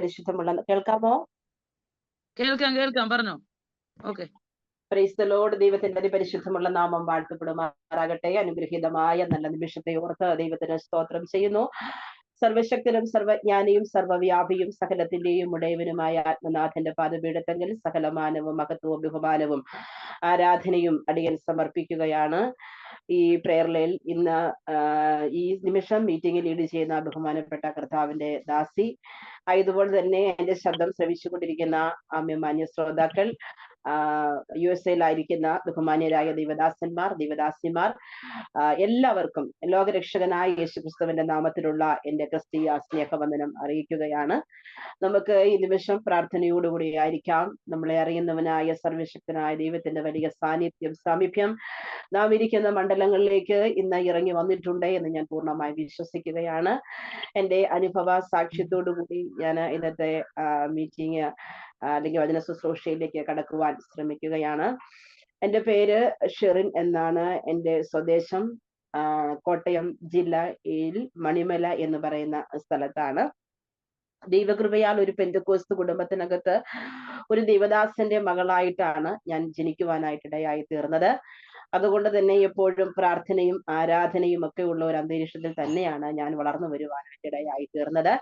അതിപരിശുദ്ധമുള്ള കേൾക്കാമോ? കേൾക്കാം പറഞ്ഞോ. ഓക്കെ. Price the Lord. ദൈവത്തിന്റെ അതിപരിശുദ്ധമുള്ള നാമം വാഴ്ത്തപ്പെടുമാറാകട്ടെ. അനുഗ്രഹീതമായ നല്ല നിമിഷത്തെ ഓർത്ത് ദൈവത്തിന് സ്തോത്രം ചെയ്യുന്നു. സർവശക്തനും സർവജ്ഞാനിയും സർവവ്യാപിയും സകലത്തിന്റെയും ഉടയവനുമായ ആത്മനാഥന്റെ പാദപീഠത്തെങ്കിൽ സകലമാനവും മഹത്വവും ബഹുമാനവും ആരാധനയും അടിയൻ സമർപ്പിക്കുകയാണ്. ഈ പ്രേയർ ലൈനിൽ ഇന്ന് ഈ നിമിഷം മീറ്റിംഗ് ലീഡ് ചെയ്യുന്ന ബഹുമാനപ്പെട്ട കർത്താവിന്റെ ദാസി ആയതുപോലെ തന്നെ എന്റെ ശബ്ദം ശ്രവിച്ചുകൊണ്ടിരിക്കുന്ന മാന്യ ശ്രോതാക്കൾ, USA-ലായിരിക്കുന്ന ബഹുമാന്യരായ ദൈവദാസന്മാർ, ദൈവദാസിമാർ, എല്ലാവർക്കും ലോകരക്ഷകനായ യേശുക്രിസ്തുവിന്റെ നാമത്തിലുള്ള എന്റെ ക്രിസ്തീയ സ്നേഹവന്ദനം അറിയിക്കുകയാണ്. നമുക്ക് ഈ നിമിഷം പ്രാർത്ഥനയോടുകൂടി ആയിരിക്കാം. നമ്മളെ അറിയുന്നവനായ സർവശക്തനായ ദൈവത്തിന്റെ വലിയ സാമീപ്യം നാം ഇരിക്കുന്ന മണ്ഡലങ്ങളിലേക്ക് ഇന്ന് ഇറങ്ങി വന്നിട്ടുണ്ട് എന്ന് ഞാൻ പൂർണ്ണമായി വിശ്വസിക്കുകയാണ്. എന്റെ അനുഭവ സാക്ഷ്യത്തോടുകൂടി ഞാൻ ഇന്നത്തെ മീറ്റിംഗ് അല്ലെങ്കിൽ വചന ശുശ്രൂഷയിലേക്ക് കടക്കുവാൻ ശ്രമിക്കുകയാണ്. എന്റെ പേര് ഷെറിൻ എന്നാണ്. എന്റെ സ്വദേശം കോട്ടയം ജില്ലയിൽ മണിമല എന്ന് പറയുന്ന സ്ഥലത്താണ്. ദൈവകൃപയാൽ ഒരു പെന്തക്കോസ്ത് കുടുംബത്തിനകത്ത് ഒരു ദൈവദാസന്റെ മകളായിട്ടാണ് ഞാൻ ജനിക്കുവാനായിട്ടിടയായി തീർന്നത്. അതുകൊണ്ട് തന്നെ എപ്പോഴും പ്രാർത്ഥനയും ആരാധനയും ഒക്കെ ഉള്ള ഒരു അന്തരീക്ഷത്തിൽ തന്നെയാണ് ഞാൻ വളർന്നു വരുവാനായിട്ടിടയായി തീർന്നത്.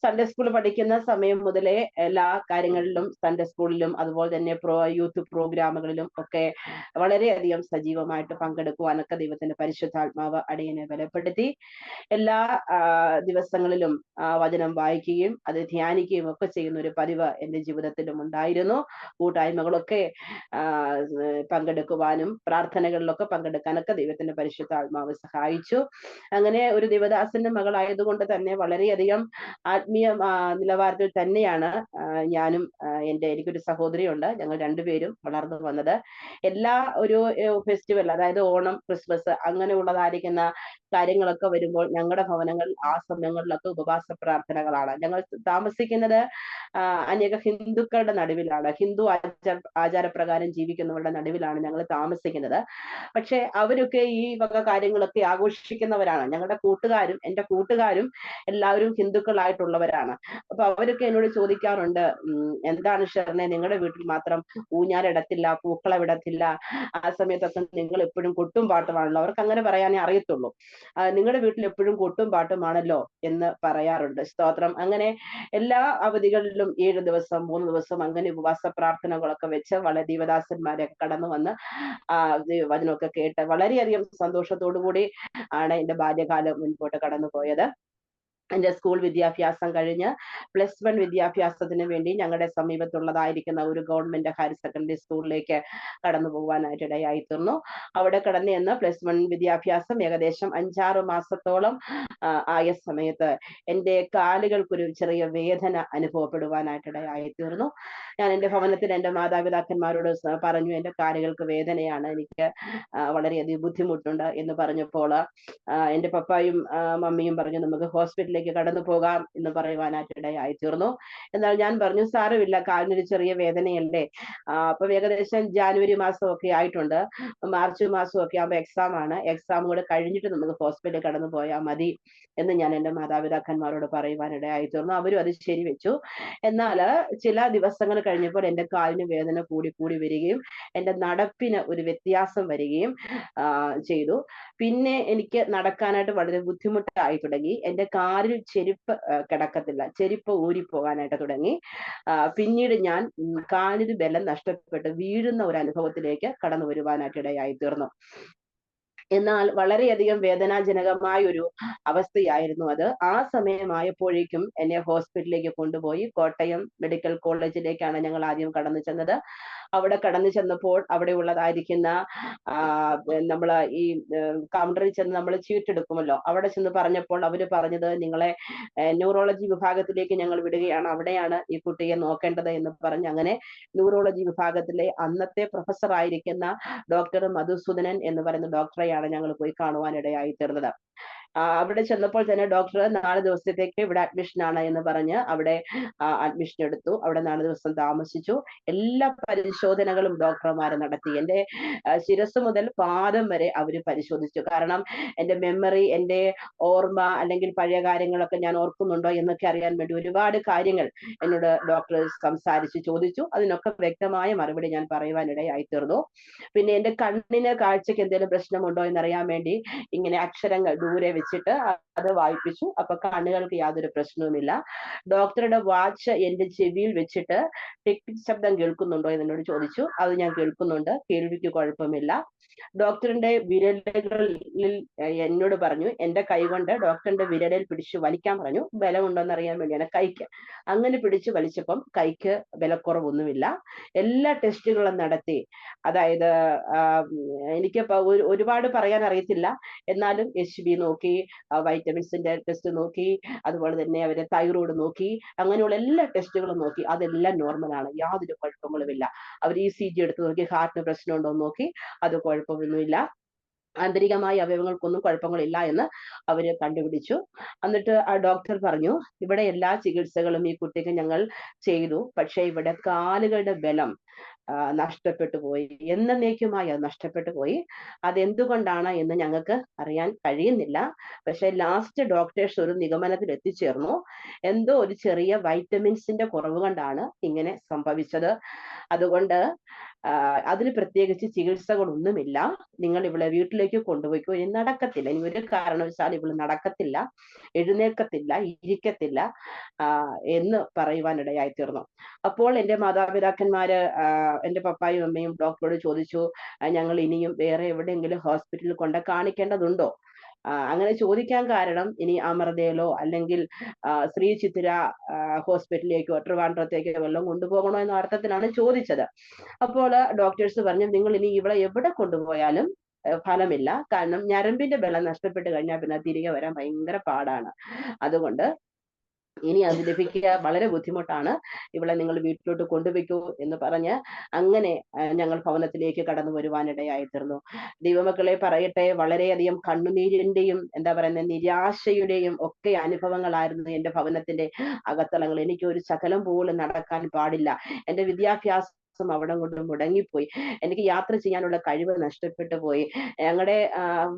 സൺഡേ സ്കൂൾ പഠിക്കുന്ന സമയം മുതലേ എല്ലാ കാര്യങ്ങളിലും സൺഡേ സ്കൂളിലും അതുപോലെ തന്നെ യൂത്ത് പ്രോഗ്രാമുകളിലും ഒക്കെ വളരെയധികം സജീവമായിട്ട് പങ്കെടുക്കുവാനൊക്കെ ദൈവത്തിന്റെ പരിശുദ്ധാത്മാവ് അടിയനെ ബലപ്പെടുത്തി. എല്ലാ ദിവസങ്ങളിലും വചനം വായിക്കുകയും അത് ധ്യാനിക്കുകയും ഒക്കെ ചെയ്യുന്ന ഒരു പതിവ് എൻ്റെ ജീവിതത്തിലും ഉണ്ടായിരുന്നു. കൂട്ടായ്മകളൊക്കെ പങ്കെടുക്കുവാനും പ്രാർത്ഥനകളിലൊക്കെ പങ്കെടുക്കാനൊക്കെ ദൈവത്തിന്റെ പരിശുദ്ധാത്മാവ് സഹായിച്ചു. അങ്ങനെ ഒരു ദൈവദാസന്റെ മകളായതുകൊണ്ട് തന്നെ വളരെയധികം ആത്മീയ നിലവാരത്തിൽ തന്നെയാണ് ഞാനും എനിക്കൊരു സഹോദരിയുണ്ട്. ഞങ്ങൾ രണ്ടുപേരും വളർന്നു വന്നത്. എല്ലാ ഒരു ഫെസ്റ്റിവൽ, അതായത് ഓണം, ക്രിസ്മസ് അങ്ങനെയുള്ളതായിരിക്കുന്ന കാര്യങ്ങളൊക്കെ വരുമ്പോൾ ഞങ്ങളുടെ ഭവനങ്ങൾ ആ സമയങ്ങളിലൊക്കെ ഉപവാസ പ്രാർത്ഥനകളാണ്. ഞങ്ങൾ താമസിക്കുന്നത് അനേക ഹിന്ദുക്കളുടെ നടുവിലാണ്. ഹിന്ദു ആചാരപ്രകാരം ജീവിക്കുന്നവരുടെ നടുവിലാണ് ഞങ്ങൾ താമസിക്കുന്നത്. പക്ഷെ അവരൊക്കെ ഈ വക കാര്യങ്ങളൊക്കെ ആഘോഷിക്കുന്നവരാണ്. ഞങ്ങളുടെ കൂട്ടുകാരും എൻ്റെ കൂട്ടുകാരും എല്ലാവരും ഹിന്ദുക്കളായിട്ടുള്ളവരാണ്. അപ്പൊ അവരൊക്കെ എന്നോട് ചോദിക്കാറുണ്ട്, എന്താണ് ഷെറിനെ നിങ്ങളുടെ വീട്ടിൽ മാത്രം ഊഞ്ഞാലിടത്തില്ല, പൂക്കളമിടത്തില്ല, ആ സമയത്തൊക്കെ നിങ്ങൾ എപ്പോഴും കൊട്ടും പാട്ടുമാണല്ലോ. അവർക്ക് അങ്ങനെ പറയാനേ അറിയത്തുള്ളൂ. നിങ്ങളുടെ വീട്ടിൽ എപ്പോഴും കൊട്ടും പാട്ടുമാണല്ലോ എന്ന് പറയാറുണ്ട്. സ്തോത്രം. അങ്ങനെ എല്ലാ അവധികളിലും 7 ദിവസം 3 ദിവസം അങ്ങനെ ഉപവാസ പ്രാർത്ഥനകളൊക്കെ വെച്ച് വളരെ ദൈവദാസന്മാരെ കടന്നു വന്ന് വചനമൊക്കെ കേട്ട് വളരെയധികം സന്തോഷത്തോടു കൂടി ആണ് എൻ്റെ ബാല്യകാലം മുൻപോട്ട് കടന്നു പോയത്. എൻ്റെ സ്കൂൾ വിദ്യാഭ്യാസം കഴിഞ്ഞ് +1 വിദ്യാഭ്യാസത്തിന് വേണ്ടി ഞങ്ങളുടെ സമീപത്തുള്ളതായിരിക്കുന്ന ഒരു ഗവൺമെന്റ് ഹയർ സെക്കൻഡറി സ്കൂളിലേക്ക് കടന്നു പോകുവാനായിട്ട് ഇടയായി തീർന്നു. അവിടെ കടന്നു ചെന്ന് +1 വിദ്യാഭ്യാസം ഏകദേശം 5-6 മാസത്തോളം ആയ സമയത്ത് എൻ്റെ കാലുകൾക്കൊരു ചെറിയ വേദന അനുഭവപ്പെടുവാനായിട്ട് ഇടയായി തീർന്നു. ഞാൻ എൻ്റെ ഭവനത്തിൽ എൻ്റെ മാതാപിതാക്കന്മാരോട് പറഞ്ഞു, എൻ്റെ കാലുകൾക്ക് വേദനയാണ്, എനിക്ക് വളരെയധികം ബുദ്ധിമുട്ടുണ്ട് എന്ന് പറഞ്ഞപ്പോൾ എൻ്റെ പപ്പായും മമ്മിയും പറഞ്ഞു, നമുക്ക് ഹോസ്പിറ്റലിലേക്ക് കടന്നു പോകാം എന്ന് പറയുവാനായിട്ട് ഇടയായി തീർന്നു. എന്നാൽ ഞാൻ പറഞ്ഞു, സാരമില്ല, കാലിനൊരു ചെറിയ വേദനയല്ലേ, അപ്പൊ ഏകദേശം ജാനുവരി മാസമൊക്കെ ആയിട്ടുണ്ട്, മാർച്ച് മാസമൊക്കെ ആകുമ്പോൾ എക്സാം ആണ്, എക്സാം കൂടെ കഴിഞ്ഞിട്ട് നമുക്ക് ഹോസ്പിറ്റലിൽ കടന്നു പോയാൽ മതി എന്ന് ഞാൻ എൻ്റെ മാതാപിതാക്കന്മാരോട് പറയുവാനിടയായി തീർന്നു. അവരും അത് ശരിവെച്ചു. എന്നാൽ ചില ദിവസങ്ങൾ കഴിഞ്ഞപ്പോൾ എൻ്റെ കാലിന് വേദന കൂടി കൂടി വരികയും എൻ്റെ നടപ്പിന് ഒരു വ്യത്യാസം വരികയും ചെയ്തു. പിന്നെ എനിക്ക് നടക്കാനായിട്ട് വളരെ ബുദ്ധിമുട്ടായി തുടങ്ങി. എൻ്റെ കാലിൽ ചെരുപ്പ് കിടക്കത്തില്ല, ചെരുപ്പ് ഊരിപ്പോകാനായിട്ട് തുടങ്ങി. പിന്നീട് ഞാൻ കാലിന് ബലം നഷ്ടപ്പെട്ട് വീഴുന്ന ഒരു അനുഭവത്തിലേക്ക് കടന്നു വരുവാനായിട്ട് ഇടയായി തീർന്നു. എന്നാൽ വളരെയധികം വേദനാജനകമായ ഒരു അവസ്ഥയായിരുന്നു അത്. ആ സമയമായപ്പോഴേക്കും എന്നെ ഹോസ്പിറ്റലിലേക്ക് കൊണ്ടുപോയി. കോട്ടയം മെഡിക്കൽ കോളേജിലേക്കാണ് ഞങ്ങൾ ആദ്യം കടന്നു ചെന്നത്. അവിടെ കടന്നു ചെന്നപ്പോൾ അവിടെ ഉള്ളതായിരിക്കുന്ന നമ്മൾ ഈ കൗണ്ടറിൽ ചെന്ന് നമ്മൾ ചീട്ടെടുക്കുമല്ലോ, അവിടെ ചെന്ന് പറഞ്ഞപ്പോൾ അവർ പറഞ്ഞത്, നിങ്ങളെ ന്യൂറോളജി വിഭാഗത്തിലേക്ക് ഞങ്ങൾ വിടുകയാണ്, അവിടെയാണ് ഈ കുട്ടിയെ നോക്കേണ്ടത് എന്ന് പറഞ്ഞ് അങ്ങനെ ന്യൂറോളജി വിഭാഗത്തിലെ അന്നത്തെ പ്രൊഫസർ ആയിരിക്കുന്ന ഡോക്ടർ മധുസൂദനൻ എന്ന് പറയുന്ന ഡോക്ടറെയാണ് ഞങ്ങൾ പോയി കാണുവാനിടയായി തീർന്നത്. അവിടെ ചെന്നപ്പോൾ തന്നെ ഡോക്ടർ 4 ദിവസത്തേക്ക് ഇവിടെ അഡ്മിഷൻ ആണ് എന്ന് പറഞ്ഞ് അവിടെ അഡ്മിഷൻ എടുത്തു. അവിടെ 4 ദിവസം താമസിച്ചു. എല്ലാ പരിശോധനകളും ഡോക്ടർമാർ നടത്തി. എന്റെ ശിരസ് മുതൽ പാദം വരെ അവര് പരിശോധിച്ചു. കാരണം എന്റെ മെമ്മറി, എന്റെ ഓർമ്മ, അല്ലെങ്കിൽ പഴയ കാര്യങ്ങളൊക്കെ ഞാൻ ഓർക്കുന്നുണ്ടോ എന്നൊക്കെ അറിയാൻ വേണ്ടി ഒരുപാട് കാര്യങ്ങൾ എന്നോട് ഡോക്ടർ സംസാരിച്ചു, ചോദിച്ചു. അതിനൊക്കെ വ്യക്തമായ മറുപടി ഞാൻ പറയുവാനിടയായി തീർന്നു. പിന്നെ എന്റെ കണ്ണിന് കാഴ്ചക്ക് എന്തെങ്കിലും പ്രശ്നമുണ്ടോ എന്നറിയാൻ വേണ്ടി ഇങ്ങനെ അക്ഷരങ്ങൾ ദൂരെ വെച്ചിട്ട് അത് വായിപ്പിച്ചു. അപ്പൊ കണ്ണുകൾക്ക് യാതൊരു പ്രശ്നവുമില്ല. ഡോക്ടറുടെ വാച്ച് എന്റെ ചെവിയിൽ വെച്ചിട്ട് ടിക് ടിക് ശബ്ദം കേൾക്കുന്നുണ്ടോ എന്ന് എന്നോട് ചോദിച്ചു. അത് ഞാൻ കേൾക്കുന്നുണ്ട്, കേൾവിക്ക് കുഴപ്പമില്ല. ഡോക്ടറിന്റെ വിരലുകളിൽ എന്നോട് പറഞ്ഞു, എന്റെ കൈ കൊണ്ട് ഡോക്ടറിന്റെ വിരലിൽ പിടിച്ച് വലിക്കാൻ പറഞ്ഞു. ബലമുണ്ടോ എന്ന് അറിയാൻ വേണ്ടിയാണ് കൈക്ക്. അങ്ങനെ പിടിച്ച് വലിച്ചപ്പം കൈക്ക് ബലക്കുറവൊന്നുമില്ല. എല്ലാ ടെസ്റ്റുകളും നടത്തി. അതായത് എനിക്കിപ്പോ ഒരുപാട് പറയാൻ അറിയത്തില്ല, എന്നാലും HB നോക്കി, വൈറ്റമിൻസിന്റെ ടെസ്റ്റ് നോക്കി, അതുപോലെ തന്നെ അവര് തൈറോയ്ഡ് നോക്കി, അങ്ങനെയുള്ള എല്ലാ ടെസ്റ്റുകളും നോക്കി. അതെല്ലാം നോർമലാണ്, യാതൊരു കുഴപ്പങ്ങളുമില്ല. അവർ ECG എടുത്ത് നോക്കി, ഹാർട്ടിന് പ്രശ്നമുണ്ടോ എന്ന് നോക്കി, അത് കുഴപ്പമൊന്നുമില്ല. ആന്തരികമായ അവയവങ്ങൾക്കൊന്നും കുഴപ്പങ്ങളില്ല എന്ന് അവര് കണ്ടുപിടിച്ചു. എന്നിട്ട് ആ ഡോക്ടർ പറഞ്ഞു, ഇവിടെ എല്ലാ ചികിത്സകളും ഈ കുട്ടിക്ക് ഞങ്ങൾ ചെയ്തു, പക്ഷെ ഇവിടെ കാലുകളുടെ ബലം നഷ്ടപ്പെട്ടു പോയി, എന്നേക്കുമായി അത് നഷ്ടപ്പെട്ടു പോയി. അതെന്തുകൊണ്ടാണ് എന്ന് ഞങ്ങൾക്ക് അറിയാൻ കഴിയുന്നില്ല. പക്ഷെ ലാസ്റ്റ് ഡോക്ടേഴ്സ് ഒരു നിഗമനത്തിൽ എത്തിച്ചേർന്നു, എന്തോ ഒരു ചെറിയ വൈറ്റമിൻസിന്റെ കുറവ് കൊണ്ടാണ് ഇങ്ങനെ സംഭവിച്ചത്. അതുകൊണ്ട് അതിന് പ്രത്യേകിച്ച് ചികിത്സകളൊന്നുമില്ല, നിങ്ങൾ ഇവിടെ വീട്ടിലേക്ക് കൊണ്ടുപോയിക്കോ. ഇനി നടക്കത്തില്ല, ഇനി ഒരു കാരണവശാലും ഇവിടെ നടക്കത്തില്ല, എഴുന്നേൽക്കത്തില്ല, ഇരിക്കത്തില്ല എന്ന് പറയുവാനിടയായി തീർന്നു. അപ്പോൾ എന്റെ മാതാപിതാക്കന്മാര്, എന്റെ പപ്പായും അമ്മയും ഡോക്ടറോട് ചോദിച്ചു, ഞങ്ങൾ ഇനിയും വേറെ എവിടെയെങ്കിലും ഹോസ്പിറ്റലിൽ കൊണ്ട് കാണിക്കേണ്ടതുണ്ടോ? അങ്ങനെ ചോദിക്കാൻ കാരണം, ഇനി അമൃതയിലോ അല്ലെങ്കിൽ ശ്രീ ചിത്തിര ഹോസ്പിറ്റലിലേക്കോ ട്രിവാൻഡ്രത്തേക്കോ വല്ലതും കൊണ്ടുപോകണോ എന്ന അർത്ഥത്തിലാണ് ചോദിച്ചത്. അപ്പോൾ ഡോക്ടേഴ്സ് പറഞ്ഞു, നിങ്ങൾ ഇനി ഇവിടെ എവിടെ കൊണ്ടുപോയാലും ഫലമില്ല, കാരണം ഞരമ്പിന്റെ ബലം നഷ്ടപ്പെട്ട് കഴിഞ്ഞാൽ പിന്നെ തിരികെ വരാൻ ഭയങ്കര പാടാണ്. അതുകൊണ്ട് ഇനി അത് ലഭിക്കുക വളരെ ബുദ്ധിമുട്ടാണ്, ഇവിടെ നിങ്ങൾ വീട്ടിലോട്ട് കൊണ്ടുവയ്ക്കൂ എന്ന് പറഞ്ഞ് അങ്ങനെ ഞങ്ങൾ ഭവനത്തിലേക്ക് കടന്നു വരുവാനിടയായി തീർന്നു. ദൈവമക്കളെ പറയട്ടെ, വളരെയധികം കണ്ണുനീരിന്റെയും എന്താ പറയുന്നത്, നിരാശയുടെയും ഒക്കെ അനുഭവങ്ങളായിരുന്നു എന്റെ ഭവനത്തിന്റെ അകത്തളങ്ങൾ. എനിക്ക് ഒരു ശകലം പോലും നടക്കാൻ പാടില്ല. എന്റെ വിദ്യാഭ്യാസം അവിടെ കൊണ്ട് മുടങ്ങിപ്പോയി. എനിക്ക് യാത്ര ചെയ്യാനുള്ള കഴിവ് നഷ്ടപ്പെട്ടു പോയി. ഞങ്ങളുടെ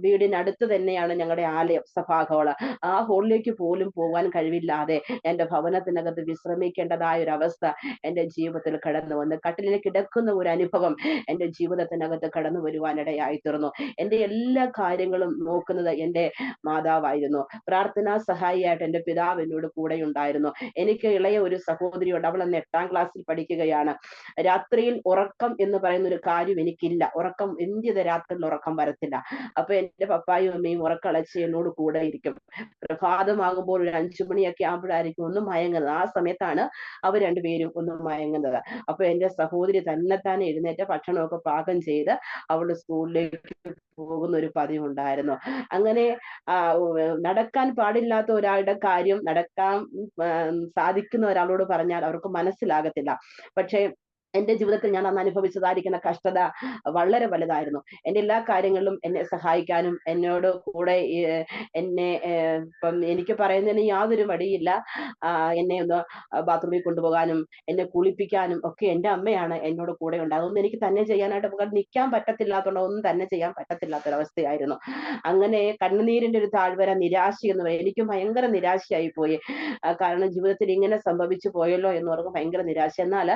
വീടിനടുത്ത് തന്നെയാണ് ഞങ്ങളുടെ ആലയം, സഭാ ഹാള്. ആ ഹോളിലേക്ക് പോലും പോകാൻ കഴിവില്ലാതെ എന്റെ ഭവനത്തിനകത്ത് വിശ്രമിക്കേണ്ടതായ ഒരു അവസ്ഥ എന്റെ ജീവിതത്തിൽ കടന്നു വന്ന്, കട്ടിലിൽ കിടക്കുന്ന ഒരു അനുഭവം എന്റെ ജീവിതത്തിനകത്ത് കടന്നു വരുവാനിടയായി തീർന്നു. എന്റെ എല്ലാ കാര്യങ്ങളും നോക്കുന്നത് എന്റെ മാതാവായിരുന്നു. പ്രാർത്ഥനാ സഹായിയായിട്ട് എന്റെ പിതാവ് എന്നോട് കൂടെ ഉണ്ടായിരുന്നു. എനിക്ക് ഇളയ ഒരു സഹോദരിയുണ്ട്, അവൾ അന്ന് 8ാം ക്ലാസ്സിൽ പഠിക്കുകയാണ്. രാത്രിയിൽ ഉറക്കം എന്ന് പറയുന്ന ഒരു കാര്യം എനിക്കില്ല. ഉറക്കം എന്തിയത് രാത്രിയിൽ ഉറക്കം വരത്തില്ല. അപ്പൊ എന്റെ പപ്പായും അമ്മയും ഉറക്കളച്ച് എന്നോട് കൂടെ ഇരിക്കും. പ്രഭാതമാകുമ്പോൾ ഒരു 5 മണിയൊക്കെ ആകുമ്പോഴായിരിക്കും ഒന്ന് മയങ്ങുന്നത്. ആ സമയത്താണ് അവർ രണ്ടുപേരും ഒന്ന് മയങ്ങുന്നത്. അപ്പൊ എന്റെ സഹോദരി തന്നെത്താനെ എഴുന്നേറ്റ് ഭക്ഷണമൊക്കെ പാകം ചെയ്ത് അവളുടെ സ്കൂളിലേക്ക് പോകുന്ന ഒരു പതിവുണ്ടായിരുന്നു. അങ്ങനെ നടക്കാൻ പാടില്ലാത്ത ഒരാളുടെ കാര്യം നടക്കാൻ സാധിക്കുന്ന ഒരാളോട് പറഞ്ഞാൽ അവർക്ക് മനസ്സിലാകത്തില്ല. പക്ഷെ എന്റെ ജീവിതത്തിൽ ഞാൻ അന്ന് അനുഭവിച്ചതായിരിക്കുന്ന കഷ്ടത വളരെ വലുതായിരുന്നു. എന്റെ എല്ലാ കാര്യങ്ങളിലും എന്നെ സഹായിക്കാനും എന്നോട് കൂടെ എന്നെ ഇപ്പം എനിക്ക് പറയുന്നതിന് യാതൊരു മടിയില്ല. എന്നെ ഒന്ന് ബാത്റൂമിൽ കൊണ്ടുപോകാനും എന്നെ കുളിപ്പിക്കാനും ഒക്കെ എന്റെ അമ്മയാണ് എന്നോട് കൂടെ ഉണ്ട്. അതൊന്നും എനിക്ക് തന്നെ ചെയ്യാനായിട്ട് നിൽക്കാൻ പറ്റത്തില്ലാത്തതുകൊണ്ട് ഒന്നും തന്നെ ചെയ്യാൻ പറ്റത്തില്ലാത്തൊരവസ്ഥയായിരുന്നു. അങ്ങനെ കണ്ണുനീരിന്റെ ഒരു താഴ്വര, നിരാശ എന്ന് പറയും. എനിക്കും ഭയങ്കര നിരാശയായി പോയി. കാരണം ജീവിതത്തിൽ ഇങ്ങനെ സംഭവിച്ചു പോയല്ലോ എന്ന് പറഞ്ഞ് ഭയങ്കര നിരാശ. എന്നാൽ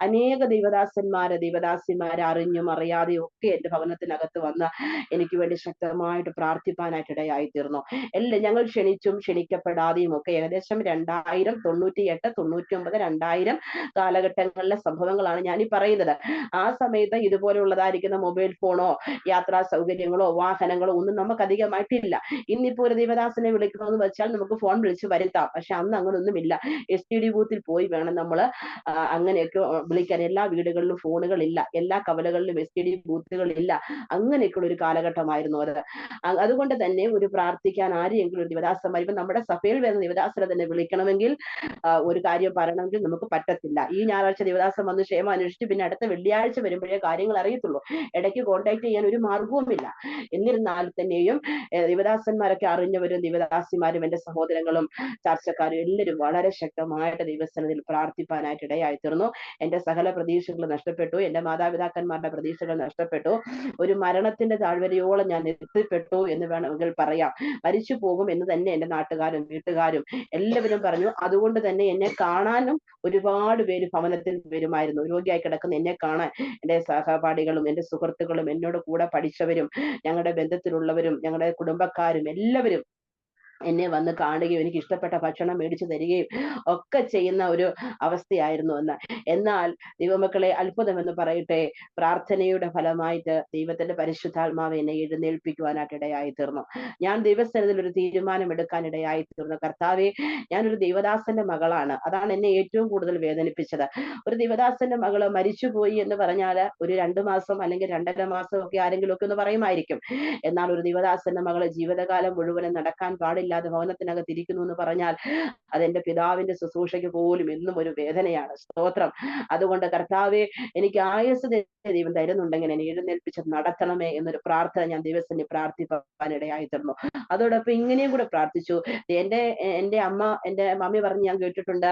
അനേക ദൈവദാസിമാരെ അറിഞ്ഞും അറിയാതെയും ഒക്കെ എന്റെ ഭവനത്തിനകത്ത് വന്ന് എനിക്ക് വേണ്ടി ശക്തമായിട്ട് പ്രാർത്ഥിപ്പാനായിട്ട് ഇടയായി തീർന്നു. ഞങ്ങൾ ക്ഷണിച്ചും ക്ഷണിക്കപ്പെടാതെയും ഒക്കെ ഏകദേശം 2000, 98, 99, 2000 കാലഘട്ടങ്ങളിലെ സംഭവങ്ങളാണ് ഞാൻ ഈ പറയുന്നത്. ആ സമയത്ത് ഇതുപോലെയുള്ളതായിരിക്കുന്ന മൊബൈൽ ഫോണോ യാത്രാ സൗകര്യങ്ങളോ വാഹനങ്ങളോ ഒന്നും നമുക്ക് അധികമായിട്ടില്ല. ഇന്നിപ്പോ ഒരു ദൈവദാസനെ വിളിക്കണമെന്ന് വെച്ചാൽ നമുക്ക് ഫോൺ വിളിച്ച് വരുത്താം. പക്ഷെ അന്ന് അങ്ങനൊന്നുമില്ല. STD ബൂത്തിൽ പോയി വേണം നമ്മൾ അങ്ങനെയൊക്കെ വിളിക്കാൻ. എല്ലാ വീടുകളിലും ഫോണുകളില്ല, എല്ലാ കവലകളിലും STD ബൂത്തുകളില്ല. അങ്ങനെയൊക്കെയുള്ള ഒരു കാലഘട്ടമായിരുന്നു അത്. അതുകൊണ്ട് തന്നെ ഒരു പ്രാർത്ഥിക്കാൻ ആരെയെങ്കിലും ഒരു ദിവദാസന്മാർ, ഇപ്പൊ നമ്മുടെ സഭയിൽ വരുന്ന ദിവദാസനെ തന്നെ വിളിക്കണമെങ്കിൽ ഒരു കാര്യം പറയണമെങ്കിൽ നമുക്ക് പറ്റത്തില്ല. ഈ ഞായറാഴ്ച ദിവദാസം വന്ന് ക്ഷേമം അന്വേഷിച്ച് പിന്നെ അടുത്ത വെള്ളിയാഴ്ച വരുമ്പോഴേ കാര്യങ്ങൾ അറിയത്തുള്ളൂ. ഇടയ്ക്ക് കോൺടാക്ട് ചെയ്യാൻ ഒരു മാർഗവുമില്ല. എന്നിരുന്നാൽ തന്നെയും ദിവദാസന്മാരൊക്കെ അറിഞ്ഞവരും ദിവദാസിമാരും എന്റെ സഹോദരങ്ങളും ചർച്ചക്കാരും എല്ലാവരും വളരെ ശക്തമായിട്ട് ദൈവസന്നിധിയിൽ പ്രാർത്ഥിപ്പാനായിട്ട് ഇടയായി തീർന്നു. എന്റെ സകല പ്രതീക്ഷകൾ നഷ്ടപ്പെട്ടു, എന്റെ മാതാപിതാക്കന്മാരുടെ പ്രതീക്ഷകൾ നഷ്ടപ്പെട്ടു. ഒരു മരണത്തിന്റെ താഴ്വരയോളം ഞാൻ എത്തിപ്പെട്ടു എന്ന് വേണമെങ്കിൽ പറയാം. മരിച്ചു പോകും എന്ന് തന്നെ എന്റെ നാട്ടുകാരും വീട്ടുകാരും എല്ലാവരും പറഞ്ഞു. അതുകൊണ്ട് തന്നെ എന്നെ കാണാനും ഒരുപാട് പേര് ഭവനത്തിൽ വരുമായിരുന്നു. രോഗിയായി കിടക്കുന്ന എന്നെ കാണാൻ എന്റെ സഹപാഠികളും എന്റെ സുഹൃത്തുക്കളും എന്നോട് കൂടെ പഠിച്ചവരും ഞങ്ങളുടെ ബന്ധത്തിലുള്ളവരും ഞങ്ങളുടെ കുടുംബക്കാരും എല്ലാവരും എന്നെ വന്ന് കാണുകയും എനിക്ക് ഇഷ്ടപ്പെട്ട ഭക്ഷണം മേടിച്ചു തരികയും ഒക്കെ ചെയ്യുന്ന ഒരു അവസ്ഥയായിരുന്നു എന്ന്. എന്നാൽ ദൈവമക്കളെ, അത്ഭുതം എന്ന് പറയട്ടെ, പ്രാർത്ഥനയുടെ ഫലമായിട്ട് ദൈവത്തിന്റെ പരിശുദ്ധാത്മാവ് എന്നെ എഴുന്നേൽപ്പിക്കുവാനായിട്ട് ഇടയായി തീർന്നു. ഞാൻ ദൈവസന്നിധിയിൽ ഒരു തീരുമാനം എടുക്കാൻ ഇടയായി തീർന്നു. കർത്താവെ, ഞാനൊരു ദൈവദാസന്റെ മകളാണ്. അതാണ് എന്നെ ഏറ്റവും കൂടുതൽ വേദനിപ്പിച്ചത്. ഒരു ദൈവദാസന്റെ മകള് മരിച്ചുപോയി എന്ന് പറഞ്ഞാല് ഒരു 2 മാസം അല്ലെങ്കിൽ 2.5 മാസം ഒക്കെ ആരെങ്കിലും ഒക്കെ ഒന്ന് പറയുമായിരിക്കും. എന്നാൽ ഒരു ദൈവദാസന്റെ മകള് ജീവിതകാലം മുഴുവനും നടക്കാൻ പാടില്ലാതെ ഭവനത്തിനകത്ത് ഇരിക്കുന്നു എന്ന് പറഞ്ഞാൽ അതെന്റെ പിതാവിന്റെ ശുശ്രൂഷയ്ക്ക് പോലും എന്നും ഒരു വേദനയാണ്. സ്തോത്രം. അതുകൊണ്ട് കർത്താവെ, എനിക്ക് ആയുസ് ദൈവം തരുന്നുണ്ടെങ്കിൽ എന്നെ എഴുന്നേൽപ്പിച്ച് നടത്തണമേ എന്നൊരു പ്രാർത്ഥന ഞാൻ ദൈവസന്നിധിയിൽ പ്രാർത്ഥിപ്പാനിടയായി തീർന്നു. അതോടൊപ്പം ഇങ്ങനെയും കൂടെ പ്രാർത്ഥിച്ചു. എന്റെ അമ്മ, എന്റെ മമ്മി പറഞ്ഞ് ഞാൻ കേട്ടിട്ടുണ്ട്,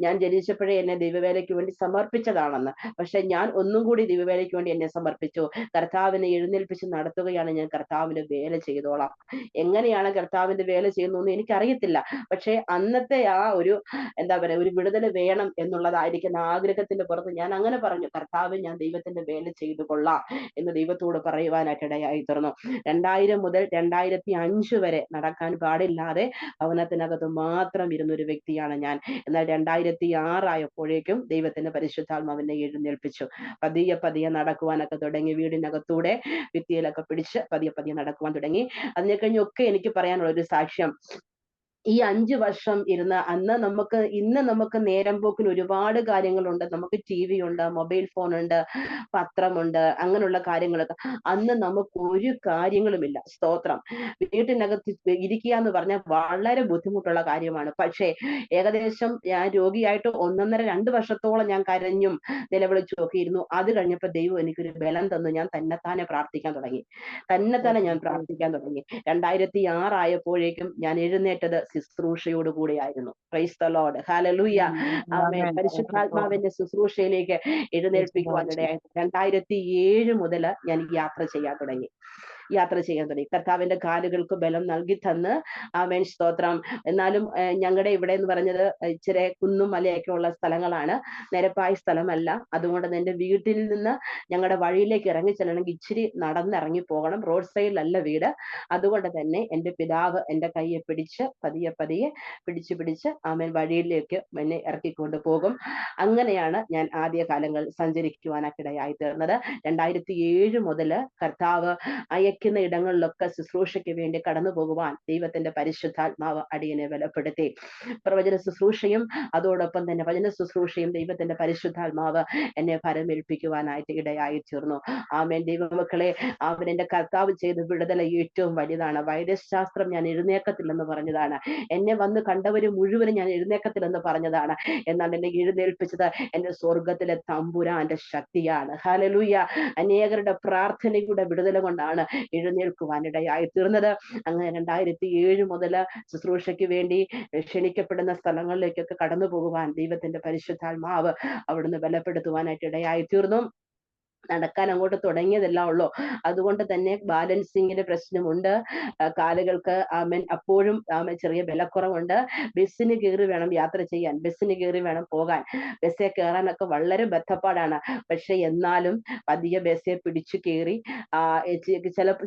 ഞാൻ ജനിച്ചപ്പോഴേ എന്നെ ദൈവവേലയ്ക്ക് വേണ്ടി സമർപ്പിച്ചതാണെന്ന്. പക്ഷെ ഞാൻ ഒന്നും കൂടി ദൈവവേലയ്ക്ക് വേണ്ടി എന്നെ സമർപ്പിച്ചു. കർത്താവിനെ എഴുന്നേൽപ്പിച്ച് നടത്തുകയാണ് ഞാൻ. കർത്താവിന്റെ വേല ചെയ്തോളാം. എങ്ങനെയാണ് കർത്താവിന്റെ വേല ചെയ്യുന്നതെന്ന് എനിക്കറിയത്തില്ല. പക്ഷെ അന്നത്തെ ആ ഒരു എന്താ പറയാ, ഒരു വിടുതൽ വേണം എന്നുള്ളതായിരിക്കുന്ന ആഗ്രഹത്തിന്റെ പുറത്ത് ഞാൻ അങ്ങനെ പറഞ്ഞു, കർത്താവ്, ഞാൻ ദൈവത്തിന്റെ വേല ചെയ്തു കൊള്ളാം എന്ന് ദൈവത്തോട് പറയുവാനായിട്ട് ഇടയായി തീർന്നു. 2000 മുതൽ 2005 വരെ നടക്കാൻ പാടില്ലാതെ ഭവനത്തിനകത്ത് മാത്രം ഇരുന്നൊരു വ്യക്തിയാണ് ഞാൻ. എന്നാൽ 2006 ആയപ്പോഴേക്കും ദൈവത്തിന്റെ പരിശുദ്ധാത്മാവിനെ എഴുന്നേൽപ്പിച്ചു. പതിയെ പതിയെ നടക്കുവാനൊക്കെ തുടങ്ങി. വീടിനകത്തൂടെ ഭിത്തിയിലൊക്കെ പിടിച്ച് പതിയെ പതിയെ നടക്കുവാൻ തുടങ്ങി. അതിനെ കഴിഞ്ഞൊക്കെ എനിക്ക് പറയാനുള്ള ഒരു സാക്ഷ്യം, ഈ 5 വർഷം ഇരുന്ന് ഇന്ന് നമുക്ക് നേരം പോക്കിന് ഒരുപാട് കാര്യങ്ങളുണ്ട്. നമുക്ക് TV ഉണ്ട്, മൊബൈൽ ഫോൺ ഉണ്ട്, പത്രമുണ്ട്, അങ്ങനെയുള്ള കാര്യങ്ങളൊക്കെ. അന്ന് നമുക്ക് ഒരു കാര്യങ്ങളുമില്ല. സ്തോത്രം. വീട്ടിനകത്ത് ഇരിക്കുക എന്ന് പറഞ്ഞാൽ വളരെ ബുദ്ധിമുട്ടുള്ള കാര്യമാണ്. പക്ഷേ ഏകദേശം ഞാൻ രോഗിയായിട്ട് 1.5-2 വർഷത്തോളം ഞാൻ കരഞ്ഞും നിലവിളിച്ചും ഒക്കെ ഇരുന്നു. അത് കഴിഞ്ഞപ്പോൾ ദൈവം എനിക്കൊരു ബലം തന്നു. ഞാൻ തന്നെത്താനെ പ്രാർത്ഥിക്കാൻ തുടങ്ങി. ഞാൻ പ്രാർത്ഥിക്കാൻ തുടങ്ങി. 2006 ആയപ്പോഴേക്കും ഞാൻ എഴുന്നേറ്റത് ശുശ്രൂഷയോടുകൂടിയായിരുന്നു. Praise the Lord. ഹല്ലേലൂയ. ആമേൻ. പരിശുദ്ധാത്മാവിന്റെ ശുശ്രൂഷയിലേക്ക് എഴുന്നേൽപ്പിക്കുവാനിടയായി. 2007 മുതൽ ഞാൻ യാത്ര ചെയ്യാൻ തുടങ്ങി. കർത്താവിന്റെ കാലുകൾക്ക് ബലം നൽകി തന്ന്. ആമേൻ. സ്തോത്രം. എന്നാലും ഞങ്ങളുടെ ഇവിടെ എന്ന് പറഞ്ഞത് ഇച്ചിരി കുന്നും മലയൊക്കെ ഉള്ള സ്ഥലങ്ങളാണ്, നിരപ്പായ സ്ഥലമല്ല. അതുകൊണ്ട് എന്റെ വീട്ടിൽ നിന്ന് ഞങ്ങളുടെ വഴിയിലേക്ക് ഇറങ്ങി ചെല്ലണമെങ്കിൽ ഇച്ചിരി നടന്നിറങ്ങി പോകണം. റോഡ് സൈഡിലല്ല വീട്. അതുകൊണ്ട് തന്നെ എന്റെ പിതാവ് എന്റെ കയ്യെ പിടിച്ച് പതിയെ പതിയെ പിടിച്ച് ആമേൻ വഴിയിലേക്ക് എന്നെ ഇറക്കിക്കൊണ്ട് പോകും. അങ്ങനെയാണ് ഞാൻ ആദ്യ കാലങ്ങൾ സഞ്ചരിക്കുവാനൊക്കിടയായി തീർന്നത്. 2007 മുതൽ കർത്താവ് അയക്കുന്ന ഇടങ്ങളിലൊക്കെ ശുശ്രൂഷയ്ക്ക് വേണ്ടി കടന്നു പോകുവാൻ ദൈവത്തിന്റെ പരിശുദ്ധാത്മാവ് അടിയനെ ബലപ്പെടുത്തി. പ്രവചന ശുശ്രൂഷയും അതോടൊപ്പം തന്നെ വചന ശുശ്രൂഷയും ദൈവത്തിന്റെ പരിശുദ്ധാത്മാവ് എന്നെ ഫലമേൽപ്പിക്കുവാനായിട്ട് ഇടയായി തീർന്നു. ആമേൻ. ദൈവമക്കളെ, അവൻ എന്റെ കർത്താവ് ചെയ്ത വിടുതല ഏറ്റവും വലുതാണ്. വൈദ്യശാസ്ത്രം ഞാൻ എഴുന്നേക്കത്തില്ലെന്ന് പറഞ്ഞതാണ്. എന്നെ വന്ന് കണ്ടവര് മുഴുവനും ഞാൻ എഴുന്നേക്കത്തില്ലെന്ന് പറഞ്ഞതാണ്. എന്നാൽ എന്നെ എഴുന്നേൽപ്പിച്ചത് എന്റെ സ്വർഗത്തിലെ തമ്പുരാന്റെ ശക്തിയാണ്. ഹല്ലേലൂയ. അനേകരുടെ പ്രാർത്ഥനയുടെ വിടുതല കൊണ്ടാണ് എഴുന്നേൽക്കുവാനിടയായി തീർന്നത്. അങ്ങനെ 2007 മുതൽ ശുശ്രൂഷയ്ക്ക് വേണ്ടി ക്ഷണിക്കപ്പെടുന്ന സ്ഥലങ്ങളിലേക്കൊക്കെ കടന്നു പോകുവാൻ ദൈവത്തിന്റെ പരിശുദ്ധാത്മാവ് അവിടുന്ന് ബലപ്പെടുത്തുവാനായിട്ട് ഇടയായി തീർന്നു. നടക്കാൻ അങ്ങോട്ട് തുടങ്ങിയതെല്ലാം ഉള്ളൂ. അതുകൊണ്ട് തന്നെ ബാലൻസിങ്ങിന്റെ പ്രശ്നമുണ്ട്. കാലുകൾക്ക് ആമേൻ അപ്പോഴും ചെറിയ ബലക്കുറവുണ്ട്. ബസ്സിന് കയറി വേണം യാത്ര ചെയ്യാൻ, ബസ്സിന് കയറി വേണം പോകാൻ. ബസ്സിൽ കയറാനൊക്കെ വളരെ ബദ്ധപ്പാടാണ്. പക്ഷെ എന്നാലും പതിയെ ബസ്സിൽ പിടിച്ചു കയറി.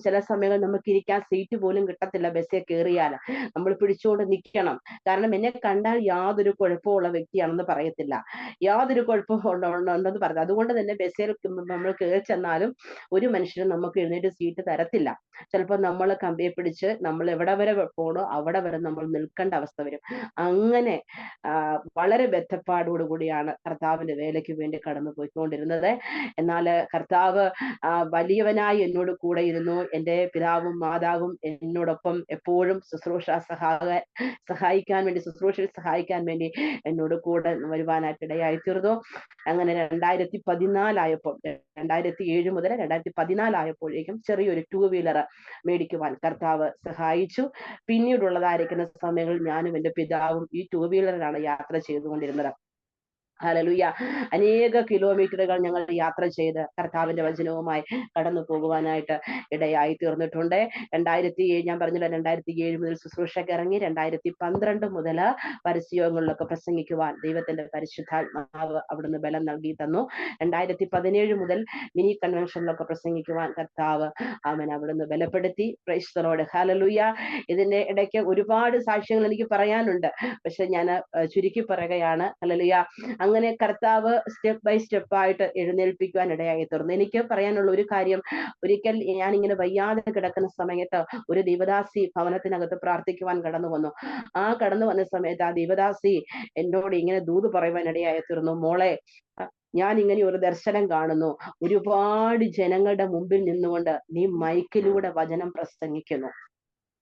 ചില സമയങ്ങളിൽ നമുക്ക് ഇരിക്കാൻ സീറ്റ് പോലും കിട്ടത്തില്ല. ബസ്സിൽ കയറിയാൽ നമ്മൾ പിടിച്ചുകൊണ്ട് നിൽക്കണം. കാരണം എന്നെ കണ്ടാൽ യാതൊരു കുഴപ്പമുള്ള വ്യക്തിയാണെന്ന് പറയത്തില്ല, യാതൊരു കുഴപ്പവും ഉണ്ടെന്ന് പറഞ്ഞത്. അതുകൊണ്ട് തന്നെ ബസ്സിൽ നമ്മൾ നമ്മൾ കയറി ചെന്നാലും ഒരു മനുഷ്യരും നമുക്ക് എഴുന്നേറ്റ് സീറ്റ് തരത്തില്ല. ചിലപ്പോൾ നമ്മൾ കമ്പിയെ പിടിച്ച് നമ്മൾ എവിടെ വരെ പോണോ അവിടെ വരെ നമ്മൾ നിൽക്കേണ്ട അവസ്ഥ വരും. അങ്ങനെ വളരെ ബദ്ധപ്പാടോടുകൂടിയാണ് കർത്താവിന്റെ വേലയ്ക്ക് വേണ്ടി കടന്നു പോയിക്കൊണ്ടിരുന്നത്. എന്നാൽ കർത്താവ് വലിയവനായി എന്നോട് കൂടെ ഇരുന്നു. എൻ്റെ പിതാവും മാതാവും എന്നോടൊപ്പം എപ്പോഴും സഹായിക്കാൻ വേണ്ടി, ശുശ്രൂഷയിൽ സഹായിക്കാൻ വേണ്ടി എന്നോട് കൂടെ വരുവാനായിട്ട് ഇടയായി തീർന്നു. അങ്ങനെ 2014 ആയപ്പോൾ, 2007 മുതൽ 2014 ആയപ്പോഴേക്കും ചെറിയൊരു 2 വീലർ മേടിക്കുവാൻ കർത്താവ് സഹായിച്ചു. പിന്നീടുള്ളതായിരിക്കുന്ന സമയങ്ങളിൽ ഞാനും എൻ്റെ പിതാവും ഈ 2 വീലറിലാണ് യാത്ര ചെയ്തുകൊണ്ടിരുന്നത്. ഹല്ലേലൂയ. അനേക കിലോമീറ്ററുകൾ ഞങ്ങൾ യാത്ര ചെയ്ത് കർത്താവിന്റെ വചനവുമായി കടന്നു പോകുവാനായിട്ട് ഇടയായി തീർന്നിട്ടുണ്ട്. ഞാൻ പറഞ്ഞില്ല, 2007 മുതൽ ശുശ്രൂഷയ്ക്ക് ഇറങ്ങി. 2012 മുതൽ പരസ്യങ്ങളിലൊക്കെ പ്രസംഗിക്കുവാൻ ദൈവത്തിന്റെ പരിശുദ്ധാത്മാവ് അവിടുന്ന് ബലം നൽകി തന്നു. 2017 മുതൽ മിനി കൺവെൻഷനിലൊക്കെ പ്രസംഗിക്കുവാൻ കർത്താവ് അവിടുന്ന് ബലപ്പെടുത്തി. Praise the Lord. ഹല്ലേലൂയ. ഇതിന്റെ ഇടയ്ക്ക് ഒരുപാട് സാക്ഷ്യങ്ങൾ എനിക്ക് പറയാനുണ്ട്, പക്ഷെ ഞാൻ ചുരുക്കി പറയുകയാണ്. ഹല്ലേലൂയ. അങ്ങനെ കർത്താവ് സ്റ്റെപ്പ് ബൈ സ്റ്റെപ്പായിട്ട് എഴുന്നേൽപ്പിക്കുവാൻ ഇടയായി തീർന്നു. എനിക്ക് പറയാനുള്ള ഒരു കാര്യം, ഒരിക്കൽ ഞാൻ ഇങ്ങനെ വയ്യാതെ കിടക്കുന്ന സമയത്ത് ഒരു ദൈവദാസി ഭവനത്തിനകത്ത് പ്രാർത്ഥിക്കുവാൻ കടന്നു വന്നു. കടന്നു വന്ന സമയത്ത് ആ ദൈവദാസി എന്നോട് ഇങ്ങനെ ദൂത് പറയുവാൻ ഇടയായി തീർന്നു. മോളെ, ഞാൻ ഇങ്ങനെ ഒരു ദർശനം കാണുന്നു. ഒരുപാട് ജനങ്ങളുടെ മുമ്പിൽ നിന്നുകൊണ്ട് നീ മൈക്കിലൂടെ വചനം പ്രസംഗിക്കുന്നു.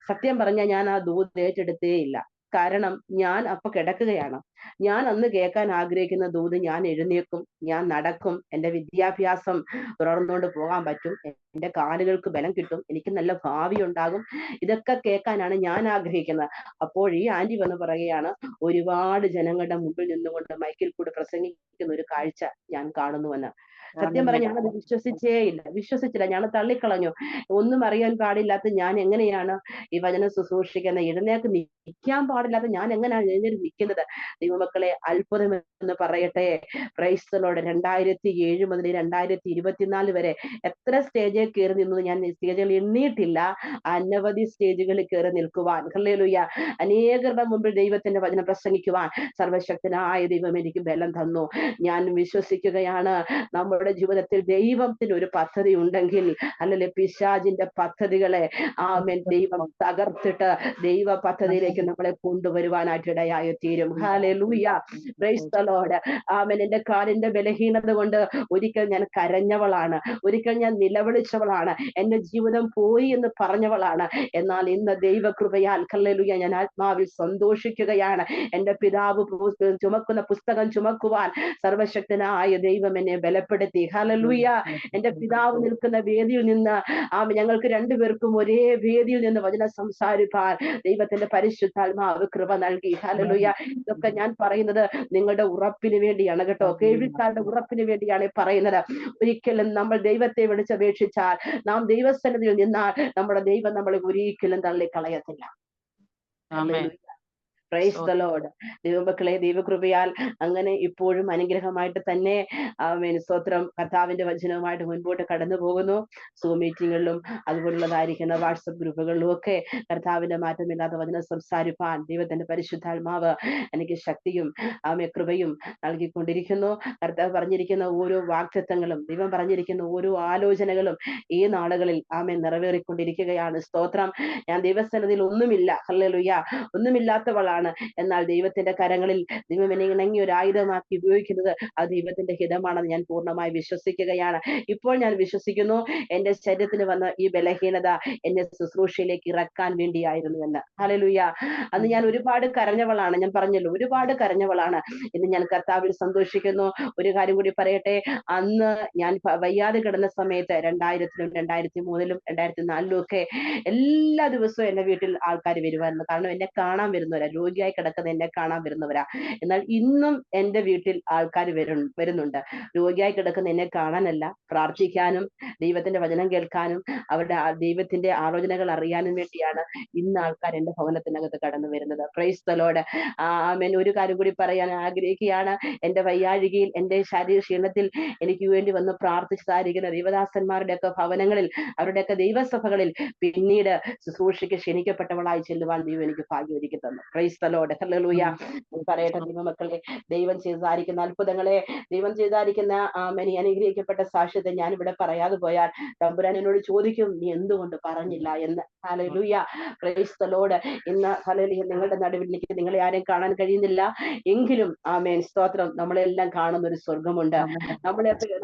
സത്യം പറഞ്ഞാൽ ഞാൻ ആ ദൂത് ഏറ്റെടുത്തേ ഇല്ല. കാരണം ഞാൻ അപ്പൊ കിടക്കുകയാണ്. ഞാൻ അന്ന് കേൾക്കാൻ ആഗ്രഹിക്കുന്ന ദൂത് ഞാൻ എഴുന്നേൽക്കും, ഞാൻ നടക്കും, എൻ്റെ വിദ്യാഭ്യാസം തുടർന്നുകൊണ്ട് പോകാൻ പറ്റും, എൻ്റെ കാലുകൾക്ക് ബലം കിട്ടും, എനിക്ക് നല്ല ഭാവി ഉണ്ടാകും. ഇതൊക്കെ കേൾക്കാനാണ് ഞാൻ ആഗ്രഹിക്കുന്നത്. അപ്പോൾ ഈ ആന്റി വന്ന് പറയുകയാണ്, ഒരുപാട് ജനങ്ങളുടെ മുമ്പിൽ നിന്നുകൊണ്ട് മൈക്കിൽ കൂടി പ്രസംഗിക്കുന്ന ഒരു കാഴ്ച ഞാൻ കാണുന്നുവെന്ന്. സത്യം പറഞ്ഞാൽ ഞാനത് വിശ്വസിച്ചില്ല. ഞാൻ തള്ളിക്കളഞ്ഞു. ഒന്നും അറിയാൻ പാടില്ലാത്ത ഞാൻ എങ്ങനെയാണ് ഈ വചനം ശുശ്രൂഷിക്കുന്നത്? എഴുന്നേക്ക് നിൽക്കാൻ പാടില്ലാത്ത ഞാൻ എങ്ങനെയാണ് എഴുന്നേറ്റ് നിൽക്കുന്നത്? ദൈവമക്കളെ, അത്ഭുതം എന്ന് പറയട്ടെ. Price the Lord. 2007 മുതൽ 2024 വരെ എത്ര സ്റ്റേജിൽ കയറി നിന്നു ഞാൻ സ്റ്റേജുകൾ എണ്ണിയിട്ടില്ല. അനവധി സ്റ്റേജുകളിൽ കയറി നിൽക്കുവാൻ, ഹല്ലേലൂയ, അനേകരുടെ മുമ്പിൽ ദൈവത്തിന്റെ വചനം പ്രസംഗിക്കുവാൻ സർവശക്തനായ ദൈവം എനിക്ക് ബലം തന്നു. ഞാൻ വിശ്വസിക്കുകയാണ്, നമ്മുടെ ജീവിതത്തിൽ ദൈവത്തിന് ഒരു പദ്ധതി ഉണ്ടെങ്കിൽ, അല്ലെങ്കിൽ പിശാചിന്റെ പദ്ധതികളെ ദൈവം തകർത്തിട്ട് ദൈവ പദ്ധതിയിലേക്ക് നമ്മളെ കൊണ്ടുവരുവാനായിട്ട് ഇടയായി തീരും. ഹല്ലേലൂയ. Price the Lord. എന്റെ കാലിന്റെ ബലഹീനത കൊണ്ട് ഒരിക്കൽ ഞാൻ കരഞ്ഞവളാണ്, ഒരിക്കൽ ഞാൻ നിലവിളിച്ചവളാണ്, എന്റെ ജീവിതം പോയി എന്ന് പറഞ്ഞവളാണ്. എന്നാൽ ഇന്ന് ദൈവകൃപയാൽ, ഹല്ലേലൂയ, ഞാൻ ആത്മാവിൽ സന്തോഷിക്കുകയാണ്. എന്റെ പിതാവ് ചുമക്കുന്ന പുസ്തകം ചുമക്കുവാൻ സർവശക്തനായ ദൈവം എന്നെ ബലപ്പെടുത്തി. ഹല്ലേലൂയ. എന്റെ പിതാവ് നിൽക്കുന്ന വേദിയിൽ നിന്ന് ഞങ്ങൾക്ക് രണ്ടുപേർക്കും ഒരേ വേദിയിൽ നിന്ന് വചനം സംസാരിക്കാൻ ദൈവത്തിന്റെ പരിശുദ്ധാത്മാവ് കൃപ നൽകി. ഹല്ലേലൂയ. ഇതൊക്കെ ഞാൻ പറയുന്നത് നിങ്ങളുടെ ഉറപ്പിന് വേണ്ടിയാണ് കേട്ടോ, കേൾവിക്കാരുടെ ഉറപ്പിന് വേണ്ടിയാണ് പറയുന്നത്. ഒരിക്കലും നമ്മൾ ദൈവത്തെ വിളിച്ചപേക്ഷിച്ചാൽ, നാം ദൈവസന്നിധിയിൽ നിന്നാൽ നമ്മുടെ ദൈവം നമ്മളെ ഒരിക്കലും തള്ളിക്കളയത്തില്ല. Price the Lord. ദൈവമക്കളെ, ദൈവകൃപയാൽ അങ്ങനെ ഇപ്പോഴും അനുഗ്രഹമായിട്ട് തന്നെ സ്തോത്രം, കർത്താവിന്റെ വചനവുമായിട്ട് മുൻപോട്ട് കടന്നു പോകുന്നു. സൂം മീറ്റിങ്ങുകളിലും അതുപോലുള്ളതായിരിക്കുന്ന വാട്സപ്പ് ഗ്രൂപ്പുകളിലും ഒക്കെ കർത്താവിന്റെ മാറ്റമില്ലാത്ത വചനം സംസാരിപ്പാൻ ദൈവത്തിന്റെ പരിശുദ്ധാത്മാവ് എനിക്ക് ശക്തിയും കൃപയും നൽകിക്കൊണ്ടിരിക്കുന്നു. കർത്താവ് പറഞ്ഞിരിക്കുന്ന ഓരോ വാഗ്ദത്തങ്ങളും, ദൈവം പറഞ്ഞിരിക്കുന്ന ഓരോ ആലോചനകളും ഈ നാളുകളിൽ നിറവേറിക്കൊണ്ടിരിക്കുകയാണ്. സ്തോത്രം. ഞാൻ ദൈവസന്നിധിയിൽ ഒന്നുമില്ല, ഹല്ലേലൂയ, ഒന്നുമില്ലാത്തവളാണ്. എന്നാൽ ദൈവത്തിന്റെ കരങ്ങളിൽ ദൈവം എന്നെ ഇണങ്ങി ഒരു ആയുധമാക്കി ഉപയോഗിക്കുന്നത് അത് ദൈവത്തിന്റെ ഹിതമാണെന്ന് ഞാൻ പൂർണ്ണമായി വിശ്വസിക്കുകയാണ്. ഇപ്പോൾ ഞാൻ വിശ്വസിക്കുന്നു, എന്റെ ശരീരത്തിന് വന്ന ഈ ബലഹീനത എന്നെ ശുശ്രൂഷയിലേക്ക് ഇറക്കാൻ വേണ്ടിയായിരുന്നു എന്ന്. ഹല്ലേലൂയ. അന്ന് ഞാൻ ഒരുപാട് കരഞ്ഞവളാണ്, ഞാൻ പറഞ്ഞല്ലോ, ഒരുപാട് കരഞ്ഞവളാണ്. ഇന്ന് ഞാൻ കർത്താവിൽ സന്തോഷിക്കുന്നു. ഒരു കാര്യം കൂടി പറയട്ടെ, അന്ന് ഞാൻ വയ്യാതെ കിടന്ന സമയത്ത് 2000-ലും 2003-ലും 2004-ലും ഒക്കെ എല്ലാ ദിവസവും എന്റെ വീട്ടിൽ ആൾക്കാർ വരുമായിരുന്നു. കാരണം എന്നെ കാണാൻ വരുന്നവരാ, രോഗിയായി കിടക്കുന്ന എന്നെ കാണാൻ വരുന്നവരാ. എന്നാൽ ഇന്നും എന്റെ വീട്ടിൽ ആൾക്കാർ വരുന്നുണ്ട്, രോഗിയായി കിടക്കുന്ന എന്നെ കാണാനല്ല, പ്രാർത്ഥിക്കാനും ദൈവത്തിന്റെ വചനം കേൾക്കാനും അവരുടെ ദൈവത്തിന്റെ ആലോചനകൾ അറിയാനും വേണ്ടിയാണ് ഇന്ന് ആൾക്കാർ എന്റെ ഭവനത്തിനകത്ത് കടന്നു വരുന്നത്. Praise the Lord. ആമേൻ. ഒരു കാര്യം കൂടി പറയാൻ ആഗ്രഹിക്കുകയാണ്. എന്റെ വയ്യാഴികയിൽ, എന്റെ ശാരീരിക ക്ഷീണത്തിൽ എനിക്ക് വേണ്ടി വന്ന് പ്രാർത്ഥിച്ചതായിരിക്കുന്ന ദൈവദാസന്മാരുടെയൊക്കെ ഭവനങ്ങളിൽ, അവരുടെയൊക്കെ ദൈവസഭകളിൽ പിന്നീട് ശുശ്രൂഷയ്ക്ക് ക്ഷണിക്കപ്പെട്ടവളായി ചെല്ലുവാൻ ദൈവം എനിക്ക് ഭാഗ്യം ഒരുക്കി തന്നു. Praise praise the Lord. Hallelujah. പറയട്ടെ ദൈവമക്കളെ, ദൈവം ചെയ്തായിരിക്കുന്ന അത്ഭുതങ്ങളെ, ദൈവം ചെയ്തായിരിക്കുന്ന അനുഗ്രഹിക്കപ്പെട്ട സാക്ഷ്യത്തെ ഞാൻ ഇവിടെ പറയാതെ പോയാൽ തമ്പുരാൻ എന്നോട് ചോദിക്കും, നീ എന്തുകൊണ്ട് പറഞ്ഞില്ല എന്ന്. ഹല്ലേലൂയ. Price the Lord. ഇന്ന് ഹല്ലേലൂയ, നിങ്ങളുടെ നടുവിൽ എനിക്ക് നിങ്ങളെ ആരെയും കാണാൻ കഴിയുന്നില്ല എങ്കിലും ആമേൻ സ്തോത്രം, നമ്മളെല്ലാം കാണുന്ന ഒരു സ്വർഗമുണ്ട്.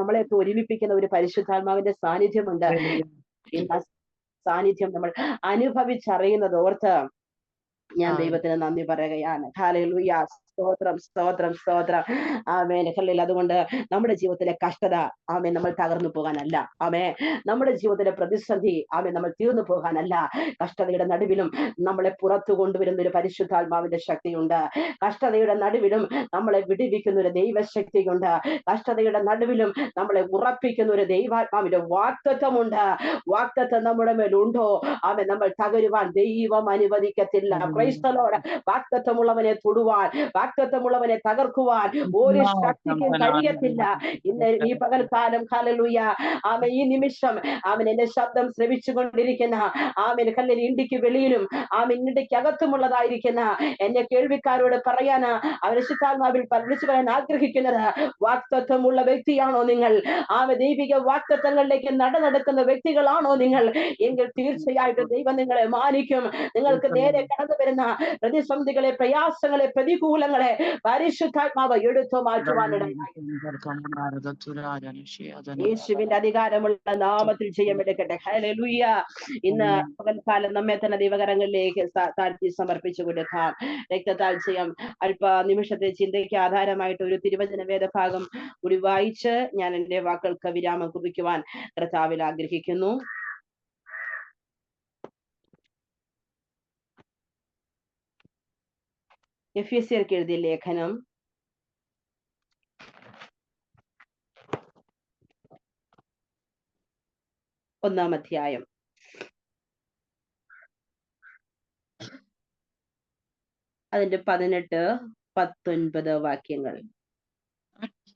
നമ്മളെ ഒരുമിപ്പിക്കുന്ന ഒരു പരിശുദ്ധാത്മാവിന്റെ സാന്നിധ്യമുണ്ട്. ഇന്ന് സാന്നിധ്യം നമ്മൾ അനുഭവിച്ചറിയുന്നത് ഓർത്ത് ഞാൻ ദൈവത്തിന് നന്ദി പറയുകയാണ്. ഹല്ലേലൂയ. സ്തോത്രം, സ്തോത്രം, സ്തോത്രം. ആമേൻ. ഹല്ലേലൂയ. അതുകൊണ്ട് നമ്മുടെ ജീവിതത്തിലെ കഷ്ടത ആമേൻ നമ്മൾ തകർന്നു പോകാനല്ല. ആമേൻ. നമ്മുടെ ജീവിതത്തിലെ പ്രതിസന്ധി ആമേൻ നമ്മൾ തീർന്നു പോകാനല്ല. കഷ്ടതയുടെ നടുവിലും നമ്മളെ പുറത്തു കൊണ്ടുവരുന്ന ഒരു പരിശുദ്ധാത്മാവിന്റെ ശക്തിയുണ്ട്. കഷ്ടതയുടെ നടുവിലും നമ്മളെ വിടുവിക്കുന്ന ഒരു ദൈവശക്തിയുണ്ട്. കഷ്ടതയുടെ നടുവിലും നമ്മളെ ഉറപ്പിക്കുന്ന ഒരു ദൈവാത്മാവിന്റെ വാഗ്ദത്തമുണ്ട്. വാഗ്ദത്തം നമ്മുടെ മേലുണ്ടോ ആമേൻ നമ്മൾ തകരുവാൻ ദൈവം അനുവദിക്കത്തില്ല. Praise the Lord. വാഗ്ദത്തമുള്ളവനെ തൊടുവാൻ, വാഗ്ദത്തമുള്ളവനെ തകർക്കുവാൻ ഒരു ശക്തിക്കും കഴിയത്തില്ല. ഇന്ന് ഈ പകൽക്കാലം ഹല്ലേലൂയ ആമേൻ, ഈ നിമിഷം ആമേൻ എന്റെ ശബ്ദം ശ്രവിച്ചുകൊണ്ടിരിക്കുന്ന ആമേൻ ഹല്ലേലൂയ, ഇന്ത്യക്ക് വെളിയിലും ആമേൻ ഇന്ത്യക്ക് അകത്തുമുള്ളതായിരിക്കുന്ന എന്റെ കേൾവിക്കാരോട് പറയാൻ പരിശുദ്ധാത്മാവിൽ വിളിച്ചു പറയാൻ ആഗ്രഹിക്കുന്നത്, വാഗ്ദത്തമുള്ള വ്യക്തിയാണോ നിങ്ങൾ? ആമേൻ ദൈവിക വാഗ്ദത്തങ്ങളിലേക്ക് നടക്കുന്ന വ്യക്തികളാണോ നിങ്ങൾ? എങ്കിൽ തീർച്ചയായിട്ടും ദൈവം നിങ്ങളെ മാനിക്കും. നിങ്ങൾക്ക് നേരെ കടന്നു വരുന്ന പ്രതിസന്ധികളെ, പ്രയാസങ്ങളെ, പ്രതികൂലങ്ങളെ പരിശുദ്ധാത്മാവ് എടുത്തു മാറ്റുവാനിടയായി യേശുവിന്റെ അധികാരമുള്ള നാമത്തിൽ ചെയ്യമെടുക്കട്ടെ. ഹല്ലേലൂയ. ഇന്ന് പകൽക്കാലം നമ്മെ തന്നെ ദൈവകരങ്ങളിലേക്ക് താഴ്ത്തി സമർപ്പിച്ചു കൊടുക്കാം. രക്തതാഴ്ചയം അല്പ നിമിഷത്തെ ചിന്തയ്ക്ക് ആധാരമായിട്ട് ഒരു തിരുവചന വേദഭാഗം കൂടി വായിച്ച് ഞാൻ എന്റെ വാക്കുകൾക്ക് വിരാമം കുറിക്കുവാൻ കർത്താവിൽ ആഗ്രഹിക്കുന്നു. എഫെസ്യർക്ക് എഴുതിയ ലേഖനം 1-ാം അധ്യായം അതിന്റെ 18-19 വാക്യങ്ങൾ.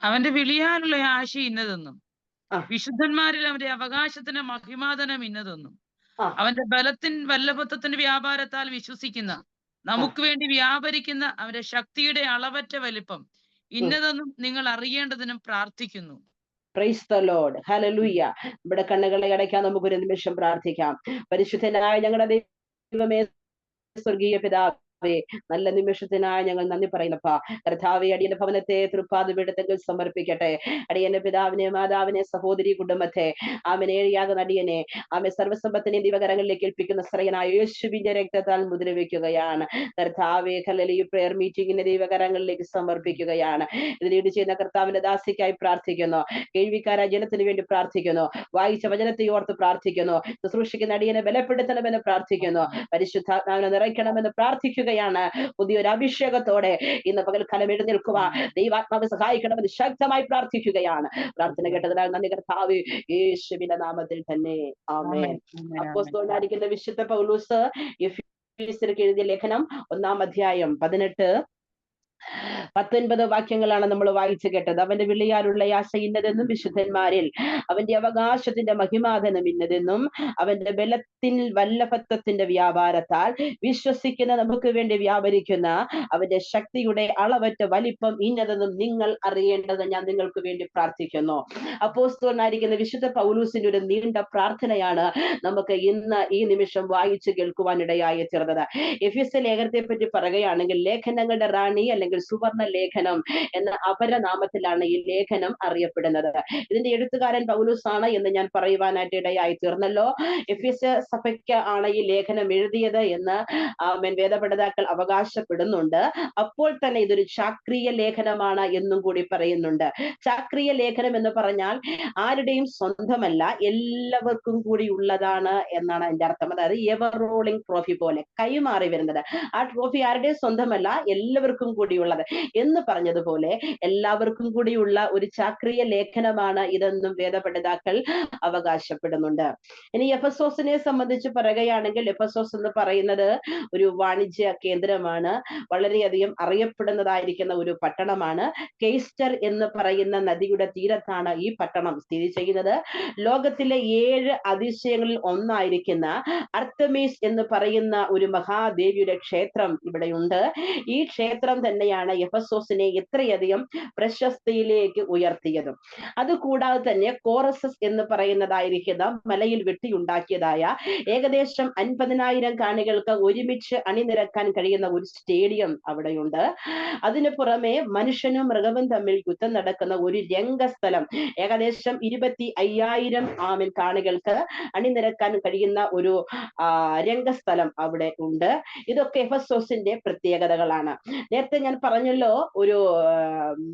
അവന്റെ വിളിയാലുള്ള ആശ ഇന്നതെന്നും വിശുദ്ധന്മാരിൽ അവന്റെ അവകാശത്തിന് മഹിമാതനം ഇന്നതെന്നും അവന്റെ വല്ലഭത്വത്തിന്റെ വ്യാപാരത്താൽ വിശ്വസിക്കുന്ന നമുക്ക് വേണ്ടി വ്യാപരിക്കുന്ന അവന്റെ ശക്തിയുടെ അളവറ്റ വലിപ്പം ഇന്നതെന്നും നിങ്ങൾ അറിയേണ്ടതിനും പ്രാർത്ഥിക്കുന്നു. Price the Lord. ഹല്ലേലൂയ. നമ്മുടെ കണ്ണുകളെ അടയ്ക്കാൻ നമുക്കൊരു നിമിഷം പ്രാർത്ഥിക്കാം. പരിശുദ്ധനായ ഞങ്ങളുടെ ദൈവമേ, സ്വർഗീയ പിതാവേ, നല്ല നിമിഷത്തിനായി ഞങ്ങൾ നന്ദി പറയുന്നപ്പാ. കർത്താവേ, അടിയന്റെ ഭവനത്തെ തൃപ്പാദപീഠത്തിൽ സമർപ്പിക്കട്ടെ. അടിയന്റെ പിതാവിനെ, മാതാവിനെ, സഹോദരി കുടുംബത്തെ ആമേൻ ഏഴിയാകുന്ന അടിയനെ ആമേൻ സർവ്വസമ്പത്തിനെ ദൈവകരങ്ങളിലേക്ക് ഏൽപ്പിക്കുന്ന ശ്രേയനായ യേശുവിന്റെ രക്തത്താൽ മുദ്രവെക്കുകയാണ്. കർത്താവേ, ഹല്ലേലൂയ, പ്രയർ മീറ്റിംഗിന്റെ ദൈവകരങ്ങളിലേക്ക് സമർപ്പിക്കുകയാണ്. ഇത് ലീഡ് ചെയ്യുന്ന കർത്താവിന്റെ ദാസിക്കായി പ്രാർത്ഥിക്കുന്നു. കേൾവിക്കാരായ ജനത്തിന് വേണ്ടി പ്രാർത്ഥിക്കുന്നു. വായിച്ച വചനത്തെ ഓർത്ത് പ്രാർത്ഥിക്കുന്നു. ശുശ്രൂഷിക്കുന്ന അടിയനെ ബലപ്പെടുത്തണമെന്ന് പ്രാർത്ഥിക്കുന്നു. പരിശുദ്ധാത്മാവിനെ നിറയ്ക്കണമെന്ന് പ്രാർത്ഥിക്കുക. പുതിയൊരു അഭിഷേകത്തോടെ ഇന്ന് പകൽക്കാലം എഴുന്നേൽക്കുക. ദൈവാത്മാവ് സഹായിക്കണമെന്ന് ശക്തമായി പ്രാർത്ഥിക്കുകയാണ്. പ്രാർത്ഥന കേട്ടതിനാൽ നന്ദി കർത്താവേ, യേശുവിന്റെ നാമത്തിൽ തന്നെ ആമേൻ. അപ്പോസ്തലനായിരിക്കുന്ന വിശുദ്ധ പൗലോസ് എഫെസ്യർക്ക് എഴുതിയ ലേഖനം 1-ാം അധ്യായം 18-19 വാക്യങ്ങളാണ് നമ്മൾ വായിച്ചു കേട്ടത്. അവന്റെ വിളിയാലുള്ള ആശ ഇന്നതെന്നും വിശുദ്ധന്മാരിൽ അവന്റെ അവകാശത്തിന്റെ മഹിമാധനം ഇന്നതെന്നും അവന്റെ വല്ലഭത്വത്തിന്റെ വ്യാപാരത്താൽ വിശ്വസിക്കുന്ന നമുക്ക് വേണ്ടി വ്യാപരിക്കുന്ന അവന്റെ ശക്തിയുടെ അളവറ്റ വലിപ്പം ഇന്നതെന്നും നിങ്ങൾ അറിയേണ്ടത് ഞാൻ നിങ്ങൾക്ക് വേണ്ടി പ്രാർത്ഥിക്കുന്നു. അപ്പോസ്തലനായിരിക്കുന്ന വിശുദ്ധ പൗലൂസിന്റെ ഒരു നീണ്ട പ്രാർത്ഥനയാണ് നമുക്ക് ഇന്ന് ഈ നിമിഷം വായിച്ചു കേൾക്കുവാനിടയായി തീർന്നത്. എഫെസ്യ ലേഖനത്തെ പറ്റി പറയുകയാണെങ്കിൽ ലേഖനങ്ങളുടെ റാണി അല്ലെങ്കിൽ സുവർണ ലേഖനം എന്ന അപരനാമത്തിലാണ് ഈ ലേഖനം അറിയപ്പെടുന്നത്. ഇതിന്റെ എഴുത്തുകാരൻ പൗലോസ് ആണ് എന്ന് ഞാൻ പറയുവാനായിട്ട് ഇടയായി തീർന്നല്ലോ. എഫെസ്യ സഭയ്ക്ക് ആണ് ഈ ലേഖനം എഴുതിയത് എന്ന് വേദപണ്ഡിതാക്കൾ അവകാശപ്പെടുന്നുണ്ട്. അപ്പോൾ തന്നെ ഇതൊരു ചാക്രിയ ലേഖനമാണ് എന്നും കൂടി പറയുന്നുണ്ട്. ചാക്രിയ ലേഖനം എന്ന് പറഞ്ഞാൽ ആരുടെയും സ്വന്തമല്ല, എല്ലാവർക്കും കൂടി ഉള്ളതാണ് എന്നാണ് അതിന്റെ അർത്ഥം. അതായത് എവർ റോളിംഗ് ട്രോഫി പോലെ കൈമാറി വരുന്നത്. ആ ട്രോഫി ആരുടെയും സ്വന്തമല്ല, എല്ലാവർക്കും കൂടി കൂടിയുള്ളത് എന്ന് പറഞ്ഞതുപോലെ എല്ലാവർക്കും കൂടിയുള്ള ഒരു ചാക്രിയ ലേഖനമാണ് ഇതെന്നും വേദപണ്ഡിതാക്കൾ അവകാശപ്പെടുന്നുണ്ട്. ഇനി എഫെസോസിനെ സംബന്ധിച്ച് പറയുകയാണെങ്കിൽ എഫെസോസ് എന്ന് പറയുന്നത് ഒരു വാണിജ്യ കേന്ദ്രമാണ്. വളരെയധികം അറിയപ്പെടുന്നതായിരിക്കുന്ന ഒരു പട്ടണമാണ്. കെയ്സ്റ്റർ എന്ന് പറയുന്ന നദിയുടെ തീരത്താണ് ഈ പട്ടണം സ്ഥിതി ചെയ്യുന്നത്. ലോകത്തിലെ 7 അതിശയങ്ങളിൽ ഒന്നായിരിക്കുന്ന അർത്തമീസ് എന്ന് പറയുന്ന ഒരു മഹാദേവിയുടെ ക്ഷേത്രം ഇവിടെയുണ്ട്. ഈ ക്ഷേത്രം തന്നെയാണ് എഫെസോസിനെ ഇത്രയധികം പ്രശസ്തിയിലേക്ക് ഉയർത്തിയതും. അതുകൂടാതെ തന്നെ കോറസസ് എന്ന് പറയുന്നതായിരിക്കുന്ന മലയിൽ വെട്ടിയുണ്ടാക്കിയതായ ഏകദേശം 50,000 കാണികൾക്ക് ഒരുമിച്ച് അണിനിരക്കാൻ കഴിയുന്ന ഒരു സ്റ്റേഡിയം അവിടെയുണ്ട്. അതിനു പുറമെ മനുഷ്യനും മൃഗവും തമ്മിൽ യുദ്ധം നടക്കുന്ന ഒരു രംഗസ്ഥലം ഏകദേശം 25,000 കാണികൾക്ക് അണിനിരക്കാൻ കഴിയുന്ന ഒരു രംഗസ്ഥലം അവിടെ ഉണ്ട്. ഇതൊക്കെ എഫെസോസിന്റെ പ്രത്യേകതകളാണ്. നേരത്തെ ഞാൻ പറഞ്ഞല്ലോ ഒരു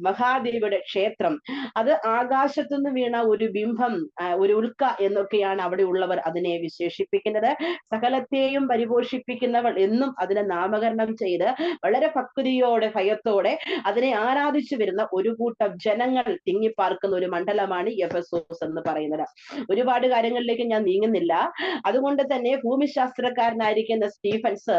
മഹാദേവിയുടെ ക്ഷേത്രം, അത് ആകാശത്തുനിന്ന് വീണ ഒരു ബിംബം, ഒരു ഉൽക്ക എന്നൊക്കെയാണ് അവിടെ ഉള്ളവർ അതിനെ വിശേഷിപ്പിക്കുന്നത്. സകലത്തെയും പരിപോഷിപ്പിക്കുന്നവൾ എന്നും അതിനെ നാമകരണം ചെയ്ത് വളരെ ഭക്തിയോടെ ഭയത്തോടെ അതിനെ ആരാധിച്ചു വരുന്ന ഒരു കൂട്ടം ജനങ്ങൾ തിങ്ങിപ്പാർക്കുന്ന ഒരു മണ്ഡലമാണ് എഫെസോസ് എന്ന് പറയുന്നത്. ഒരുപാട് കാര്യങ്ങളിലേക്ക് ഞാൻ നീങ്ങുന്നില്ല. അതുകൊണ്ട് തന്നെ ഭൂമിശാസ്ത്രക്കാരനായിരിക്കുന്ന സ്റ്റീഫൻസ്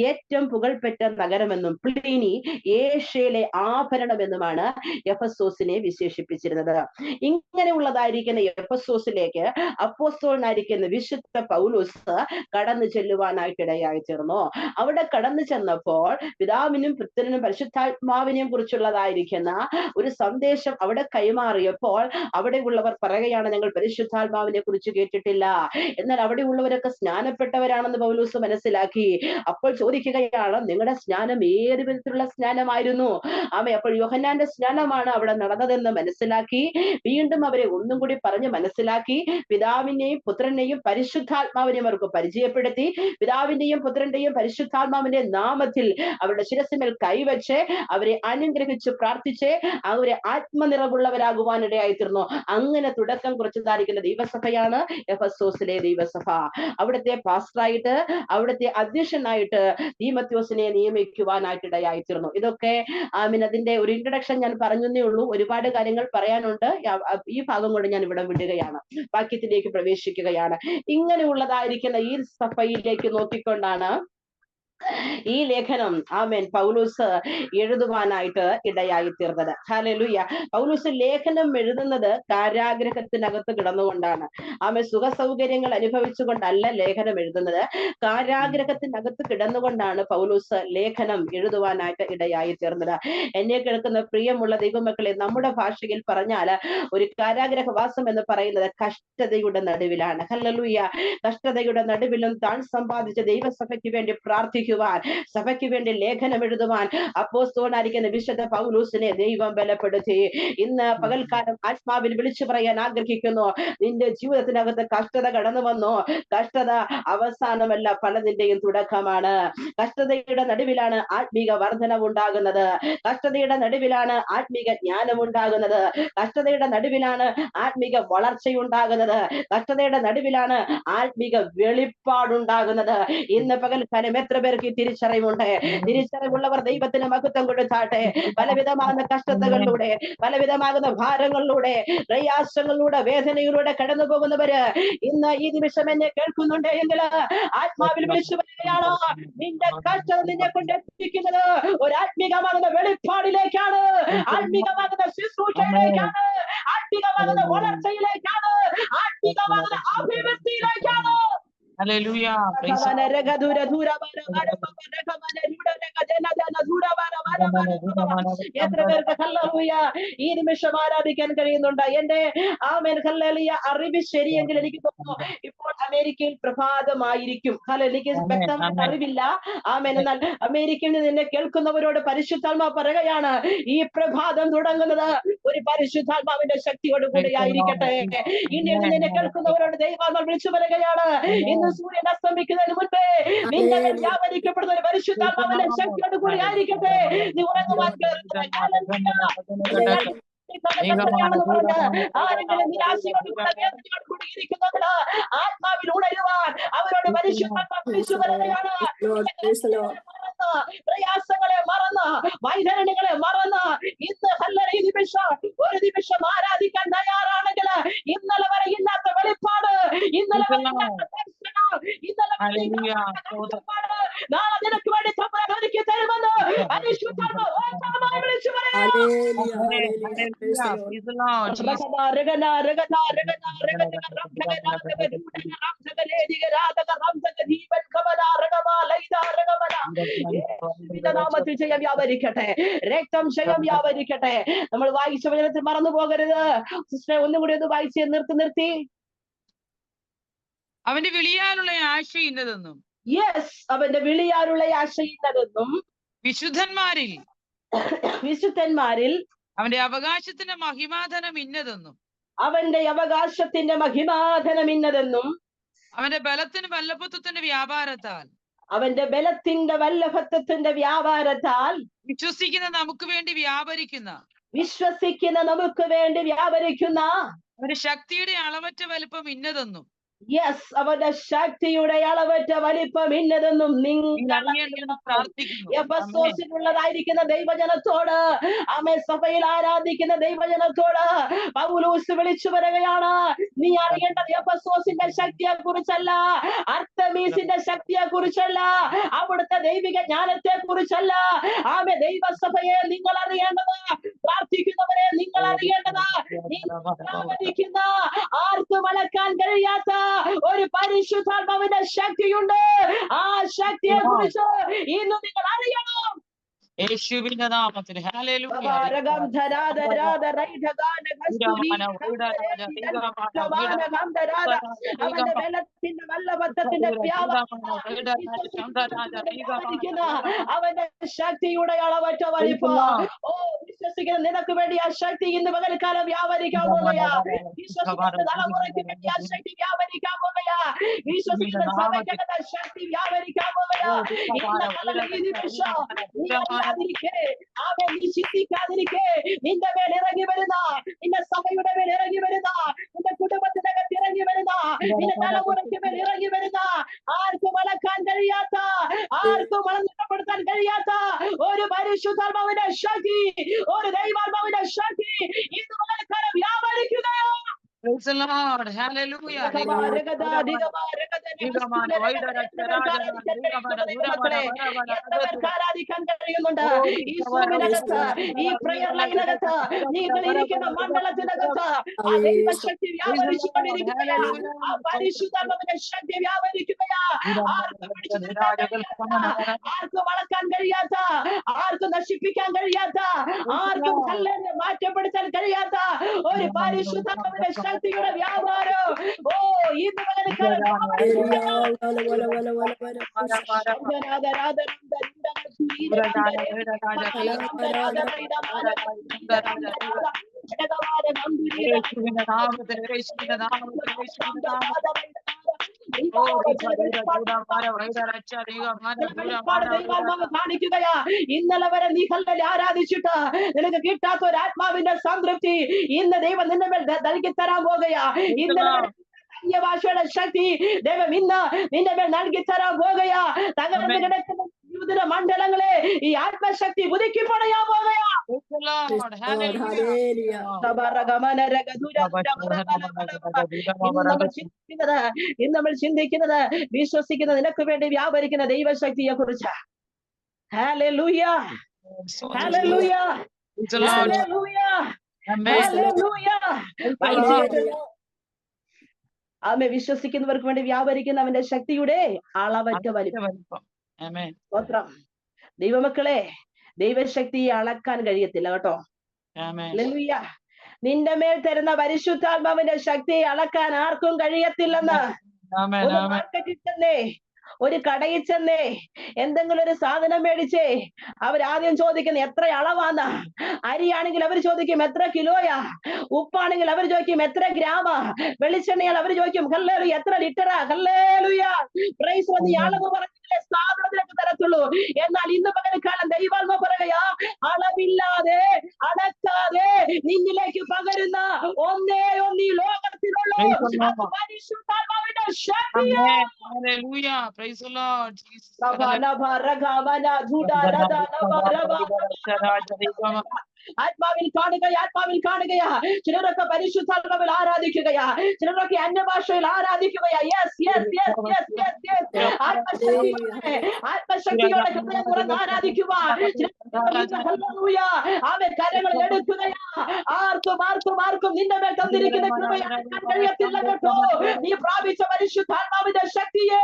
ഏറ്റവും പുകൾപെറ്റ നഗരമെന്നും പ്ലീനി ഏഷ്യയിലെ ആഭരണമെന്നുമാണ് എഫെസോസിനെ വിശേഷിപ്പിച്ചിരുന്നത്. ഇങ്ങനെയുള്ളതായിരിക്കുന്ന എഫെസോസിലേക്ക് അപ്പോസ്തലനായിരിക്കുന്ന വിശുദ്ധ പൗലോസ് കടന്നു ചെല്ലുവാനായിട്ടിടയായി തീർന്നു. അവിടെ കടന്നു ചെന്നപ്പോൾ പിതാവിനും പുത്രനും പരിശുദ്ധാത്മാവിനെയും കുറിച്ചുള്ളതായിരിക്കുന്ന ഒരു സന്ദേശം അവിടെ കൈമാറിയപ്പോൾ അവിടെ ഉള്ളവർ പറയുകയാണ്, ഞങ്ങൾ പരിശുദ്ധാത്മാവിനെ കുറിച്ച് കേട്ടിട്ടില്ല, എന്നാൽ അവിടെ ഉള്ളവരൊക്കെ സ്നാനപ്പെട്ടവരാണെന്ന് പൗലോസ് മനസ്സിലാക്കി. അപ്പോൾ ചോദിക്കുകയാണ്, നിങ്ങളുടെ സ്നാനം ഏത് വിധത്തിലുള്ള സ്നാനമായിരുന്നു? അപ്പോൾ യോഹന്നാന്റെ സ്നാനമാണ് അവിടെ നടന്നതെന്ന് മനസ്സിലാക്കി. വീണ്ടും അവരെ ഒന്നും കൂടി പറഞ്ഞ് മനസ്സിലാക്കി. പിതാവിനെയും പുത്രനെയും പരിശുദ്ധാത്മാവിനെയും അവർക്ക് പരിചയപ്പെടുത്തി. പിതാവിന്റെയും പുത്രന്റെയും പരിശുദ്ധാത്മാവിന്റെ നാമത്തിൽ അവരുടെ ശിരസിന്മേൽ കൈവച്ച് അവരെ അനുഗ്രഹിച്ച് പ്രാർത്ഥിച്ച് അവരെ ആത്മനിറവുള്ളവരാകുവാനിടയായി തീർന്നു. അങ്ങനെ തുടക്കം കുറിച്ചതായിരിക്കുന്ന ദൈവസഭയാണ് എഫെസോസിലെ ദൈവസഭ. അവിടുത്തെ പാസ്റ്ററായിട്ട്, അവിടുത്തെ അധ്യക്ഷനായിട്ട് തീമോഥെയോസിനെ നിയമിക്കുവാനായിട്ടിടയായി തീർന്നു. ഇതൊക്കെ അതിന്റെ ഒരു ഇൻട്രൊഡക്ഷൻ ഞാൻ പറഞ്ഞേ ഉള്ളൂ. ഒരുപാട് കാര്യങ്ങൾ പറയാനുണ്ട്. ഈ ഭാഗം കൊണ്ട് ഞാൻ ഇവിടെ വിടുകയാണ്, വാക്യത്തിലേക്ക് പ്രവേശിക്കുകയാണ്. ഇങ്ങനെയുള്ളതായിരിക്കുന്ന ഈ സഭയിലേക്ക് നോക്കിക്കൊണ്ടാണ് ഈ ലേഖനം പൗലോസ് എഴുതുവാനായിട്ട് ഇടയായി തീർന്നത്. ഹല്ലേലൂയ. പൗലോസ് ലേഖനം എഴുതുന്നത് കാരാഗ്രഹത്തിനകത്ത് കിടന്നുകൊണ്ടാണ്. സുഖ സൗകര്യങ്ങൾ അനുഭവിച്ചുകൊണ്ടല്ല ലേഖനം എഴുതുന്നത്. കാരാഗ്രഹത്തിനകത്ത് കിടന്നുകൊണ്ടാണ് പൗലോസ് ലേഖനം എഴുതുവാനായിട്ട് ഇടയായി തീർന്നത്. എന്നെ കേൾക്കുന്ന പ്രിയമുള്ള ദൈവമക്കളെ, നമ്മുടെ ഭാഷയിൽ പറഞ്ഞാൽ ഒരു കാരാഗ്രഹവാസം എന്ന് പറയുന്നത് കഷ്ടതയുടെ നടുവിലാണ്. ഹല്ലേലൂയ. കഷ്ടതയുടെ നടുവിലും താൻ സമ്പാദിച്ച ദൈവസഭയ്ക്ക് വേണ്ടി പ്രാർത്ഥിക്കുവാൻ, സഭയ്ക്ക് വേണ്ടി ലേഖനം എഴുതുവാൻ അപ്പോസ്തലനായിരിക്കുന്ന വിശുദ്ധ പൗലോസിനെ ദൈവം ബലപ്പെടുത്തി. ഇന്ന് പകൽക്കാലം ആത്മാവിൽ വിളിച്ചു പറയാൻ ആഗ്രഹിക്കുന്നു, നിന്റെ ജീവിതത്തിനകത്ത് കഷ്ടത കടന്നു വന്നു. കഷ്ടത അവസാനമല്ല, പലതിന്റെയും തുടക്കമാണ്. കഷ്ടതയുടെ നടുവിലാണ് ആത്മീക വർധനം ഉണ്ടാകുന്നത്. കഷ്ടതയുടെ നടുവിലാണ് ആത്മീക ജ്ഞാനം ഉണ്ടാകുന്നത്. കഷ്ടതയുടെ നടുവിലാണ് ആത്മീക വളർച്ചയുണ്ടാകുന്നത്. കഷ്ടതയുടെ നടുവിലാണ് ആത്മീക വെളിപ്പാടുണ്ടാകുന്നത്. ഇന്ന് പകൽക്കാലം എത്ര പേർക്ക് തിരിച്ചറിവുണ്ട്? തിരിച്ചറിവുള്ളവർ ദൈവത്തിന് മഹത്വം കൊടുത്താട്ടെ. പലവിധമാകുന്ന കഷ്ടതകളിലൂടെ, പലവിധമാകുന്ന ഭാരങ്ങളിലൂടെ, പ്രയാസങ്ങളിലൂടെ, വേദനയിലൂടെ കടന്നു പോകുന്നവര് ഇന്ന് ഈ നിമിഷം എന്നെ കേൾക്കുന്നുണ്ട് എങ്കിൽ ആത്മാവിൽ വിളിച്ചു പറയുകയാണോ, നിന്റെ കഷ്ടത നിന്നെ കൊണ്ട് എത്തിക്കുന്നത് ഒരു ആത്മീകമാകുന്ന വെളിപ്പാടിലേക്കാണ്, ആത്മീകമാകുന്ന ശുശ്രൂഷയിലേക്കാണ്, ആത്മീകമാകുന്ന വളർച്ചയിലേക്കാണ്, ആത്മീകമാകുന്ന അഭിവൃദ്ധിയിലേക്കാണ്. Hallelujah. എത്ര പേർക്ക് ഹല്ലേലൂയ ഈ നിമിഷം ആരാധിക്കാൻ കഴിയുന്നുണ്ട്? എന്റെ ഹല്ലേലൂയ അറിവ് ശരിയെങ്കിൽ എനിക്ക് തോന്നുന്നു ഇപ്പോൾ അമേരിക്കയിൽ പ്രഭാതമായിരിക്കും. എനിക്ക് വ്യക്തമായിട്ട് അറിവില്ല. എന്നാൽ അമേരിക്കയിൽ നിന്ന് എന്നെ കേൾക്കുന്നവരോട് പരിശുദ്ധാത്മാവ് പറയുകയാണ്, ഈ പ്രഭാതം തുടങ്ങുന്നത് ഒരു പരിശുദ്ധാത്മാവിന്റെ ശക്തിയോട് കൂടി ആയിരിക്കട്ടെ. ഇന്ത്യയിൽ നിന്ന് എന്നെ കേൾക്കുന്നവരോട് ദൈവാത്മാവ് വിളിച്ചു പറയുകയാണ്, ഇന്ന് സൂര്യൻ അസ്തമിക്കുന്നതിന് മുൻപേ നിന്റെ വ്യാപരിക്കപ്പെടുന്ന ഒരു പരിശുദ്ധാത്മാവിന്റെ ശക്തിയോട് കൂടി ആയിരിക്കട്ടെ. നീ ഉറങ്ങുവാൻ ആത്മാവിൽ ഉണരുവാൻ അവരോട് പരിശുദ്ധാത്മാവ് വിളിച്ചു പറയുകയാണ്. മറന്ന്, പ്രയാസങ്ങളെ മറന്ന്, വൈതരണികളെ മറന്ന് ഇന്ന് ഈ നിമിഷം ഒരു നിമിഷം ആരാധിക്കാൻ തയ്യാറാണെങ്കിൽ ഇന്നലെ വരെ ഇല്ലാത്ത വെളിപ്പാട്, ഇന്നലെ വരെ ഇല്ലാത്ത ദർശനം, ഇന്നലെ വരെ ഇല്ലാത്ത കാഴ്ചപ്പാട് നാളെ നിനക്ക് വേണ്ടി തമ്പുരാൻ ഒരുക്കി തരുമെന്ന് പരിശുദ്ധാത്മാവ് ഓർമ്മയായി വിളിച്ചു പറയാം. നാമത്തിൽ ജയം വ്യാപരിക്കട്ടെ, രക്തം ജയം വ്യാപരിക്കട്ടെ. നമ്മൾ വായിച്ച വചനത്തിൽ മറന്നു പോകരുത്. സിസ്റ്റർ ഒന്നും കൂടി ഒന്ന് വായിച്ച് നിർത്തി. അവന്റെ വിളിയാലുള്ള ആശ ഇന്നതെന്നും. യെസ്, അവന്റെ വിളിയാലുള്ള ആശ ഇന്നതെന്നും വിശുദ്ധന്മാരിൽ അവന്റെ അവകാശത്തിന്റെ മഹിമാധനം ഇന്നതെന്നും. അവന്റെ അവകാശത്തിന്റെ മഹിമാധനം ഇന്നതെന്നും അവന്റെ ബലത്തിന് വല്ലഭത്വത്തിന്റെ വ്യാപാരത്താൽ വിശ്വസിക്കുന്ന നമുക്ക് വേണ്ടി വ്യാപരിക്കുന്ന അവന്റെ ശക്തിയുടെ അളവറ്റ വലിപ്പം ഇന്നതെന്നും. യെസ്, അവന്റെ ശക്തിയുടെ അളവറ്റ വലിപ്പം ഇന്നതെന്നും എഫെസോസിലുള്ളതായിരിക്കുന്ന ദൈവജനത്തോട്, സഭയിൽ ആരാധിക്കുന്ന ദൈവജനത്തോട് പൗലോസ് വിളിച്ചു പറയുകയാണ്. നീ അറിയേണ്ടത് എഫെസോസിന്റെ ശക്തിയെ കുറിച്ചല്ല, അർത്തമീസിന്റെ ശക്തിയെ കുറിച്ചല്ല, അവിടുത്തെ ദൈവിക ജ്ഞാനത്തെ കുറിച്ചല്ല. ദൈവസഭയെ നിങ്ങൾ അറിയേണ്ടത്, പ്രാർത്ഥിക്കുന്നവരെ നിങ്ങൾ അറിയേണ്ടത്, ആർക്കും അളക്കാൻ കഴിയാത്ത ഒരു പരിശുദ്ധാത്മാവിന്റെ ശക്തിയുണ്ട്. ആ ശക്തിയെ കുറിച്ച് ഇന്ന് നിങ്ങൾ അറിയണം. യേശുവിന്റെ നാമത്തിൽ ഹല്ലേലൂയ. അവന്റെ ബലത്തിന്റെ വല്ലഭത്വത്തിന്റെ അവന്റെ ശക്തിയുടെ അളവറ്റ വലിപ്പം. വിശ്വസിക്കുന്ന നിനക്ക് വേണ്ടി ആ ശക്തി ഇന്ന് പകൽക്കാലം വ്യാപരിക്കാൻ പോവുകയാ. വിശ്വസിക്കുന്ന തലമുറയ്ക്ക് വേണ്ടി ആ ശക്തി വ്യാപരിക്കാൻ പോവുകയാ. വിശ്വസിക്കുന്ന സഭയ്ക്കകത്ത് ശക്തി വ്യാപരിക്കാൻ പോവുകയാ. ഈ നിമിഷം നീ ചിന്തിക്കാതിരിക്കെ, നിന്റെ മേൽ ഇറങ്ങി വരുന്ന, നിന്റെ സഭയുടെ മേൽ ഇറങ്ങി വരുന്ന, നിന്റെ കുടുംബത്തിനകത്ത് ഇറങ്ങി വരുന്ന, നിന്റെ തലമുറയ്ക്ക് മേൽ ഇറങ്ങി വരുന്ന, ആർക്കും അളക്കാൻ കഴിയാത്ത, ആർക്കും അളന്നിടപ്പെടുത്താൻ കഴിയാത്ത ഒരു പരിശുദ്ധാത്മാവിന്റെ ശക്തി, ഒരു ദൈവാത്മാവിന്റെ ശക്തി ഇന്ന് പകൽക്കാലം വ്യാപരിക്കുകയോ. Praise the Lord. Hallelujah. ആരാധിക്കാൻ കഴിയുന്നുണ്ട്. ഈ സൂമിനകത്ത്, ഈ പ്രയർ ലൈനകത്ത്, നീങ്ങളിരിക്കുന്ന മണ്ഡലത്തിനകത്ത് ആ ദൈവശക്തി വ്യാപരിച്ചുകൊണ്ടിരിക്കുകയാണ്. ആ പരിശുദ്ധാത്മാവിന്റെ ശക്തി വ്യാപരിക്കുകയാ. ആർക്കും വളക്കാൻ കഴിയാത്ത, ആർക്കും നശിപ്പിക്കാൻ കഴിയാത്ത, ആർക്കും കല്ലിനെ മാറ്റപ്പെടുത്താൻ കഴിയാത്ത ഒരു പരിശുദ്ധാത്മാവിന്റെ ശക്തിയുടെ വ്യാപാരം ഇന്ന് കാണിക്കുകയാ. ഇന്നലെ വരെ നീ കല്ലിൽ ആരാധിച്ചിട്ട് നിനക്ക് കിട്ടാത്ത ഒരു ആത്മാവിന്റെ സംതൃപ്തി ഇന്ന് ദൈവം നിന്റെ മേൽ നൽകി തരാൻ പോകുകയാ. ഇന്നലെ ഭാഷയുടെ ശക്തി ദൈവം ഇന്ന് നിന്റെ മേൽ നൽകി തരാൻ പോകുകയാ. തകർന്ന് കിടക്കുന്ന ജീവിത മണ്ഡലങ്ങളെ ഈ ആത്മശക്തി പുതുക്കി പണയാൻ പോകുകയാ. ഇന്ന് നമ്മൾ ചിന്തിക്കുന്നത്, വിശ്വസിക്കുന്ന നിനക്ക് വേണ്ടി വ്യാപരിക്കുന്ന ദൈവശക്തിയെ കുറിച്ച്. ഹല്ലേലൂയ, ഹല്ലേലൂയ, ഹല്ലേലൂയ, ഹല്ലേലൂയ. ആമേ, വിശ്വസിക്കുന്നവർക്ക് വേണ്ടി വ്യാപരിക്കുന്ന അവന്റെ ശക്തിയുടെ അളവറ്റ വലിപ്പം. ദൈവമക്കളെ, ദൈവശക്തിയെ അളക്കാൻ കഴിയത്തില്ല കേട്ടോ. ഹല്ലേലൂയ. നിന്റെ മേൽ തരുന്ന പരിശുദ്ധാത്മാവിന്റെ ശക്തിയെ അളക്കാൻ ആർക്കും കഴിയത്തില്ലെന്ന്. ഒന്ന് മാർക്കറ്റിൽ ചെന്നേ, ഒരു കടയിൽ ചെന്നേ, എന്തെങ്കിലും ഒരു സാധനം മേടിച്ചേ, അവരാദ്യം ചോദിക്കുന്ന എത്ര അളവാന്ന. അരിയാണെങ്കിൽ അവർ ചോദിക്കും എത്ര കിലോയാ, ഉപ്പാണെങ്കിൽ അവർ ചോദിക്കും എത്ര ഗ്രാമാ, വെളിച്ചെണ്ണയാൽ അവർ ചോദിക്കും ഹല്ലേലൂയ എത്ര ലിറ്ററാ. ഹല്ലേലൂയ, പ്രൈസ് വന്ന് അളവ് പറഞ്ഞില്ലേ സ്ഥാപനത്തിലേക്ക് തരത്തുള്ളൂ. എന്നാൽ ഇന്ന് പകൽക്കാലം ദൈവാത്മ പറയുകയാ, അളവില്ലാതെ അടക്കാതെ നിന്നിലേക്ക് പകരുന്ന ഒന്നേ ഒന്നീ ലോകത്തിലുള്ളൂ പരിശുദ്ധാത്മാവിന്റെ ശക്തിയെ Hallelujah. Praise the Lord. Jesus. ആത്മാവിൽ കാണുകയാ ചിലരൊക്കെ പരിശുദ്ധാത്മാവിൽ ആരാധിക്കുകയാ, ചിലരൊക്കെ അന്യഭാഷയിൽ ആരാധിക്കുകയാ. ആത്മശക്തിയോടെ ഹൃദയം തുറന്ന് ആരാധിക്കുക. അവൻ കരങ്ങളിൽ എടുക്കുകയാ. ആർക്കും നിന്റെ മേൽ തന്നിരിക്കുന്ന കൃപയാക്കാൻ കഴിയത്തില്ല കേട്ടോ. നീ പ്രാപിച്ച പരിശുദ്ധാത്മാവിന്റെ ശക്തിയെ,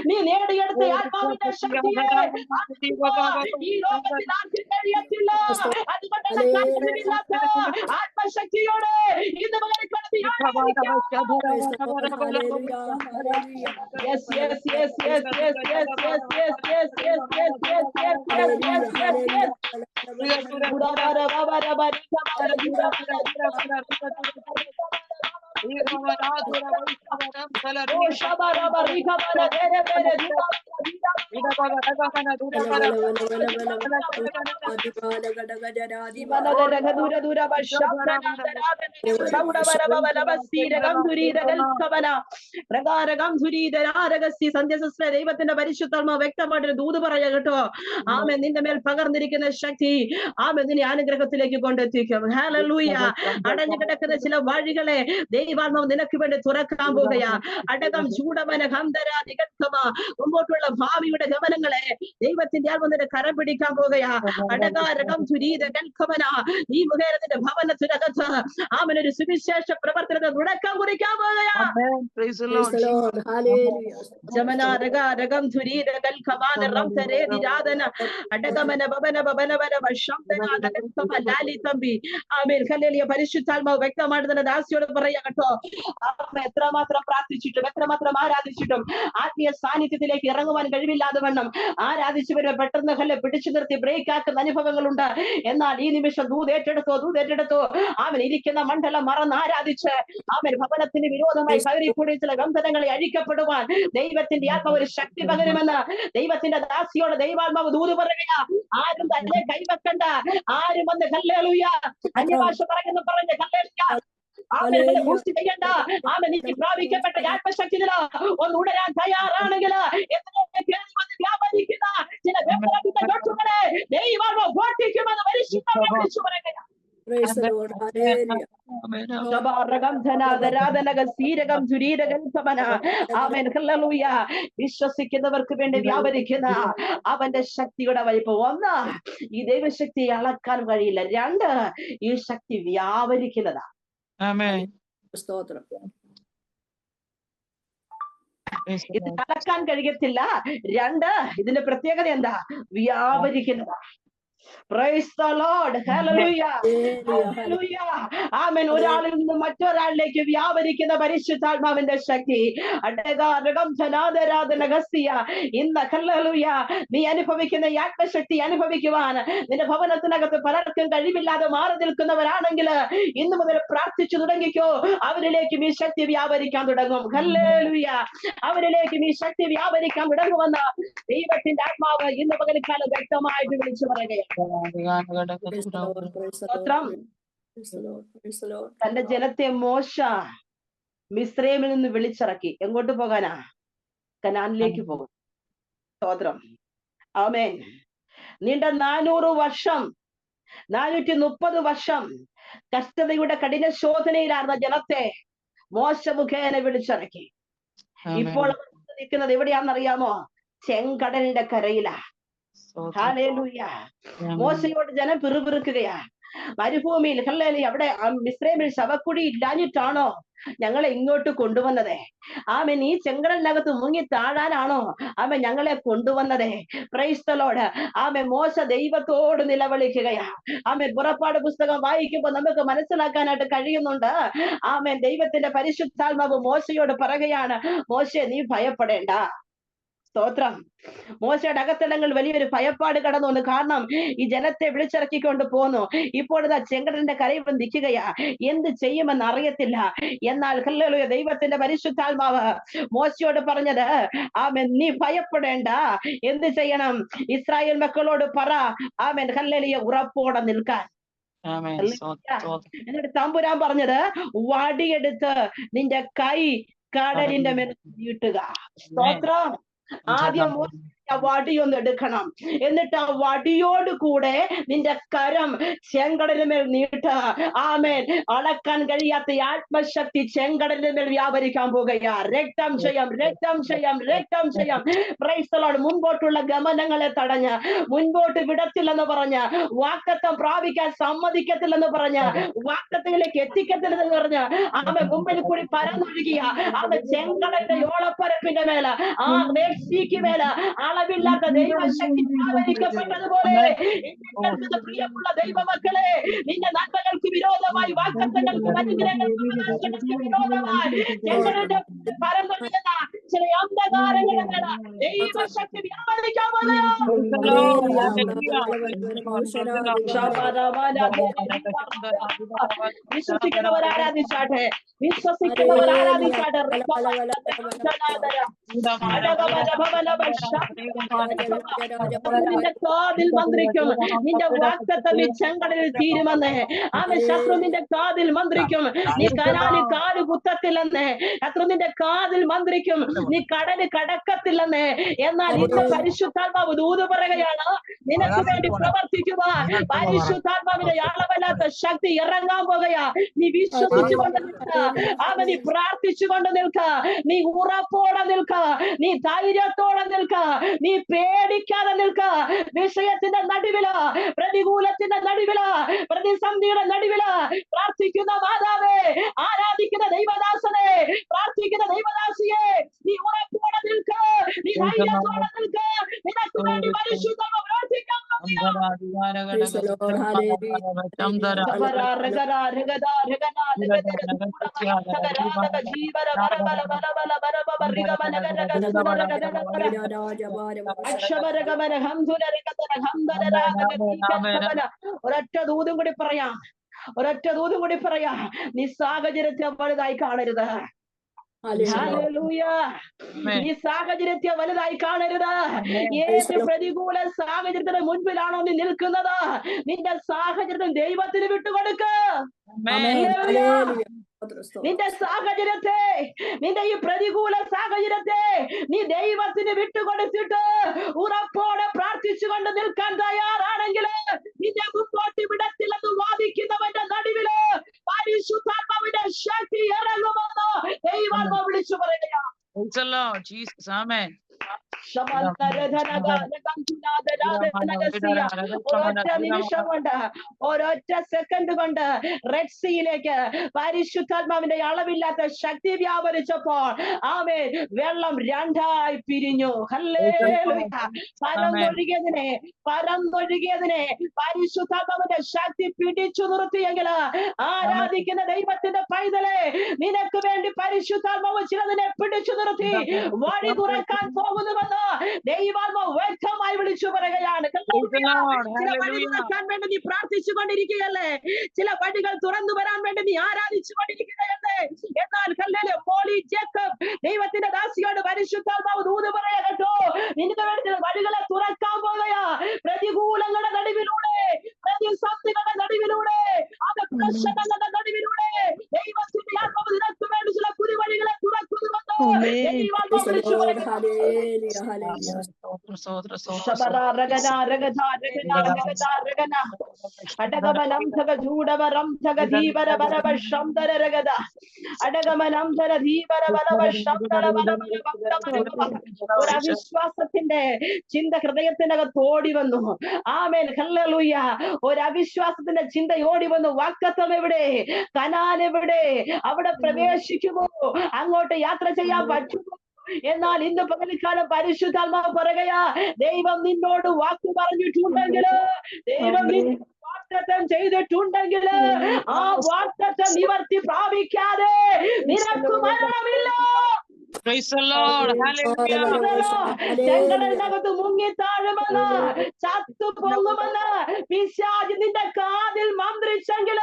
നീ നേടിയെടുത്ത ആത്മാവിന്റെ ശക്തിയെ ഈ ലോകത്തിൽ ആർക്കും കഴിയത്തില്ല. അതുകൊണ്ട് ആത്മശക്തിയോടെ ഇന്ന് ദൈവത്തിന്റെ പരിശുദ്ധാത്മാവ് വ്യക്തമായിട്ടൊരു ദൂത് പറയാ കേട്ടോ. ആമേൻ. നിന്റെ മേൽ പകർന്നിരിക്കുന്ന ശക്തി ആമേൻ നിന്നെ അനുഗ്രഹത്തിലേക്ക് കൊണ്ടെത്തിക്കും. ഹല്ലേലൂയ. അടഞ്ഞു കിടക്കുന്ന ചില വഴികളെ ദൈവാത്മാവ് നിനക്ക് വേണ്ടി തുറക്കാൻ പോകുകയാ. അടകം ചൂടമന ഹന്തര നികത്തമ മുമ്പോട്ടുള്ള ഭാവിയുടെ ഗമനങ്ങളെ ദൈവത്തിന്റെ ആത്മാവിന്റെ കരം പിടിക്കാൻ പോകുകയാ. അടകാരകം ചുരീത കൽക്കമന ഈ മുഖേനത്തിന്റെ ഭവനത്തിനകത്ത് ആമൻ ഒരു സുവിശേഷ പ്രവർത്തനത്തെ തുടക്കം കുറിക്കാൻ പോകുകയാ. ജമനാരകം ചുരീത കൽക്കമാന റംതരേ നിരാദന അടകമന ഭവന ഭവനവന വശംതനാദ കൽക്കമ ലാലി തമ്പി. ആമേൻ. ഹല്ലേലൂയ. പരിശുദ്ധാത്മാവ് വ്യക്തമായിട്ട് തന്നെ ദാസിയോട് പറയാ കേട്ടോ. എത്രമാത്രം പ്രാർത്ഥിച്ചിട്ടും എത്രമാത്രം ആരാധിച്ചിട്ടും ആത്മീയ സാന്നിധ്യത്തിലേക്ക് ഇറങ്ങുവാൻ കഴിവില്ലാതെ വണ്ണം ആരാധിച്ചവരെ പെട്ടെന്ന് പിടിച്ചു നിർത്തി ബ്രേക്ക് ആക്കുന്ന അനുഭവങ്ങളുണ്ട്. എന്നാൽ ഈ നിമിഷം ദൂതേറ്റെടുത്തോ അവൻ ഇരിക്കുന്ന മണ്ഡലം മറന്ന് ആരാധിച്ച് അവൻ ഭവനത്തിന് വിരോധമായി കയറിക്കൂടി ചില ബന്ധനങ്ങളെ അഴിക്കപ്പെടുവാൻ ദൈവത്തിന്റെ ആത്മാവ് ഒരു ശക്തി പകരുമെന്ന് ദൈവത്തിന്റെ ദാസിയോട് ദൈവാത്മാവ് ദൂത് പറയുക. ആരും തന്നെ കൈവെക്കണ്ട. ആരും വന്ന് ഹല്ലേലൂയ അന്യഭാഷ പറഞ്ഞ ഹല്ലേലൂയ ബൂസ്റ്റ് ചെയ്യണ്ട. പ്രാപിക്കപ്പെട്ട ആത്മശക്തിയിൽ ഒന്ന് ഉണരാൻ തയ്യാറാണെങ്കിൽ വ്യാപരിക്കുന്ന ചില ദൈവം ഓട്ടിക്കുമെന്ന് വിളിച്ചു പറയുക. വിശ്വസിക്കുന്നവർക്ക് വേണ്ടി വ്യാപരിക്കുന്ന അവന്റെ ശക്തിയുടെ വലിപ്പം. ഒന്ന്, ഈ ദൈവശക്തിയെ അളക്കാൻ കഴിയില്ല. രണ്ട്, ഈ ശക്തി വ്യാപരിക്കുന്നതാ. ഇത് അളക്കാൻ കഴിയത്തില്ല. രണ്ട്, ഇതിന്റെ പ്രത്യേകത എന്താ? വ്യാപരിക്കുന്നതാ. Praise the Lord. Hallelujah. Hallelujah. Amen. ഒരാളിൽ നിന്ന് മറ്റൊരാളിലേക്ക് വ്യാപരിക്കുന്ന പരിശുദ്ധാത്മാവിന്റെ ശക്തി. ഇന്ന് ഹല്ലേലൂയ നീ അനുഭവിക്കുന്ന ഈ ആത്മശക്തി അനുഭവിക്കുവാൻ നിന്റെ ഭവനത്തിനകത്ത് പലർക്കും കഴിവില്ലാതെ മാറി നിൽക്കുന്നവരാണെങ്കിൽ ഇന്ന് മുതൽ പ്രാർത്ഥിച്ചു തുടങ്ങിക്കോ. അവരിലേക്കും ഈ ശക്തി വ്യാപരിക്കാൻ തുടങ്ങും. ഹല്ലേലൂയ. അവരിലേക്കും ഈ ശക്തി വ്യാപരിക്കാൻ തുടങ്ങുമെന്ന് ദൈവത്തിന്റെ ആത്മാവ് ഇന്ന് പകൽക്കാലം വ്യക്തമായിട്ട് വിളിച്ചു പറയുകയാണ്. തന്റെ ജനത്തെ മോശ മിസ്രൈമിൽ നിന്ന് വിളിച്ചിറക്കി. എങ്ങോട്ട് പോകാനാ? കനാനിലേക്ക് പോകും. സ്തോത്രം. ആമേൻ. നീണ്ട 400 വർഷം 430 വർഷം കഷ്ടതയുടെ കഠിന ശോധനയിലായിരുന്ന ജനത്തെ മോശ മുഖേന വിളിച്ചിറക്കി. ഇപ്പോൾ നിൽക്കുന്നത് എവിടെയാണെന്നറിയാമോ? ചെങ്കടലിന്റെ കരയിലാ. ഹല്ലേലൂയ. മോശയോട് ജനം പിറുപിറുക്കുകയാ. മരുഭൂമിയിൽ ഹല്ലേലൂയ. അവിടെ മിസ്രൈമിൽ ശവക്കുഴി ഇല്ലാഞ്ഞിട്ടാണോ ഞങ്ങളെ ഇങ്ങോട്ട് കൊണ്ടുവന്നത്? ആമേൻ. ഈ ചെങ്കടലിനകത്ത് മുങ്ങി താഴാനാണോ ആമേൻ ഞങ്ങളെ കൊണ്ടുവന്നത്? Praise the Lord. ആമേൻ. മോശ ദൈവത്തോട് നിലവിളിക്കുകയാ. ആമേൻ. പുറപ്പാട് പുസ്തകം വായിക്കുമ്പോൾ നമുക്ക് മനസ്സിലാക്കാനായിട്ട് കഴിയുന്നുണ്ട്. ആമേൻ. ദൈവത്തിന്റെ പരിശുദ്ധാത്മാവ് മോശയോട് പറയുകയാണ്, മോശേ നീ ഭയപ്പെടേണ്ട. സ്തോത്രം. മോശയുടെ അകത്തളങ്ങൾ വലിയൊരു ഭയപ്പാട് കടന്നു വന്നു. കാരണം ഈ ജനത്തെ വിളിച്ചിറക്കിക്കൊണ്ട് പോന്നു. ഇപ്പോൾ ഇതാ ചെങ്കടലിന്റെ കരയിൽ നിൽക്കുകയാ. എന്ത് ചെയ്യുമെന്ന് അറിയത്തില്ല. എന്നാൽ ഹല്ലേലൂയ ദൈവത്തിന്റെ പരിശുദ്ധാത്മാവ് മോശയോട് പറഞ്ഞത്, ആമേൻ നീ ഭയപ്പെടേണ്ട. എന്ത് ചെയ്യണം? ഇസ്രായേൽ മക്കളോട് പറ, ആമേൻ ഹല്ലേലൂയ ഉറപ്പോടെ നിൽക്കാൻ. എന്നിട്ട് തമ്പുരാൻ പറഞ്ഞത്, വടിയെടുത്ത് നിന്റെ കൈ കടലിന്റെ മേൽ നീട്ടുക. സ്തോത്രം. ആദ്യം വടിയൊന്ന് എടുക്കണം. എന്നിട്ട് ആ വടിയോട് കൂടെ നിന്റെ കരം ചെങ്കടലിന് മേൽ നീട്ട. ആമേൻ. അളക്കാൻ കഴിയാത്ത ആത്മശക്തി ചെങ്കടലിന് മേൽ വ്യാപരിക്കാൻ പോകുക. രക്തം ചെയ്യാം, രക്തം ചെയ്യാം, രക്തം ചെയ്യാം. Praise the Lord. മുൻപോട്ടുള്ള ഗമനങ്ങളെ തടഞ്ഞ, മുൻപോട്ട് വിടത്തില്ലെന്ന് പറഞ്ഞ, വാഗ്ദത്തം പ്രാപിക്കാൻ സമ്മതിക്കത്തില്ലെന്ന് പറഞ്ഞ, വാഗ്ദത്തത്തിലേക്ക് എത്തിക്കത്തില്ലെന്ന് പറഞ്ഞ, ആമേൻ, മുമ്പിൽ കൂടി പരന്നൊഴുകിയ ആമേൻ ചെങ്കടലിന്റെ ഓളപ്പരപ്പിന്റെ മേല, ആ മേഴ്സിക്ക് മേല അളവില്ലാത്ത ദൈവശക്തി വ്യാപരിക്കപ്പെട്ടതുപോലെ പ്രിയമുള്ള ദൈവമക്കളെ, നിന്റെ നന്മകൾക്ക് വിരോധമായി, വാഗ്ദത്തങ്ങൾക്ക് അനുഗ്രഹങ്ങൾക്ക് വിരോധമായി ഞങ്ങളുടെ പരമ്പരയുന്ന ചില അന്ധകാരങ്ങളുടെ മേല ദൈവശക്തി വ്യാപരിക്കാൻ വിശ്വസിക്കുന്നവർ ആരാധിച്ചാട്ടെ, വിശ്വസിക്കുന്നവർ ആരാധിച്ചാട്ടെ. നിന്റെ കാതിൽ മന്ത്രിക്കും, നിന്റെ വാഗ്ദത്തം ഈ ചെങ്കടലിൽ തീരുമെന്ന്. ആമേൻ. ശത്രു നിന്റെ കാതിൽ മന്ത്രിക്കും, നീ കനാലിൽ കാല് കുത്തത്തില്ലെന്ന്. ശത്രു നിന്റെ കാതിൽ മന്ത്രിക്കും, നീ കടല് കടക്കത്തില്ലെന്ന്. എന്നാൽ ഇന്ന് പരിശുദ്ധാത്മാവ് ദൂത് പറയുകയാണ്, നിനക്ക് വേണ്ടി പ്രവർത്തിക്കുക. പരിശുദ്ധാത്മാവിന്റെ അളവില്ലാത്ത ശക്തി ഇറങ്ങാൻ പോകുകയാ. നീ വിശ്വസിച്ചുകൊണ്ട് നിൽക്ക, ആമേൻ. നീ പ്രാർത്ഥിച്ചുകൊണ്ട് നിൽക്ക, നീ ഉറപ്പോടെ നിൽക്ക, നീ ധൈര്യത്തോടെ നിൽക്ക, നീ പേടിക്കാതെ നിൽക്ക. വിഷയത്തിന്റെ നടുവില്, പ്രതികൂലത്തിന്റെ നടുവില്, പ്രതിസന്ധിയുടെ നടുവില് പ്രാർത്ഥിക്കുന്ന മാതാവേ, ആരാധിക്കുന്ന ദൈവദാസനെ, പ്രാർത്ഥിക്കുന്ന ദൈവദാസിയെ, നീ ഉറപ്പോടെ നിൽക്ക, നീ ധൈര്യത്തോടെ നിൽക്ക. നിനക്ക് വേണ്ടി പരിശുദ്ധമ പ്രാർത്ഥിക്കാൻ ഒരൊറ്റ ദൂതും കൂടി പറയാം, ഒരൊറ്റ ദൂതും കൂടി പറയാം. നീ സാഹചര്യത്തെ വലുതായി കാണരുത്. നീ സാഹചര്യത്തെ വലുതായി കാണരുത്. ഏത് പ്രതികൂല സാഹചര്യത്തിന് മുൻപിലാണോ നീ നിൽക്കുന്നത്, നിന്റെ സാഹചര്യം ദൈവത്തിന് വിട്ടുകൊടുക്ക. നിന്റെ സാഹചര്യത്തെ, നിന്റെ ഈ പ്രതികൂല സാഹചര്യത്തെ നീ ദൈവത്തിന് വിട്ടുകൊടുത്തിട്ട് ഉറപ്പോടെ പ്രാർത്ഥിച്ചുകൊണ്ട് നിൽക്കാൻ തയ്യാറാണെങ്കിൽ നിന്നെ മുമ്പോട്ട് വിടത്തില്ലെന്ന് വാദിക്കുന്നവന്റെ നടുവില് പരിശുദ്ധാത്മാവിന്റെ ശക്തി ഇറങ്ങുമെന്ന് ദൈവാത്മാവ് വിളിച്ചു പറയുകയാണ്. ഒരൊറ്റ നിമിഷം കൊണ്ട്, ഒരൊറ്റ സെക്കൻഡ് കൊണ്ട് റെഡ് സീയിലേക്ക് പരിശുദ്ധാത്മാവിന്റെ അളവില്ലാത്ത ശക്തി വ്യാപരിച്ചപ്പോൾ ആമേൻ, വെള്ളം രണ്ടായി പിരിഞ്ഞു. ഹല്ലേലൂയ. പരന്നൊഴുകിയതിനെ പരിശുദ്ധാത്മാവിന്റെ ശക്തി പിടിച്ചു നിർത്തിയെങ്കിൽ ആരാധിക്കുന്ന ദൈവത്തിന്റെ പൈതലെ, നിനക്ക് വേണ്ടി പരിശുദ്ധാത്മാവ് ചിലതിനെ പിടിച്ചു നിർത്തി വഴി തുറക്കാൻ പോകുന്നുവെന്ന് ദൈവാത്മാവ് വ്യക്തമായി വിളിച്ചു പറയുകയാണ്. ചില വഴി തുറക്കാൻ വേണ്ടി നീ പ്രാർത്ഥിച്ചുകൊണ്ടിരിക്കുകയല്ലേ, ചില വഴികൾ തുറന്നു വരാൻ വേണ്ടി നീ ആരാധിച്ചുകൊണ്ടിരിക്കുകയല്ലേ. എന്നാൽ മോളി ജേക്കബ് ദൈവത്തിന്റെ ദാസിയോട് പരിശുദ്ധാത്മാവ് ദൂത് പറയാ കേട്ടോ, നിനക്ക് വേണ്ടി വഴികളെ തുറക്കാൻ പോകുകയാ. പ്രതികൂലങ്ങളുടെ നടുവിലൂടെ, പ്രതിസന്ധികളുടെ നടുവിലൂടെ, അത് പ്രശ്നങ്ങളുടെ നടുവിലൂടെ ദൈവത്തിന്റെ ആത്മാവ് നിനക്ക് വേണ്ടി ചില പുതുവഴികളെ തുറക്കുന്നുവെന്ന് ദൈവാത്മാവ് വിളിച്ചു ഒരവിശ്വാസത്തിന്റെ ചിന്ത ഹൃദയത്തിനകത്ത് ഓടി വന്നു. ആമേൻ. ഹല്ലേലൂയ. ഒരവിശ്വാസത്തിന്റെ ചിന്ത ഓടി വന്നു. വാഗ്ദത്തം എവിടെ? കനാൻ എവിടെ? അവിടെ പ്രവേശിക്കുമോ? അങ്ങോട്ട് യാത്ര ചെയ്യാൻ പറ്റുമോ? എന്നാൽ ഇന്ന് പകൽക്കാലം പരിശുദ്ധാത്മാവ് പറയുകയാ, ദൈവം നിന്നോട് വാക്ക് പറഞ്ഞിട്ടുണ്ടെങ്കിൽ, ദൈവം വാഗ്ദത്തം ചെയ്തിട്ടുണ്ടെങ്കിൽ ആ വാഗ്ദത്തം നിവർത്തി പ്രാപിക്കാതെ നിനക്ക് മരണമില്ല. ചെങ്കടലിനകത്ത് മുങ്ങി താഴുമെന്ന്, ചത്തു പോകുമെന്ന് പിശാച് നിന്റെ കാതിൽ മന്ത്രിച്ചെങ്കിൽ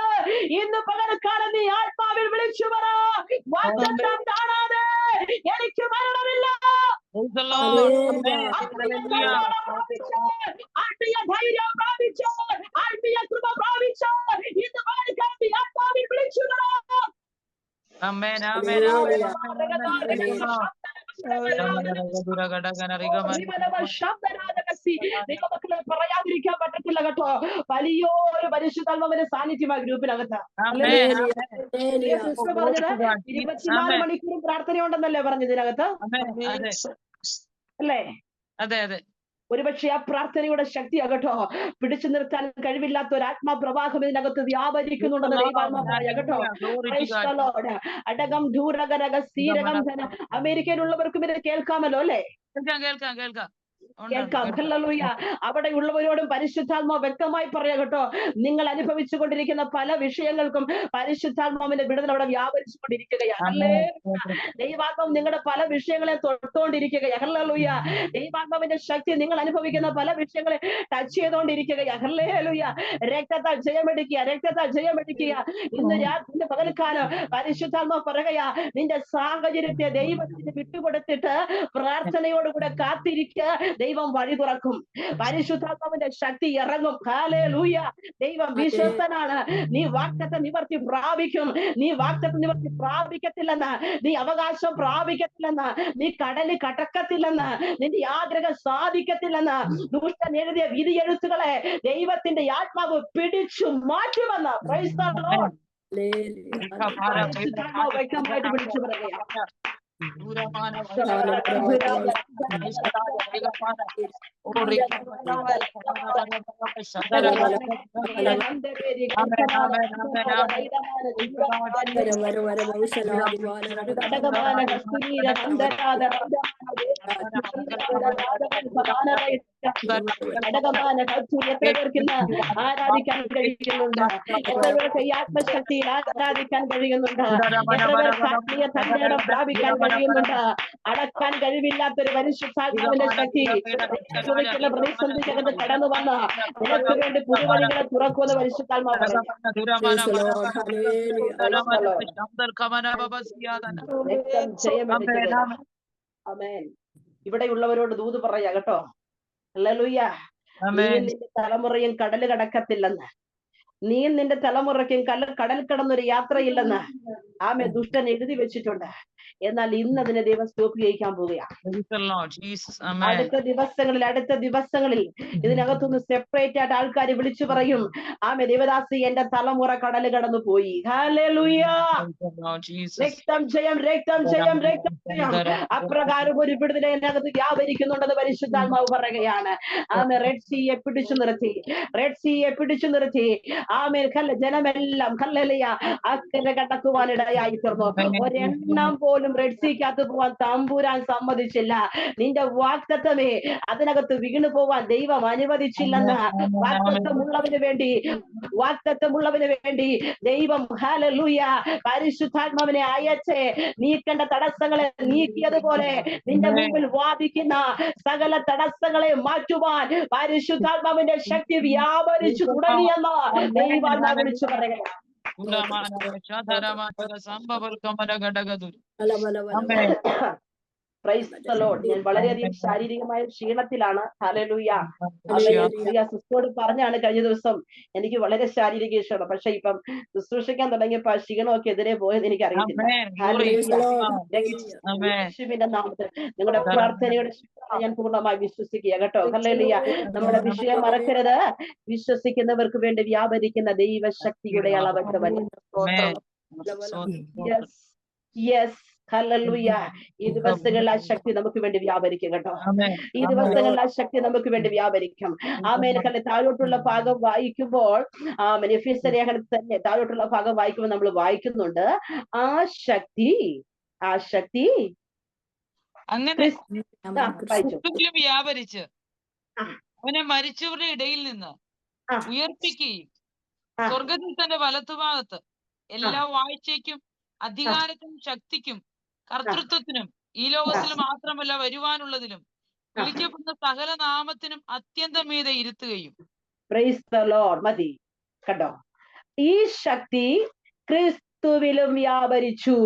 ഇന്ന് പകൽക്കാലം നീ ആത്മാവിൽ വിളിച്ചു പറ, വാഗ്ദത്തം കാണാതെ എനിക്ക് മരണമില്ല. ആത്മീയ ധൈര്യം പ്രാപിച്ച്, ആത്മീയ കൃപ പ്രാപിച്ച് ഇന്ന് പകൽക്കാലം നീ ആത്മാവിൽ വിളിച്ചു പറ. Amen, amen, amen, Hallelujah. amen, amen. Praise the Lord. ദൈവമക്കളെ പറയാതിരിക്കാൻ പറ്റത്തില്ല കേട്ടോ. വലിയൊരു പരിശുദ്ധാത്മാവിന്റെ സാന്നിധ്യം ആ ഗ്രൂപ്പിനകത്ത്. Amen, Hallelujah. amen. Hallelujah. Oh, sister glory പറഞ്ഞത് to God. 24 Amen, മണിക്കൂറും പ്രാർത്ഥനയുണ്ടെന്നല്ലേ പറഞ്ഞതിനകത്ത്, amen. അതെ, അല്ലേ? അതെ, അതെ. ഒരുപക്ഷെ ആ പ്രാർത്ഥനയുടെ ശക്തിയാകട്ടോ പിടിച്ചു നിർത്താൻ കഴിവില്ലാത്ത ഒരു ആത്മപ്രവാഹം ഇതിനകത്ത് വ്യാപരിക്കുന്നുണ്ടെന്ന് ദൈവാത്മാ പറയാ കേട്ടോ. Glory to Praise God. the Lord. അടകം ധൂരകരക സീരകം ധന. അമേരിക്കയിലുള്ളവർക്കും ഇത് കേൾക്കാമല്ലോ അല്ലേ? കേൾക്കാം. കേൾക്കാം. ഹല്ലേലൂയ. അവിടെയുള്ളവരോടും പരിശുദ്ധാത്മാ വ്യക്തമായി പറയാ കേട്ടോ, നിങ്ങൾ അനുഭവിച്ചു കൊണ്ടിരിക്കുന്ന പല വിഷയങ്ങൾക്കും പരിശുദ്ധാത്മാവിന്റെ വിടുതൽ അവിടെ വ്യാപരിച്ചു കൊണ്ടിരിക്കുകയാണ്. ദൈവാത്മാവ് നിങ്ങളുടെ പല വിഷയങ്ങളെ തൊട്ടുകൊണ്ടിരിക്കുകയാണ്. ഹല്ലേലൂയ. ദൈവാത്മാവിന്റെ ശക്തി നിങ്ങൾ അനുഭവിക്കുന്ന പല വിഷയങ്ങളെ ടച്ച് ചെയ്തുകൊണ്ടിരിക്കുകയാണ്. ഹല്ലേലൂയ. രക്തത്താൽ ജയമടിക്കുക. ഇന്ന് രാത്രി പകൽക്കാലം പരിശുദ്ധാത്മാവ് പറയുകയാ, നിന്റെ സാഹചര്യത്തെ ദൈവത്തിന് വിട്ടുകൊടുത്തിട്ട് പ്രാർത്ഥനയോടുകൂടെ കാത്തിരിക്കുക. ദൈവം വഴി തുറക്കും. പരിശുദ്ധാത്മാവിന്റെ ശക്തി ഇറങ്ങും. ഹല്ലേലൂയ. ദൈവം വിശ്വസ്തനാണ്. നീ വാഗ്ദത്തം നിവർത്തി പ്രാപിക്കും. നീ വാഗ്ദത്തം നിവർത്തി പ്രാപിക്കത്തില്ലെന്ന്, നീ അവകാശം പ്രാപിക്കത്തില്ലെന്ന്, നീ കടലിൽ കടക്കത്തില്ലെന്ന്, നിന്റെ ആഗ്രഹം സാധിക്കത്തില്ലെന്ന് ദുഷ്ടൻ എഴുതിയ വിധി എഴുത്തുകളെ ദൈവത്തിന്റെ ആത്മാവ് പിടിച്ചു മാറ്റുമെന്ന്. Praise the Lord. പരിശുദ്ധാത്മാവ് വ്യക്തമായിട്ട് വിളിച്ചു പറയുകയാണ്. ആരാധിക്കാൻ കഴിയുന്നുണ്ട്? എത്ര പേർക്ക് ഈ ആത്മശക്തിയിൽ ആരാധിക്കാൻ കഴിയുന്നുണ്ട്? എത്ര പേർക്ക് ആത്മീയ തന്റെ പ്രാപിക്കാൻ കഴിയുന്നുണ്ട്? അടക്കാൻ കഴിവില്ലാത്തൊരു പരിശുദ്ധാത്മാവിന്റെ ശക്തി പ്രതിസന്ധിക്കകത്ത് കടന്നു വന്ന നിനക്ക് വേണ്ടി പുതുവഴികളെ തുറക്കുമെന്ന് പരിശുദ്ധാത്മാവ് ആമേൻ. ഇവിടെയുള്ളവരോട് ദൂത് പറയാ കേട്ടോ. ഹല്ലേലൂയ. നീയും നിന്റെ തലമുറയും കടല് കടക്കത്തില്ലെന്ന്, നീയും നിന്റെ തലമുറയ്ക്കും കടൽ കടന്നൊരു യാത്രയില്ലെന്ന് ആമേ ദുഷ്ടൻ എഴുതി വെച്ചിട്ടുണ്ട്. എന്നാൽ ഇന്ന് അതിനെ ദൈവം സ്റ്റോപ്പ് ചെയ്യിക്കാൻ പോവുകയാണ്. അടുത്ത ദിവസങ്ങളിൽ ഇതിനകത്തുനിന്ന് സെപ്പറേറ്റ് ആയിട്ട് ആൾക്കാർ വിളിച്ചു പറയും, ആമേ ദേവദാസി എന്റെ തലമുറ കടല് കടന്നു പോയി. ഹല്ലേലൂയ. രക്തം ജയം. അപ്രകാരം ഒരു വിടുതൽ അതിനകത്ത് വ്യാപരിക്കുന്നുണ്ടെന്ന് പരിശുദ്ധാത്മാവ് പറയുകയാണ്. ആമേ റെഡ് സീയെ പിടിച്ചു നിർത്തി ആമേ ജനമെല്ലാം ഹല്ലേലൂയ അക്കരെ കടക്കുവാനിടയായി തീർന്നു. ഒരെണ്ണം പോലും റെഡ് സീക്കകത്ത് പോവാൻ തമ്പുരാൻ സമ്മതിച്ചില്ല. നിന്റെ വാഗ്ദത്തമേ അതിനകത്ത് വീണു പോവാൻ ദൈവം അനുവദിച്ചില്ലെന്ന് വാഗ്ദത്തമുള്ളവന് വേണ്ടി ദൈവം ഹല്ലേലൂയ പരിശുദ്ധാത്മാവിനെ അയച്ച് നീക്കേണ്ട തടസ്സങ്ങളെ നീക്കിയതുപോലെ നിന്റെ മുമ്പിൽ വാദിക്കുന്ന സകല തടസ്സങ്ങളെ മാറ്റുവാൻ പരിശുദ്ധാത്മാവിന്റെ ശക്തി വ്യാപരിച്ചു തുടങ്ങിയെന്ന് ദൈവാത്മാവ് വിളിച്ചു പറയുകയാണ്. Price the Lord. ഞാൻ വളരെയധികം ശാരീരികമായ ക്ഷീണത്തിലാണ്. ഹല്ലേലൂയ. സിസ്റ്ററോട് പറഞ്ഞാണ് കഴിഞ്ഞ ദിവസം എനിക്ക് വളരെ ശാരീരിക ക്ഷീണം, പക്ഷെ ഇപ്പം ശുശ്രൂഷിക്കാൻ തുടങ്ങിയപ്പോ ആ ക്ഷീണമൊക്കെ എതിരെ പോയത് എനിക്ക് അറിയത്തില്ല. യേശുവിന്റെ നാമത്തിൽ നിങ്ങളുടെ പ്രാർത്ഥനയുടെ ഞാൻ പൂർണ്ണമായി വിശ്വസിക്കുക കേട്ടോ. ഹല്ലേലൂയ. നമ്മുടെ വിഷയം മറക്കരുത്. വിശ്വസിക്കുന്നവർക്ക് വേണ്ടി വ്യാപരിക്കുന്ന ദൈവശക്തിയുടെ അളവറ്റ വരും. ഹല്ലേലൂയ. ഈ ദിവസങ്ങളിൽ ആ ശക്തി നമുക്ക് വേണ്ടി വ്യാപരിക്കും കേട്ടോ. ഈ ദിവസങ്ങളിൽ ആ ശക്തി നമുക്ക് വേണ്ടി വ്യാപരിക്കും. ആമേൻ. താഴോട്ടുള്ള ഭാഗം വായിക്കുമ്പോൾ എഫേസ്യ ലേഖനത്തിൽ തന്നെ താഴോട്ടുള്ള ഭാഗം വായിക്കുമ്പോൾ നമ്മൾ വായിക്കുന്നുണ്ട്, ആ ശക്തി അങ്ങനെ വ്യാപരിച്ച് അവനെ മരിച്ചവരുടെ ഇടയിൽ നിന്ന് ഉയർപ്പിക്കുകയും സ്വർഗത്തിൽ തന്റെ വലത്തുഭാഗത്ത് എല്ലാ വാഴ്ചയ്ക്കും അധികാരത്തിനും ശക്തിക്കും കർത്തൃത്വത്തിനും ഈ ലോകത്തിൽ മാത്രമല്ല വരുവാനുള്ളതിലും വിളിക്കപ്പെടുന്ന സകല നാമത്തിനും അത്യന്തം മീതെ ഇരുത്തുകയും. Price the Lord. മതി കേട്ടോ. ഈ ശക്തി ക്രിസ്തുവിലും വ്യാപരിച്ചു.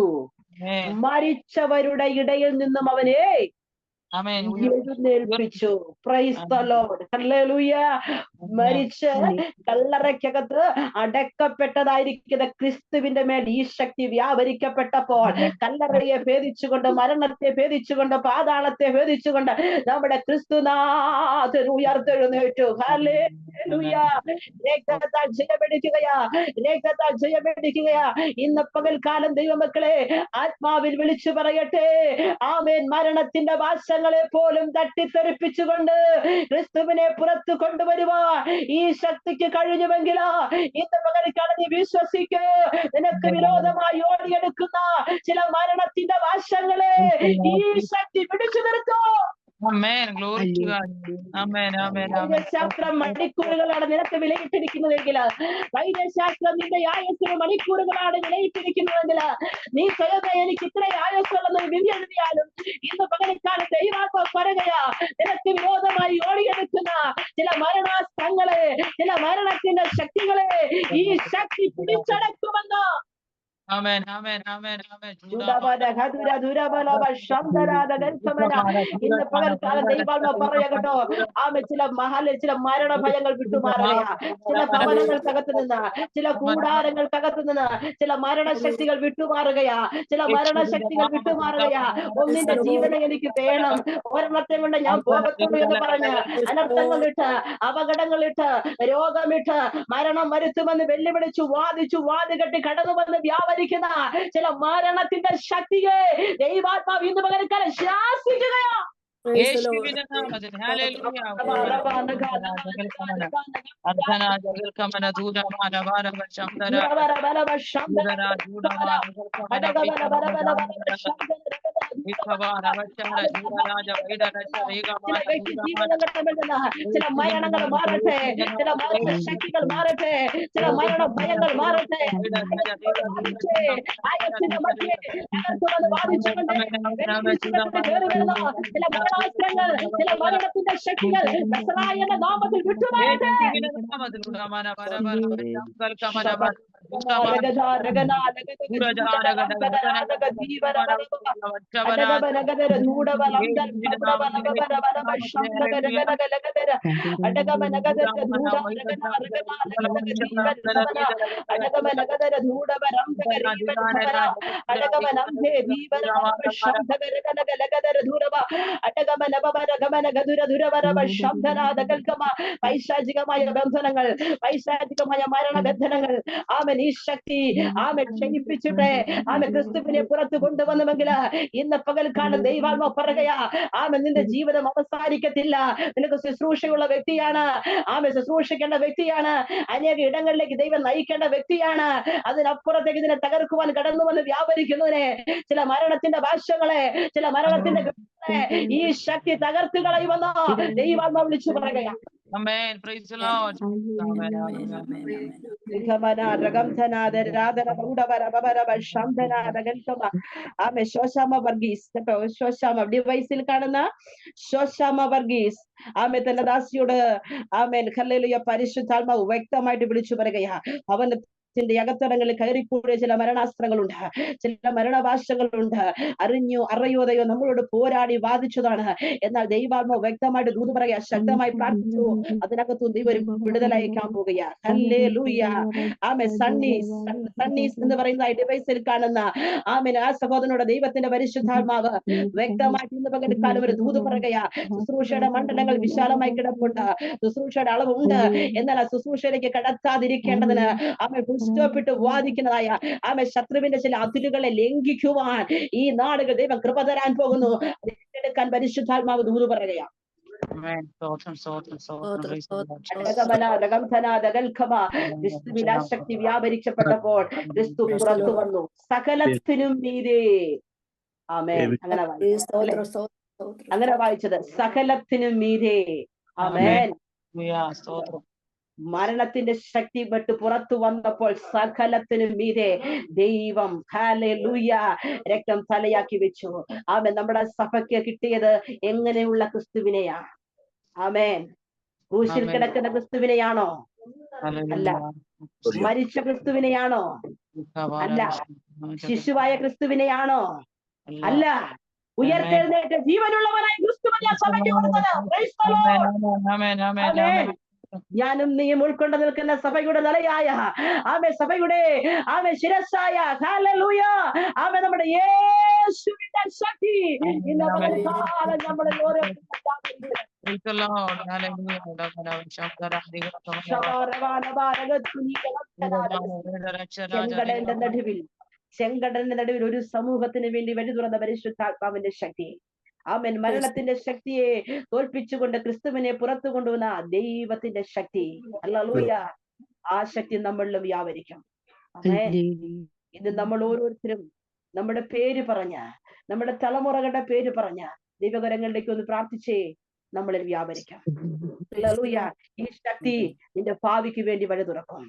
മരിച്ചവരുടെ ഇടയിൽ നിന്നും അവനെ എഴുന്നേൽപ്പിച്ചു. Praise the Lord. ഹല്ലേലൂയ. മരിച്ച് കല്ലറയ്ക്കകത്ത് അടക്കപ്പെട്ടതായിരിക്കുന്ന ക്രിസ്തുവിന്റെ മേൽ ഈ ശക്തി വ്യാപരിക്കപ്പെട്ടപ്പോൾ കല്ലറയെ ഭേദിച്ചുകൊണ്ട്, മരണത്തെ ഭേദിച്ചുകൊണ്ട്, പാതാളത്തെ ഭേദിച്ചുകൊണ്ട് നമ്മുടെ ക്രിസ്തുനാഥൻ ഉയർത്തെഴുന്നേറ്റു. ഹല്ലേലൂയ. രക്തത്താൽ ജയമെടുക്കുകയാ, രക്തത്താൽ ജയമെടുക്കുകയാ. ഇന്ന് പകൽക്കാലം ദൈവമക്കളെ ആത്മാവിൽ വിളിച്ചു പറയട്ടെ, ആമേൻ. മരണത്തിന്റെ വാശങ്ങളെ പോലും തട്ടിത്തെറിപ്പിച്ചുകൊണ്ട് ക്രിസ്തുവിനെ പുറത്തു കൊണ്ടുവരുവാ ഈ ശക്തിക്ക് കഴിഞ്ഞുവെങ്കിലോ ഇന്ന് പകൽക്കാലം നീ വിശ്വസിക്കൂ. നിനക്ക് വിരോധമായി ഓടിയെടുക്കുന്ന ചില മരണത്തിന്റെ വാശങ്ങളെ ഈ ശക്തി പിടിച്ചു നിർത്തൂ. വൈദ്യശാസ്ത്രം മണിക്കൂറുകളാണ് നിനക്ക് വിലയിട്ടിരിക്കുന്നതെങ്കിൽ, വൈദ്യശാസ്ത്രം നിന്റെ ആയുസ്സിന് മണിക്കൂറുകളാണ് വിലയിട്ടിരിക്കുന്നതെങ്കിൽ, നീ സ്വയമേ എനിക്ക് ഇത്ര ആയുസ്സുള്ളെന്ന് വിധി എഴുതിയാലും ഇന്ന് പകൽക്കാലം ദൈവാത്മാവ് പറയുകയാ, നിനക്ക് വിരോധമായി ഓടിയെടുക്കുന്ന ചില മരണാസ്ത്രങ്ങളെ, ചില മരണത്തിന്റെ ശക്തികളെ ഈ ശക്തി പിടിച്ചടക്കുമെന്ന്. ഇന്ന് പകൽക്കാലം ദൈവാത്മാ പറയട്ടോ, ആമേ. ചില മരണഭയങ്ങൾ വിട്ടുമാറുകയാ. ചില ഭവനങ്ങൾക്കകത്ത് നിന്ന്, ചില കൂടാരങ്ങൾക്കകത്ത് നിന്ന് ചില മരണശക്തികൾ വിട്ടുമാറുകയാ. ചില മരണശക്തികൾ വിട്ടുമാറുകയാ. ഒന്നിന്റെ ജീവനെ എനിക്ക് വേണം, ഒരെണ്ണത്തെ കൊണ്ട് ഞാൻ പോകത്തുള്ളൂ എന്ന് പറഞ്ഞ് അനർത്ഥങ്ങളിട്ട്, അപകടങ്ങളിട്ട്, രോഗമിട്ട്, മരണം വരുത്തുമെന്ന് വെല്ലുവിളിച്ചു വാദിച്ചു വാതുകെട്ടി കടന്നു വന്ന് വ്യാപരിക്കുന്ന ചില മരണത്തിന്റെ ശക്തിയെ ദൈവാത്മാവ് ഇന്ന് പകൽക്കാലം ശാസിക്കുകയാ. ചില മരണങ്ങൾ മാറട്ടെ, ചില മരണശക്തികൾ മാറട്ടെ, ചില മരണ ഭയങ്ങൾ മാറട്ടെ. ആയത്തിന്റെ മധ്യേ വാദിച്ചുകൊണ്ട് ചില മരണാസ്ത്രങ്ങൾ, ചില മരണത്തിന്റെ ശക്തികൾ നസറായന്റെ നാമത്തിൽ വിട്ടുമാറട്ടെ. പൈശാചികമായ ബന്ധനങ്ങൾ, പൈശാചികമായ മരണബന്ധനങ്ങൾ ആമൻ ഈ ശക്തി ആമൻ ക്ഷയിപ്പിച്ചിട്ട് ആമൻ ക്രിസ്തുവിനെ പുറത്തു കൊണ്ടുവന്നുവെങ്കിൽ ഇന്ന് പകൽക്കാലം ദൈവാത്മാവ് പറയുകയാ, ആമൻ നിന്റെ ജീവിതം അവസാനിക്കത്തില്ല. നിനക്ക് ശുശ്രൂഷയുള്ള വ്യക്തിയാണ്, ആമൻ ശുശ്രൂഷിക്കേണ്ട വ്യക്തിയാണ്, അനേക ഇടങ്ങളിലേക്ക് ദൈവം നയിക്കേണ്ട വ്യക്തിയാണ്. അതിനപ്പുറത്തേക്ക് ഇതിനെ തകർക്കുവാൻ കടന്നു വന്ന് വ്യാപരിക്കുന്നതിനെ, ചില മരണത്തിന്റെ ഭാഷകളെ, ചില മരണത്തിന്റെ ഈ ശക്തി തകർത്ത് കളയുമെന്ന് ദൈവാത്മാവ് വിളിച്ചു പറയുകയാണ്. ഡിവൈസിൽ കാണുന്ന ശോശാമ വർഗീസ് ആമേ തന്റെ ദാസിയോട് ആമേൻ ഹല്ലേലൂയ പരിശുദ്ധാത്മാവ് വ്യക്തമായിട്ട് വിളിച്ചു പറയുകയാ. അവന്റെ അകത്തടങ്ങളിൽ കയറിക്കൂടിയ ചില മരണാസ്ത്രങ്ങളുണ്ട്, ചില മരണഭാഷകളുണ്ട്. അറിഞ്ഞോ അറിയോതെയോ നമ്മളോട് പോരാടി വാദിച്ചതാണ്. എന്നാൽ ദൈവാത്മാവ് വ്യക്തമായിട്ട് ദൂത് പറയാ, ശക്തമായി പ്രാർത്ഥിച്ചു, അതിനകത്തും ദൈവം വിടുതലയക്കാൻ പോകുകയാ. ഹല്ലേലൂയ. ആമേ സണ്ണീസ് എന്ന് പറയുന്ന ഡിവൈസിൽ കാണുന്ന ആമേൻ ആ സഹോദരനോട് ദൈവത്തിന്റെ പരിശുദ്ധാത്മാവ് വ്യക്തമായിട്ട് ഇന്ന് പകൽക്കാലം ഒരു ദൂത് പറയുകയാ. ശുശ്രൂഷയുടെ മണ്ഡലങ്ങൾ വിശാലമായി കിടപ്പുണ്ട്, ശുശ്രൂഷയുടെ അളവുണ്ട്. എന്നാൽ ആ ശുശ്രൂഷയിലേക്ക് കടക്കാതിരിക്കേണ്ടതിന് ആമേ ിട്ട് വാദിക്കുന്നതായ ആമേ ശത്രുവിന്റെ ചില അതിരുകളെ ലംഘിക്കുവാൻ ഈ നാടുകൾ ദൈവം കൃപ തരാൻ പോകുന്നു. എടുക്കാൻ പരിശുദ്ധാത്മാവ് ദൂത് പറയുകയാണ്. ശക്തി വ്യാപരിക്കപ്പെട്ടപ്പോൾ ക്രിസ്തു പുറത്തു വന്നു, സകലത്തിനും മീതെ. ആമേൻ. അങ്ങനെ വായിച്ചത്, സകലത്തിനും മീതെ. ആമേൻ. മരണത്തിന്റെ ശക്തി വിട്ട് പുറത്തു വന്നപ്പോൾ സകലത്തിനും മീതെ ദൈവം ഹല്ലേലൂയ രക്തം തലയാക്കി വെച്ചു. ആമേൻ. നമ്മുടെ സഭയ്ക്ക് കിട്ടിയത് എങ്ങനെയുള്ള ക്രിസ്തുവിനെയാ? ആമേൻ. ക്രൂശിൽ കിടക്കുന്ന ക്രിസ്തുവിനെയാണോ? അല്ല. മരിച്ച ക്രിസ്തുവിനെയാണോ? അല്ല. ശിശുവായ ക്രിസ്തുവിനെയാണോ? അല്ല. ഉയർത്തെഴുന്നേറ്റ് ജീവനുള്ളവനായി ക്രിസ്തുവിനെ സഭയ്ക്ക് കൊടുത്തത്. Praise the Lord. ആമേൻ. ഞാനും നീയും ഉൾക്കൊണ്ട് നിൽക്കുന്ന സഭയുടെ നിലയായ സഭയുടെ ശിരസ്സായ ഹല്ലേലൂയ നമ്മുടെ യേശുവിന്റെ ശക്തി ഇന്ന് പകൽക്കാലം നമ്മുടെ ചെങ്കടലിന്റെ നടുവിൽ ഒരു സമൂഹത്തിന് വേണ്ടി വഴി തുറന്ന പരിശുദ്ധാത്മാവിന്റെ ശക്തി. ആമേൻ. മരണത്തിന്റെ ശക്തിയെ തോൽപ്പിച്ചുകൊണ്ട് ക്രിസ്തുവിനെ പുറത്തു കൊണ്ടുവന്ന ദൈവത്തിന്റെ ശക്തി. ഹല്ലേലൂയ. ആ ശക്തി നമ്മളിലും വ്യാപരിക്കും. ഇത് നമ്മൾ ഓരോരുത്തരും നമ്മുടെ പേര് പറഞ്ഞ, നമ്മുടെ തലമുറകളുടെ പേര് പറഞ്ഞ ദൈവകരങ്ങളിലേക്ക് ഒന്ന് പ്രാർത്ഥിച്ചേ നമ്മളിൽ വ്യാപരിക്കാം. ഹല്ലേലൂയ. ഈ ശക്തി നിന്റെ ഭാവിക്ക് വേണ്ടി വഴി തുറക്കും.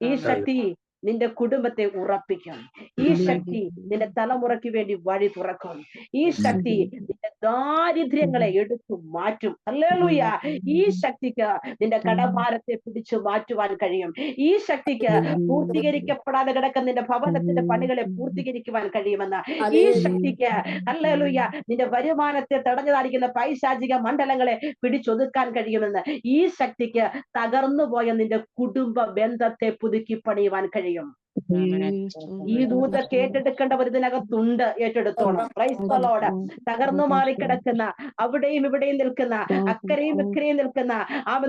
ഈ ശക്തി നിന്റെ കുടുംബത്തെ ഉറപ്പിക്കും. ഈ ശക്തി നിന്റെ തലമുറയ്ക്ക് വേണ്ടി വഴി തുറക്കും. ഈ ശക്തി നിന്റെ ദാരിദ്ര്യങ്ങളെ എടുത്തു മാറ്റും. ഹല്ലേലൂയ. ഈ ശക്തിക്ക് നിന്റെ കടഭാരത്തെ പിടിച്ചു മാറ്റുവാൻ കഴിയും. ഈ ശക്തിക്ക് പൂർത്തീകരിക്കപ്പെടാതെ കിടക്കുന്ന നിന്റെ ഭവനത്തിന്റെ പണികളെ പൂർത്തീകരിക്കുവാൻ കഴിയുമെന്ന്. ഈ ശക്തിക്ക് ഹല്ലേലൂയ നിന്റെ വരുമാനത്തെ തടഞ്ഞതായിരിക്കുന്ന പൈശാചിക മണ്ഡലങ്ങളെ പിടിച്ചൊതുക്കാൻ കഴിയുമെന്ന്. ഈ ശക്തിക്ക് തകർന്നു പോയ നിന്റെ കുടുംബ ബന്ധത്തെ പുതുക്കി പണിയുവാൻ കഴിയും. ഈ ദൂത ഏറ്റെടുക്കേണ്ടവർ ഇതിനകത്തുണ്ട്. ഏറ്റെടുത്തോണം. Praise the Lord. തകർന്നു മാറിക്കിടക്കുന്ന, അവിടെയും ഇവിടെയും നിൽക്കുന്ന, അക്കരയും ഇക്കരയും നിൽക്കുന്ന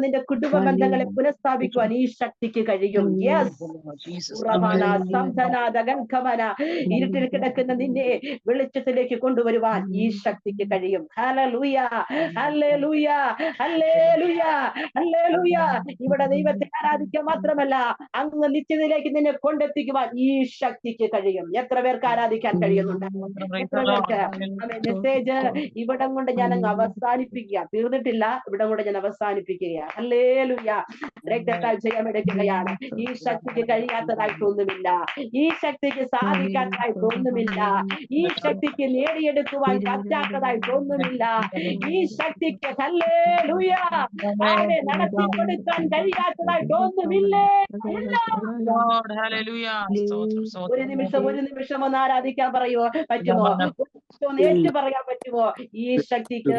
നിന്റെ കുടുംബ ബന്ധങ്ങളെ പുനഃസ്ഥാപിക്കുവാൻ ഈ ശക്തിക്ക് കഴിയും. ഇരുട്ടിൽ കിടക്കുന്ന നിന്നെ വെളിച്ചത്തിലേക്ക് കൊണ്ടുവരുവാൻ ഈ ശക്തിക്ക് കഴിയും. ഹല്ലേലൂയ, ഹല്ലേലൂയ, ഹല്ലേലൂയ, ഹല്ലേലൂയ. ഇവിടെ ദൈവത്തെ ആരാധിക്കുക മാത്രമല്ല, അങ്ങ് നിത്യതയിലേക്ക് നിന്നെ കൊണ്ടെത്തിക്കുവാൻ ഈ ശക്തിക്ക് കഴിയും. എത്ര പേർക്ക് ആരാധിക്കാൻ കഴിയുന്നുണ്ട്? എത്ര പേർക്ക്? മെസ്സേജ് ഇവിടം കൊണ്ട് ഞാൻ അങ്ങ് അവസാനിപ്പിക്കുക. തീർന്നിട്ടില്ല, ഇവിടം കൊണ്ട് ഞാൻ അവസാനിപ്പിക്കുക. ഹല്ലേലൂയ. രക്തത്താൽ ജയമെടുക്കുകയാണ്. ഈ ശക്തിക്ക് കഴിയാത്തതായിട്ടൊന്നുമില്ല. ഈ ശക്തിക്ക് സാധിക്കാത്തതായിട്ടൊന്നുമില്ല. ഈ ശക്തിക്ക് നേടിയെടുക്കുവാൻ പറ്റാത്തതായിട്ടൊന്നുമില്ല. ഈ ശക്തിക്ക് ഹല്ലേലൂയ നടത്തി കൊടുക്കാൻ കഴിയാത്തതായിട്ടൊന്നുമില്ലേ? ഒരു നിമിഷം ഒന്ന് ആരാധിക്കാൻ പറയുമോ? പറ്റുമോ? ഏറ്റു പറയാൻ പറ്റുമോ? ഈ ശക്തിക്ക്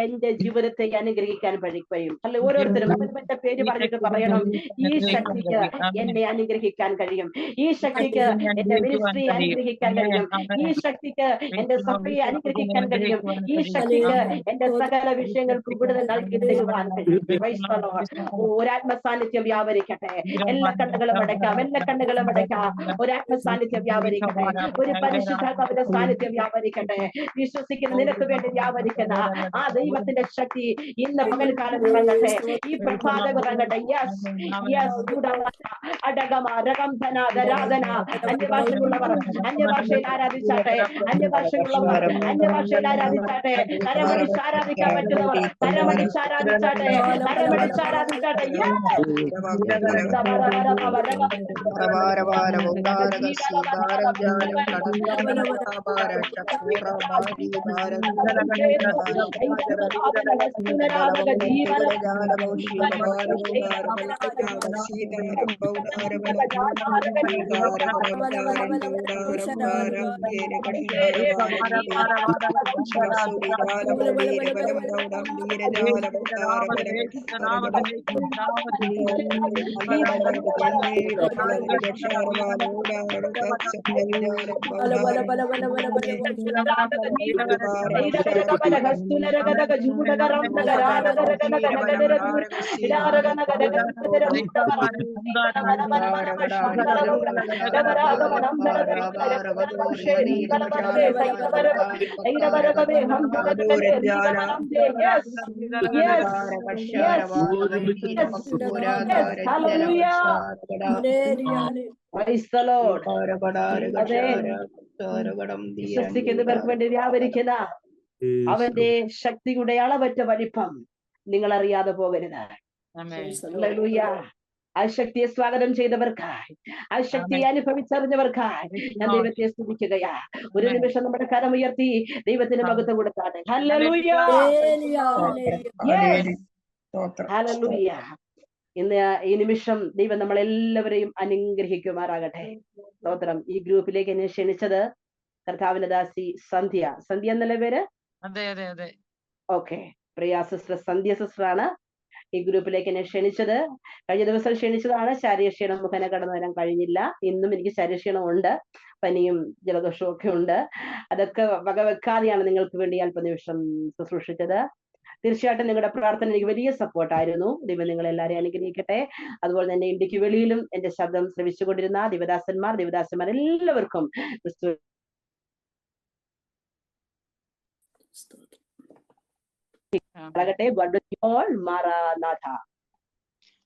എന്റെ ജീവിതത്തെ അനുഗ്രഹിക്കാൻ കഴിയും. അല്ലെ, ഓരോരുത്തരും അവന്റെ പേര് പറഞ്ഞിട്ട് പറയണം. ഈ ശക്തിക്ക് എന്നെ അനുഗ്രഹിക്കാൻ കഴിയും. ഈ ശക്തിക്ക് എന്റെ മിനിസ്ട്രി അനുഗ്രഹിക്കാൻ കഴിയും. ഈ ശക്തിക്ക് എന്റെ സഭയെ അനുഗ്രഹിക്കാൻ കഴിയും. ഈ ശക്തിക്ക് എന്റെ സകല വിഷയങ്ങൾക്ക് വിടുതൽ നൽകി തരുവാൻ കഴിയും. ഒരാത്മസാന്നിധ്യം വ്യാപരിക്കട്ടെ. എല്ലാ കണ്ണുകളും അടയ്ക്കാം, എല്ലാ കണ്ണുകളും അടയ്ക്കാം. ഒരാത്മസാന്നിധ്യം വ്യാപരിക്കട്ടെ. ഒരു പരിശുദ്ധാത്മാവിന്റെ സാന്നിധ്യം വ്യാപരിക്കട്ടെ. വിശ്വസിക്കുന്ന നിനക്ക് വേണ്ടി വ്യാപരിക്കുന്ന ആ ദൈവത്തിന്റെ ശക്തി ഇന്ന് പകൽക്കാലം ഇറങ്ങട്ടെ. ഈ പ്രഭാതം ഇറങ്ങട്ടെ. അന്യഭാഷയുള്ളവർ അന്യഭാഷയിൽ ആരാധിച്ചാട്ടെ. അന്യഭാഷയുള്ളവർ അന്യഭാഷയിൽ ആരാധിച്ചാട്ടെ. കരമടിച്ച് ആരാധിക്കാൻ പറ്റുന്നവർ കരമടിച്ച് ആരാധിച്ചാട്ടെ. കരമടിച്ച് ആരാധിച്ചാട്ടെ. വിശ്വസിക്കുന്നവർക്ക് വേണ്ടി വ്യാപരിക്കുന്ന അവന്റെ ശക്തിയുടെ അളവറ്റ വലിപ്പം നിങ്ങൾ അറിയാതെ പോകരുത്. ഹല്ലേലൂയ. ആ ശക്തിയെ സ്വാഗതം ചെയ്തവർക്കായി, ആ ശക്തിയെ അനുഭവിച്ചറിഞ്ഞവർക്കായി ഞാൻ ദൈവത്തെ സ്തുതിക്കുകയാ. ഒരു നിമിഷം നമ്മുടെ കരമുയർത്തി ദൈവത്തിന് മഹത്വം കൊടുക്കാതെ. Hallelujah, hallelujah. ഇന്ന് ഈ നിമിഷം ദൈവം നമ്മളെല്ലാവരെയും അനുഗ്രഹിക്കുമാറാകട്ടെ. സ്തോത്രം. ഈ ഗ്രൂപ്പിലേക്ക് എന്നെ ക്ഷണിച്ചത് കർത്താവിന്റെ ദാസി സന്ധ്യ. സന്ധ്യ എന്നല്ലേ പേര്? അതെ അതെ അതെ. ഓക്കെ, പ്രിയ സിസ്റ്റർ സന്ധ്യ സിസ്റ്ററാണ് ഈ ഗ്രൂപ്പിലേക്ക് എന്നെ ക്ഷണിച്ചത്. കഴിഞ്ഞ ദിവസം ക്ഷണിച്ചതാണ്, ശാരീരക്ഷീണം മുഖേന കടന്നു വരാൻ കഴിഞ്ഞില്ല. ഇന്നും എനിക്ക് ശാരീരക്ഷീണം ഉണ്ട്, പനിയും ജലദോഷവും ഒക്കെ ഉണ്ട്. അതൊക്കെ വകവെക്കാതെയാണ് നിങ്ങൾക്ക് വേണ്ടി അല്പനിമിഷം ശുശ്രൂഷിച്ചത്. തീർച്ചയായിട്ടും നിങ്ങളുടെ പ്രാർത്ഥന എനിക്ക് വലിയ സപ്പോർട്ടായിരുന്നു. ദൈവം നിങ്ങളെല്ലാവരെയും അനുഗ്രഹിക്കട്ടെ. അതുപോലെ തന്നെ ഇന്ത്യക്ക് വെളിയിലും എന്റെ ശബ്ദം ശ്രവിച്ചുകൊണ്ടിരുന്ന ദേവദാസന്മാർ എല്ലാവർക്കും ക്രിസ്തു മാറാനാഥ.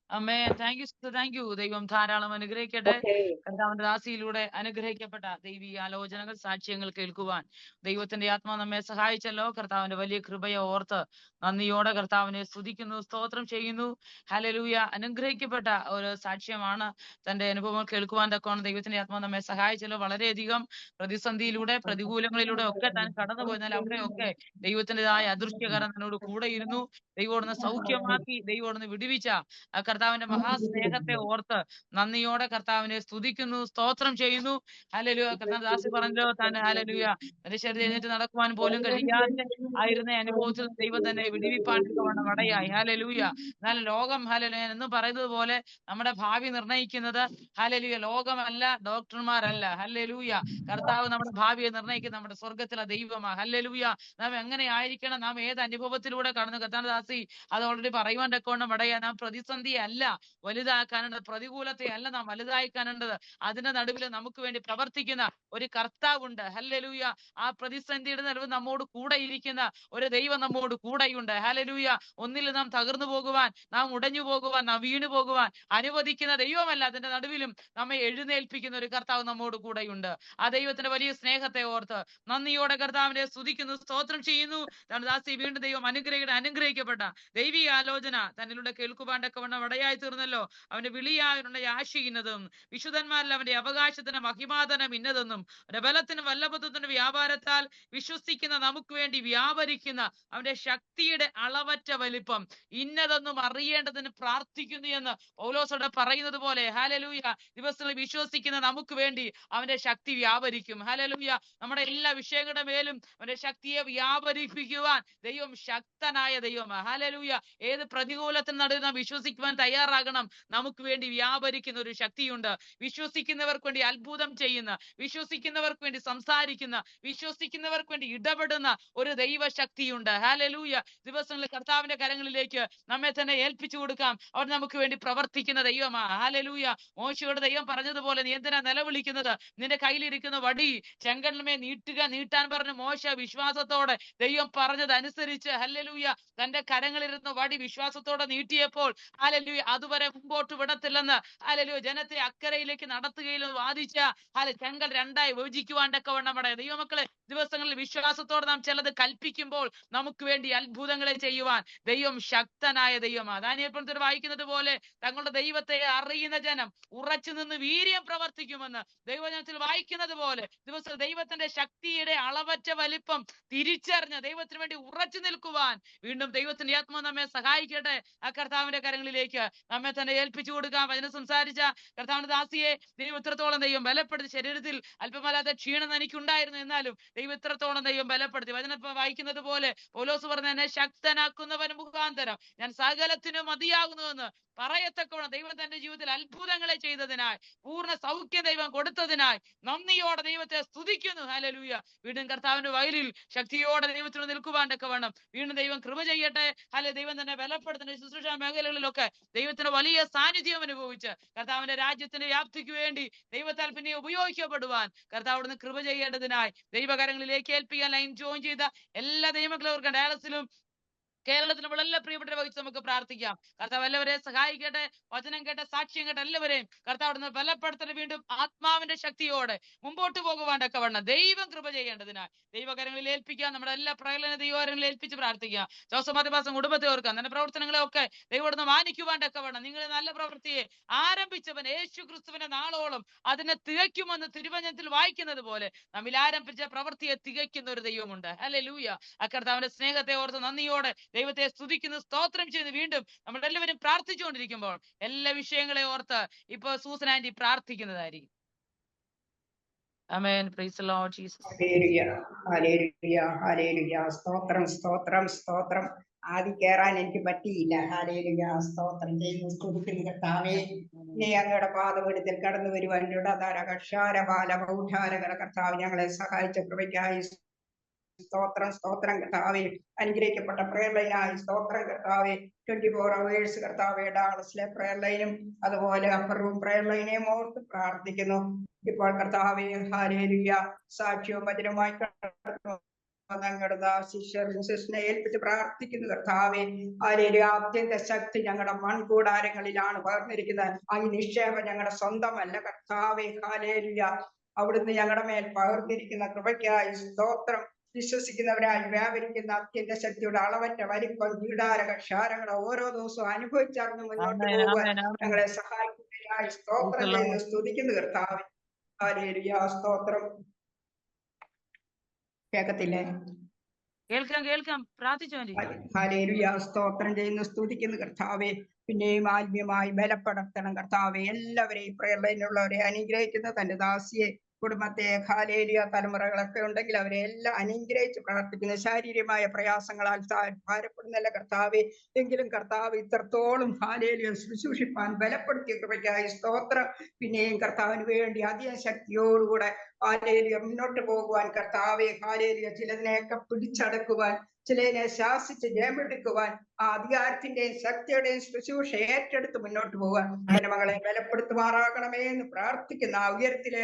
അമ്മേ, താങ്ക് യു. ദൈവം ധാരാളം അനുഗ്രഹിക്കട്ടെ. കർത്താവിന്റെ ദാസിയിലൂടെ അനുഗ്രഹിക്കപ്പെട്ട ദൈവിക ആലോചനകൾ, സാക്ഷ്യങ്ങൾ കേൾക്കുവാൻ ദൈവത്തിന്റെ ആത്മാവ് നമ്മെ സഹായിച്ചല്ലോ. കർത്താവിന്റെ വലിയ കൃപയെ ഓർത്ത് നന്ദിയോടെ കർത്താവിനെ സ്തുതിക്കുന്നു, സ്തോത്രം ചെയ്യുന്നു. ഹല്ലേലൂയ. അനുഗ്രഹിക്കപ്പെട്ട ഒരു സാക്ഷ്യമാണ്. തന്റെ അനുഭവങ്ങൾ കേൾക്കുവാൻ തക്കോണം ദൈവത്തിന്റെ ആത്മാവ് നമ്മെ സഹായിച്ചല്ലോ. വളരെയധികം പ്രതിസന്ധിയിലൂടെ, പ്രതികൂലങ്ങളിലൂടെ ഒക്കെ താൻ കടന്നു പോയെന്നാൽ അവിടെയൊക്കെ ദൈവത്തിൻ്റെതായ അദൃശ്യകരം തന്നോട് കൂടെ ഇരുന്നു. ദൈവോടുന്ന് സൗഖ്യമാക്കി, ദൈവോടുന്ന് വിടുവിച്ച കർത്താവിന്റെ മഹാസ്നേഹത്തെ ഓർത്ത് നന്ദിയോടെ കർത്താവിനെ സ്തുതിക്കുന്നു, സ്തോത്രം ചെയ്യുന്നു. ഹല്ലേലൂയ. കർത്താവ് ദാസി പറഞ്ഞല്ലോ, താൻ ഹല്ലേലൂയ തന്റെ ശരീരം എഴുന്നേറ്റ് നടക്കുവാൻ പോലും കഴിയാതെ ആയിരുന്ന അനുഭവത്തിൽ ദൈവം തന്നെ വിടുവിപ്പാൻ തക്കവണ്ണം ഇടയായി. ഹല്ലേലൂയ. എന്നാൽ ലോകം ഹല്ലേലൂയ എന്ന് പറയുന്നത് പോലെ നമ്മുടെ ഭാവി നിർണ്ണയിക്കുന്നത് ഹല്ലേലൂയ ലോകമല്ല, ഡോക്ടർമാരല്ല. ഹല്ലേലൂയ. കർത്താവ് നമ്മുടെ ഭാവിയെ നിർണ്ണയിക്കുന്ന നമ്മുടെ സ്വർഗത്തിലെ ദൈവമാണ്. ഹല്ലേലൂയ. നാം എങ്ങനെ ആയിരിക്കണം, നാം ഏത് അനുഭവത്തിലൂടെ കടന്നു, കർത്താവ് ദാസി അത് ഓൾറെഡി പറയുവാൻ തക്കവണ്ണം ഇടയായി. നാം പ്രതിസന്ധിയെ അല്ല വലുതാക്കാനുള്ളത്, പ്രതികൂലത്തെ അല്ല നാം വലുതാക്കാനുള്ളത്. അതിന്റെ നടുവിൽ നമുക്ക് വേണ്ടി പ്രവർത്തിക്കുന്ന ഒരു കർത്താവുണ്ട്. ഹല്ലേലൂയ. ആ പ്രതിസന്ധിയുടെ നടുവിൽ നമ്മോട് കൂടെ ഇരിക്കുന്ന ഒരു ദൈവം നമ്മോട് കൂടെയുണ്ട്. ഹല്ലേലൂയ. ഒന്നിൽ നാം തകർന്നു പോകുവാൻ, നാം ഉടഞ്ഞു പോകുവാൻ, നാം വീണു പോകുവാൻ അനുവദിക്കുന്ന ദൈവമല്ല, അതിന്റെ നടുവിലും നമ്മെ എഴുന്നേൽപ്പിക്കുന്ന ഒരു കർത്താവ് നമ്മോട് കൂടെയുണ്ട്. ആ ദൈവത്തിന്റെ വലിയ സ്നേഹത്തെ ഓർത്ത് നന്ദിയോടെ കർത്താവിനെ സ്തുതിക്കുന്നു, സ്തോത്രം ചെയ്യുന്നു. ദാസി വീണ്ടും ദൈവം അനുഗ്രഹിക്കപ്പെട്ട ദൈവിക ആലോചന തന്നിലൂടെ കേൾക്കുവാണ്ടൊക്കെ ഇടയായി തീർന്നല്ലോ. അവന്റെ വിളിയായവരുടെ ആശിക്കുന്നതും വിശുദ്ധന്മാരിൽ അവന്റെ അവകാശത്തിന് മഹിമാതനം ഇന്നതെന്നും അവന്റെ ബലത്തിനും വല്ലഭത്വത്തിന്റെ വ്യാപാരത്താൽ വിശ്വസിക്കുന്ന നമുക്ക് വേണ്ടി വ്യാപരിക്കുന്ന അവന്റെ ശക്തിയുടെ അളവറ്റ വലിപ്പം ഇന്നതെന്നും അറിയേണ്ടതിന് പ്രാർത്ഥിക്കുന്നു എന്ന് പൗലോസോടെ പറയുന്നത് പോലെ ഹല്ലേലൂയ. ദിവസങ്ങളിൽ വിശ്വസിക്കുന്ന നമുക്ക് വേണ്ടി അവന്റെ ശക്തി വ്യാപരിക്കും. ഹല്ലേലൂയ. നമ്മുടെ എല്ലാ വിഷയങ്ങളുടെ മേലും അവന്റെ ശക്തിയെ വ്യാപരിപ്പിക്കുവാൻ ദൈവം ശക്തനായ ദൈവമാണ്. ഹല്ലേലൂയ. ഏത് പ്രതികൂലത്തിന് നടുവിൽ നാം വിശ്വസിക്കുവാൻ തയ്യാറാകണം. നമുക്ക് വേണ്ടി വ്യാപരിക്കുന്ന ഒരു ശക്തിയുണ്ട്. വിശ്വസിക്കുന്നവർക്ക് വേണ്ടി അത്ഭുതം ചെയ്യുന്ന, വിശ്വസിക്കുന്നവർക്ക് വേണ്ടി സംസാരിക്കുന്ന, വിശ്വസിക്കുന്നവർക്ക് വേണ്ടി ഇടപെടുന്ന ഒരു ദൈവശക്തിയുണ്ട്. ഹല്ലേലൂയ. ദിവസങ്ങളിൽ കർത്താവിന്റെ കരങ്ങളിലേക്ക് നമ്മെ തന്നെ ഏൽപ്പിച്ചു കൊടുക്കാം. അവർ നമുക്ക് വേണ്ടി പ്രവർത്തിക്കുന്ന ദൈവമാണ്. ഹല്ലേലൂയ. മോശയോട് ദൈവം പറഞ്ഞതുപോലെ, നീ എന്തിനാ നിലവിളിക്കുന്നത്? നിന്റെ കയ്യിലിരിക്കുന്ന വടി ചെങ്കടലിന്മേൽ നീട്ടാൻ പറഞ്ഞ മോശ വിശ്വാസത്തോടെ ദൈവം പറഞ്ഞതനുസരിച്ച് ഹല്ലേലൂയ തന്റെ കരങ്ങളിലിരുന്ന വടി വിശ്വാസത്തോടെ നീട്ടിയപ്പോൾ ഹല്ലേലൂയ അതുവരെ മുമ്പോട്ട് വിടത്തില്ലെന്ന് ഹല്ലേലൂയ ജനത്തെ അക്കരയിലേക്ക് നടത്തുകയില്ലെന്ന് വാദിച്ച ചെങ്കൽ രണ്ടായി വിഭജിക്കുവാൻ തക്കവണ്ണമാണ്. ദൈവമക്കളെ, ദിവസങ്ങളിൽ വിശ്വാസത്തോടെ നാം ചിലത് കൽപ്പിക്കുമ്പോൾ നമുക്ക് വേണ്ടി അത്ഭുതങ്ങളെ ചെയ്യുവാൻ ദൈവം ശക്തനായ ദൈവമാണ്. ദാനിയേൽ വായിക്കുന്നത് പോലെ തങ്ങളുടെ ദൈവത്തെ അറിയുന്ന ജനം ഉറച്ചു നിന്ന് വീര്യം പ്രവർത്തിക്കുമെന്ന് ദൈവജനത്തിൽ വായിക്കുന്നത് പോലെ ദിവസം ദൈവത്തിന്റെ ശക്തിയുടെ അളവറ്റ വലിപ്പം തിരിച്ചറിഞ്ഞ് ദൈവത്തിന് വേണ്ടി ഉറച്ചു നിൽക്കുവാൻ വീണ്ടും ദൈവത്തിന്റെ ആത്മാവ് നമ്മെ സഹായിക്കട്ടെ. ആ കർത്താവിന്റെ കരങ്ങളിലേക്ക് നമ്മെ തന്നെ ഏൽപ്പിച്ചു കൊടുക്കാം. അതിന് സംസാരിച്ച കർത്താവിന്റെ ദാസിയെ ദൈവം ഇത്രത്തോളം ദൈവം ബലപ്പെടുത്തി. ശരീരത്തിൽ അല്പമല്ലാത്ത ക്ഷീണം എനിക്കുണ്ടായിരുന്നു, എന്നാലും ദൈവം ഇത്രത്തോളം ദൈവം ബലപ്പെടുത്തി. വചനം വായിക്കുന്നത് പോലെ പൗലോസ് പറഞ്ഞ, എന്നെ ശക്തനാക്കുന്നവൻ മുഖാന്തരം ഞാൻ സകലത്തിനും മതിയാകുന്നുവെന്ന് പറയത്തക്കവണ്ണം ദൈവം തന്റെ ജീവിതത്തിൽ അത്ഭുതങ്ങളെ ചെയ്തതിനായി, പൂർണ്ണ സൗഖ്യം ദൈവം കൊടുത്തതിനായി നന്ദിയോടെ ദൈവത്തെ സ്തുതിക്കുന്നു. ഹല്ലേലൂയ. വീണ്ടും കർത്താവിന്റെ വയലിൽ ശക്തിയോടെ ദൈവത്തിന് നിൽക്കുവാൻ തക്കവണ്ണം വീണ്ടും ദൈവം കൃപ ചെയ്യട്ടെ. ദൈവം തന്നെ ബലപ്പെടുത്തുന്ന ശുശ്രൂഷ മേഖലകളിലൊക്കെ ദൈവത്തിന്റെ വലിയ സാന്നിധ്യം അനുഭവിച്ച് കർത്താവിന്റെ രാജ്യത്തിന്റെ വ്യാപ്തിക്ക് വേണ്ടി ദൈവത്താൽ പിന്നെ ഉപയോഗിക്കപ്പെടുവാൻ കർത്താവിടുന്ന് കൃപ ചെയ്യേണ്ടതിനായി ദൈവകരങ്ങളിലേക്ക് ഏൽപ്പിക്കാൻ ലൈൻ ജോയിൻ ചെയ്ത എല്ലാ ദൈവമക്കളവർക്കും ഡയാലസിലും കേരളത്തിലുള്ള എല്ലാ പ്രിയപ്പെട്ടവരെ വഹിച്ച് നമുക്ക് പ്രാർത്ഥിക്കാം. കർത്താവ് എല്ലാവരെയും സഹായിക്കട്ടെ. വചനം കേട്ട, സാക്ഷ്യം കേട്ട എല്ലാവരെയും കർത്താവ് ബലപ്പെടുത്തൽ വീണ്ടും ആത്മാവിന്റെ ശക്തിയോടെ മുമ്പോട്ട് പോകുവാൻ തക്കവണ്ണം ദൈവം കൃപ ചെയ്യേണ്ടതിനാൽ ദൈവകരങ്ങളിൽ ഏൽപ്പിക്കാം. നമ്മുടെ എല്ലാ പ്രകടന ദൈവകരങ്ങളിൽ ഏൽപ്പിച്ച് പ്രാർത്ഥിക്കാം. ജോസഫ് മാസം കുടുംബത്തെ ഓർക്കാം. തന്റെ പ്രവർത്തനങ്ങളെ ഒക്കെ ദൈവം മാനിക്കുവാൻ തക്കവണ്ണം നിങ്ങളുടെ നല്ല പ്രവൃത്തിയെ ആരംഭിച്ചവൻ യേശു ക്രിസ്തുവിന്റെ നാളോളം അതിനെ തികയ്ക്കുമെന്ന് തിരുവചനത്തിൽ വായിക്കുന്നത് പോലെ നമ്മിൽ ആരംഭിച്ച പ്രവൃത്തിയെ തികയ്ക്കുന്ന ഒരു ദൈവമുണ്ട്. ഹല്ലേലൂയ. ആ കർത്താവിന്റെ സ്നേഹത്തെ ഓർത്ത് നന്ദിയോടെ ദൈവത്തെ സ്തുതിക്കുന്നു, സ്തോത്രം ചെയ്ത് വീണ്ടും നമ്മൾ എല്ലാവരും പ്രാർത്ഥിച്ചുകൊണ്ടിരിക്കുമ്പോൾ എല്ലാ വിഷയങ്ങളെ ഓർത്ത് ഇപ്പൊ സൂസൻ ആന്റി പ്രാർത്ഥിക്കുന്നതായിരിക്കും. Amen. Praise the Lord Jesus. ഹല്ലേലൂയ, ഹല്ലേലൂയ, ഹല്ലേലൂയ. സ്തോത്രം, സ്തോത്രം, സ്തോത്രം. ആദ്യം കയറാൻ എനിക്ക് പറ്റിയില്ല. ഹല്ലേലൂയ, സ്തോത്രം ചെയ്യുന്നു, സ്തുതിക്കുന്നു കർത്താവേ. നീ അങ്ങയുടെ പാദപീഠത്തിൽ കടന്നു വരുവാൻ കർത്താവ് ഞങ്ങളെ സഹായിച്ച കൃപയ്ക്കായി സ്തോത്രം, സ്തോത്രം കർത്താവേ. അനുഗ്രഹിക്കപ്പെട്ട പ്രയർ ലൈനായി സ്തോത്രം കർത്താവേ. 24 hours കർത്താവേ, ഡാളസിലെ പ്രയർ ലൈനും അതുപോലെ അപ്പർ റൂം പ്രയർ ലൈനെയും ഓർത്ത് പ്രാർത്ഥിക്കുന്നു. ഇപ്പോൾ കർത്താവേ, ഹല്ലേലൂയ, സാക്ഷ്യവും വചനവുമായി ഞങ്ങളുടെ ശിഷ്യനെ ഏൽപ്പിച്ച് പ്രാർത്ഥിക്കുന്നു കർത്താവേ. ഹല്ലേലൂയ, അത്യന്ത ശക്തി ഞങ്ങളുടെ മൺകൂടാരങ്ങളിലാണ് പകർന്നിരിക്കുന്നത്. ആ നിക്ഷേപം ഞങ്ങളുടെ സ്വന്തമല്ല കർത്താവേ. ഹല്ലേലൂയ, അവിടുന്ന് ഞങ്ങളുടെ മേൽ പകർന്നിരിക്കുന്ന കൃപയ്ക്കായി സ്തോത്രം. വിശ്വസിക്കുന്നവരായി വ്യാപരിക്കുന്ന അത്യന്ത ശക്തിയുടെ അളവറ്റ വലിപ്പം കീടാരക്ഷാരങ്ങളെ ഓരോ ദിവസവും അനുഭവിച്ചറിഞ്ഞ് മുന്നോട്ട് പോകുവാൻ ഞങ്ങളെ സഹായിക്കുന്നതിനായി സ്തോത്രം ചെയ്യുന്നു, സ്തുതിക്കുന്നു കർത്താവേ. ഹല്ലേലൂയ, സ്തോത്രം. കേൾക്കത്തില്ലേ? കേൾക്കാം. പ്രാർത്ഥിച്ചു. ഹല്ലേലൂയ, സ്തോത്രം ചെയ്യുന്നു, സ്തുതിക്കുന്നു കർത്താവേ. പിന്നെയും ആത്മീയമായി ബലപ്പെടുത്തണം കർത്താവെ. എല്ലാവരെയും പ്രയർ ലൈനിലുള്ളവരെ അനുഗ്രഹിക്കുന്ന തന്റെ ദാസിയെ, കുടുംബത്തെ, ഹല്ലേലൂയ, തലമുറകളൊക്കെ ഉണ്ടെങ്കിൽ അവരെ എല്ലാം അനുഗ്രഹിച്ച് പ്രാർത്ഥിക്കുന്നു. ശാരീരികമായ പ്രയാസങ്ങളാൽ ഭാരപ്പെടുന്നല്ല കർത്താവെ, എങ്കിലും കർത്താവ് ഇത്രത്തോളം ഹല്ലേലൂയ ശുശ്രൂഷിപ്പാൻ ബലപ്പെടുത്തിയ കൃപയ്ക്കായി സ്തോത്രം. പിന്നെയും കർത്താവിന് വേണ്ടി അധികം ശക്തിയോടുകൂടെ ഹല്ലേലൂയ മുന്നോട്ട് പോകുവാൻ കർത്താവെ, ഹല്ലേലൂയ ചിലതിനെയൊക്കെ പിടിച്ചടക്കുവാൻ, ചിലതിനെ ശാസിച്ച് ജയമെടുക്കുവാൻ, ആ അധികാരത്തിന്റെയും ശക്തിയുടെയും ശുശ്രൂഷ ഏറ്റെടുത്ത് മുന്നോട്ട് പോകാൻ എന്റെ മകളെ ബലപ്പെടുത്തുമാറാകണമേ എന്ന് പ്രാർത്ഥിക്കുന്ന ആ ഉയരത്തിലെ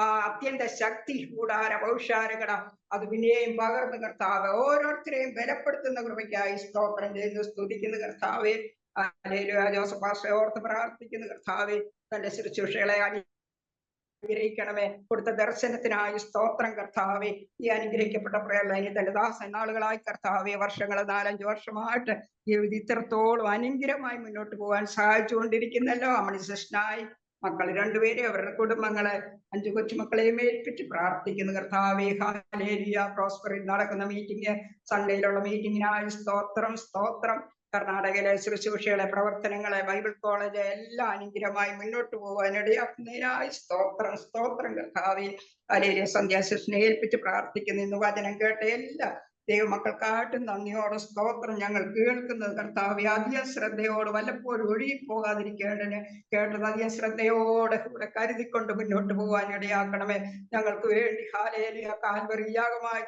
ആ അത്യന്ത ശക്തി കൂടാര ഭൗഷാരകട അത് പിന്നെയും പകർന്ന് കർത്താവ് ഓരോരുത്തരെയും ബലപ്പെടുത്തുന്ന കൃപയ്ക്കായി സ്തോത്രം ചെയ്യുന്നു, സ്തുതിക്കുന്ന കർത്താവെ. ഹല്ലേലൂയ, ജോസഫ് പാസ്റ്ററെ ഓർത്ത് പ്രാർത്ഥിക്കുന്ന കർത്താവെ. തന്റെ ശുശ്രൂഷകളെ അനുഗ്രഹിക്കണമേ. കൊടുത്ത ദർശനത്തിനായി സ്തോത്രം കർത്താവെ. ഈ അനുഗ്രഹിക്കപ്പെട്ട പ്രയർ ലൈനിൽ തന്റെ ദാസൻ നാളുകളായി കർത്താവെ, വർഷങ്ങൾ 4-5 വർഷമായിട്ട് ജീവിതം ഇത്രത്തോളം അനുഗ്രഹമായി മുന്നോട്ട് പോകാൻ സഹായിച്ചുകൊണ്ടിരിക്കുന്നല്ലോ. അമണിസനായി മക്കൾ 2 പേരെ, അവരുടെ കുടുംബങ്ങളെ, 5 കൊച്ചുമക്കളെയും ഏൽപ്പിച്ച് പ്രാർത്ഥിക്കുന്നു കർത്താവെ. ഹല്ലേലൂയ, പ്രോസ്പറിൽ നടക്കുന്ന മീറ്റിംഗ്, സൺഡേയിലുള്ള മീറ്റിംഗിനായി സ്തോത്രം, സ്തോത്രം. കർണാടകയിലെ ശുശ്രൂഷകളെ, പ്രവർത്തനങ്ങളെ, ബൈബിൾ കോളേജ് എല്ലാം അനുഗ്രഹമായി മുന്നോട്ട് പോകാൻ ഇടയാക്കുന്നതിനായി സ്തോത്രം, സ്തോത്രം കർത്താവെ. ഹല്ലേലൂയ, സന്ധ്യാശിഷ്നെ ഏൽപ്പിച്ച് പ്രാർത്ഥിക്കുന്നു. ഇന്ന് വചനം കേട്ട എല്ലാ ദൈവമക്കൾക്കായിട്ടും നന്ദിയോടെ സ്തോത്രം. ഞങ്ങൾ കേൾക്കുന്നത് കർത്താവെ അധികം ശ്രദ്ധയോട്, വല്ലപ്പോഴും ഒഴുകിപ്പോകാതിരിക്കേണ്ടതിന് കേട്ടത് അധികം ശ്രദ്ധയോടെ കൂടെ കരുതിക്കൊണ്ട് മുന്നോട്ട് പോകാൻ ഇടയാക്കണമേ. ഞങ്ങൾക്ക് വേണ്ടി ഹല്ലേലൂയ കാൽവറി യാഗമായി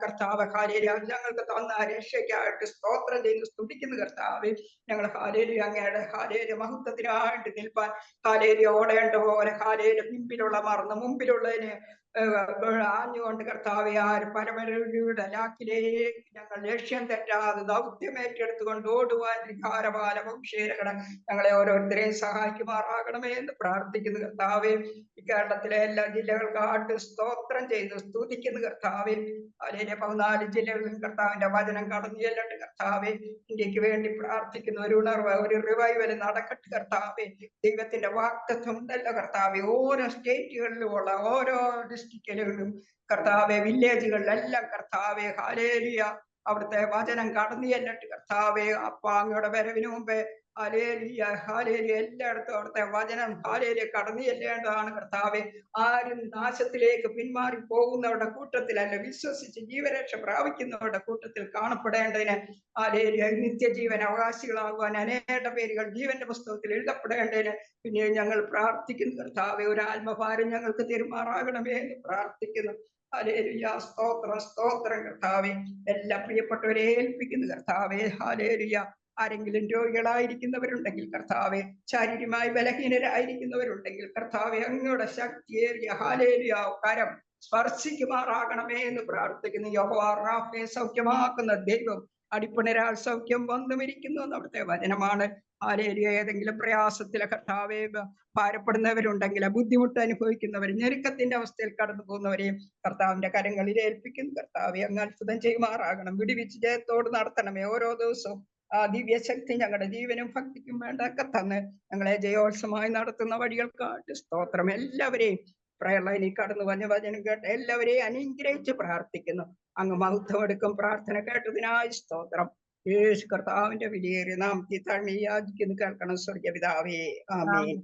കർത്താവ്, ഹല്ലേലൂയ ഞങ്ങൾക്ക് തന്ന രക്ഷയ്ക്കായിട്ട് സ്തോത്രം ചെയ്ത് സ്തുതിക്കുന്നു കർത്താവ്. ഞങ്ങൾ ഹല്ലേലൂയ അങ്ങയുടെ ഹല്ലേലൂയ മഹത്വത്തിനായിട്ട് നിൽപ്പാൻ ഹല്ലേലൂയ ഓടേണ്ട പോലെ ഹല്ലേലൂയ പിമ്പിലുള്ള മറന്ന് മുമ്പിലുള്ളതിന് ആഞ്ഞുകൊണ്ട് കർത്താവെ, പരമരുടെ ലാക്കിലേക്ക് ഞങ്ങൾ ലക്ഷ്യം തെറ്റാതെ ദൗത്യം ഏറ്റെടുത്തുകൊണ്ട് ഓടുവാൻ വികാരപാല വംശീരകട ഞങ്ങളെ ഓരോരുത്തരെയും സഹായിക്കുമാറാകണമേ എന്ന് പ്രാർത്ഥിക്കുന്നു കർത്താവെ. ഈ കേരളത്തിലെ എല്ലാ ജില്ലകൾക്കായിട്ട് സ്തോത്രം ചെയ്ത് സ്തുതിക്കുന്നു കർത്താവെ. അതിലെ 14 ജില്ലകളിലും കർത്താവിന്റെ വചനം കടന്നു ചെല്ലട്ടെ കർത്താവെ. ഇന്ത്യക്ക് വേണ്ടി പ്രാർത്ഥിക്കുന്ന ഒരു ഉണർവ്, ഒരു റിവൈവൽ നടക്കട്ടെ കർത്താവെ. ദൈവത്തിന്റെ വാഗ്ദത്തം ഉണ്ടല്ലോ കർത്താവെ. ഓരോ സ്റ്റേറ്റുകളിലുമുള്ള ഓരോ ഡിസ്ട്രിക്റ്റുകളിലും കർത്താവെ, വില്ലേജുകളിലെല്ലാം കർത്താവെ, ഹല്ലേലൂയ അവിടുത്തെ വചനം കടന്നു ചെല്ലട്ടെ കർത്താവെ. അപ്പ അങ്ങയുടെ വരവിന് മുമ്പേ ഹല്ലേലൂയ, ഹല്ലേലൂയ എല്ലായിടത്തും അവിടുത്തെ വചനം ഹല്ലേലൂയ കടന്നു ചെല്ലേണ്ടതാണ് കർത്താവെ. ആരും നാശത്തിലേക്ക് പിന്മാറി പോകുന്നവരുടെ കൂട്ടത്തിലല്ല, വിശ്വസിച്ച് ജീവരക്ഷ പ്രാപിക്കുന്നവരുടെ കൂട്ടത്തിൽ കാണപ്പെടേണ്ടതിന് ഹല്ലേലൂയ നിത്യജീവൻ അവകാശികളാകുവാൻ അനേക പേരുകൾ ജീവന്റെ പുസ്തകത്തിൽ എഴുതപ്പെടേണ്ടതിന് പിന്നെ ഞങ്ങൾ പ്രാർത്ഥിക്കുന്നു കർത്താവെ. ഒരു ആത്മഭാരം ഞങ്ങൾക്ക് തെരുമാറാകണമേ എന്ന് പ്രാർത്ഥിക്കുന്നു. ഹല്ലേലൂയ, സ്തോത്രം, സ്തോത്രം കർത്താവെ. എല്ലാ പ്രിയപ്പെട്ടവരെ ഏൽപ്പിക്കുന്നു കർത്താവെ. ഹല്ലേലൂയ, ആരെങ്കിലും രോഗികളായിരിക്കുന്നവരുണ്ടെങ്കിൽ കർത്താവെ, ശാരീരികമായി ബലഹീനരായിരിക്കുന്നവരുണ്ടെങ്കിൽ കർത്താവെ, അങ്ങയുടെ ശക്തിയേറിയ ഹല്ലേലൂയ കരം സ്പർശിക്കുമാറാകണമേ എന്ന് പ്രാർത്ഥിക്കുന്നു. യഹോവ റാഫയെ സൗഖ്യമാക്കുന്ന ദൈവം, അടിപ്പിണരാൽ സൗഖ്യം വന്നുമിരിക്കുന്നു എന്ന് അവിടുത്തെ വചനമാണ്. ഹല്ലേലൂയ, ഏതെങ്കിലും പ്രയാസത്തിലെ കർത്താവെ ഭാരപ്പെടുന്നവരുണ്ടെങ്കിൽ, ബുദ്ധിമുട്ട് അനുഭവിക്കുന്നവർ, ഞെരുക്കത്തിന്റെ അവസ്ഥയിൽ കടന്നു പോകുന്നവരെയും കർത്താവിന്റെ കരങ്ങളിൽ ഏൽപ്പിക്കുന്നു കർത്താവെ. അങ്ങ് അത്ഭുതം ചെയ്യുമാറാകണം. വിടുവിച്ച് ജയത്തോട് നടത്തണമേ. ഓരോ ദിവസവും ആ ദിവ്യശക്തി ഞങ്ങളുടെ ജീവനും ഭക്തിക്കും വേണ്ടൊക്കെ തന്ന് ഞങ്ങളെ ജയോത്സവമായി നടത്തുന്ന വഴികൾക്കായിട്ട് സ്തോത്രം. എല്ലാവരെയും പ്രയർ ലൈനിൽ കടന്നു വന്ന് വചനം കേട്ട് എല്ലാവരെയും അനുഗ്രഹിച്ച് പ്രാർത്ഥിക്കുന്നു. അങ്ങ് മഹത്വം എടുക്കും. പ്രാർത്ഥന കേട്ടതിനായി സ്തോത്രം. യേശു കർത്താവിന്റെ വിലയേറിയ നാമത്തിൽ താഴ്മ യാചിക്കുന്നു കേൾക്കണം സ്വർഗ്ഗപിതാവേ. ആമേൻ.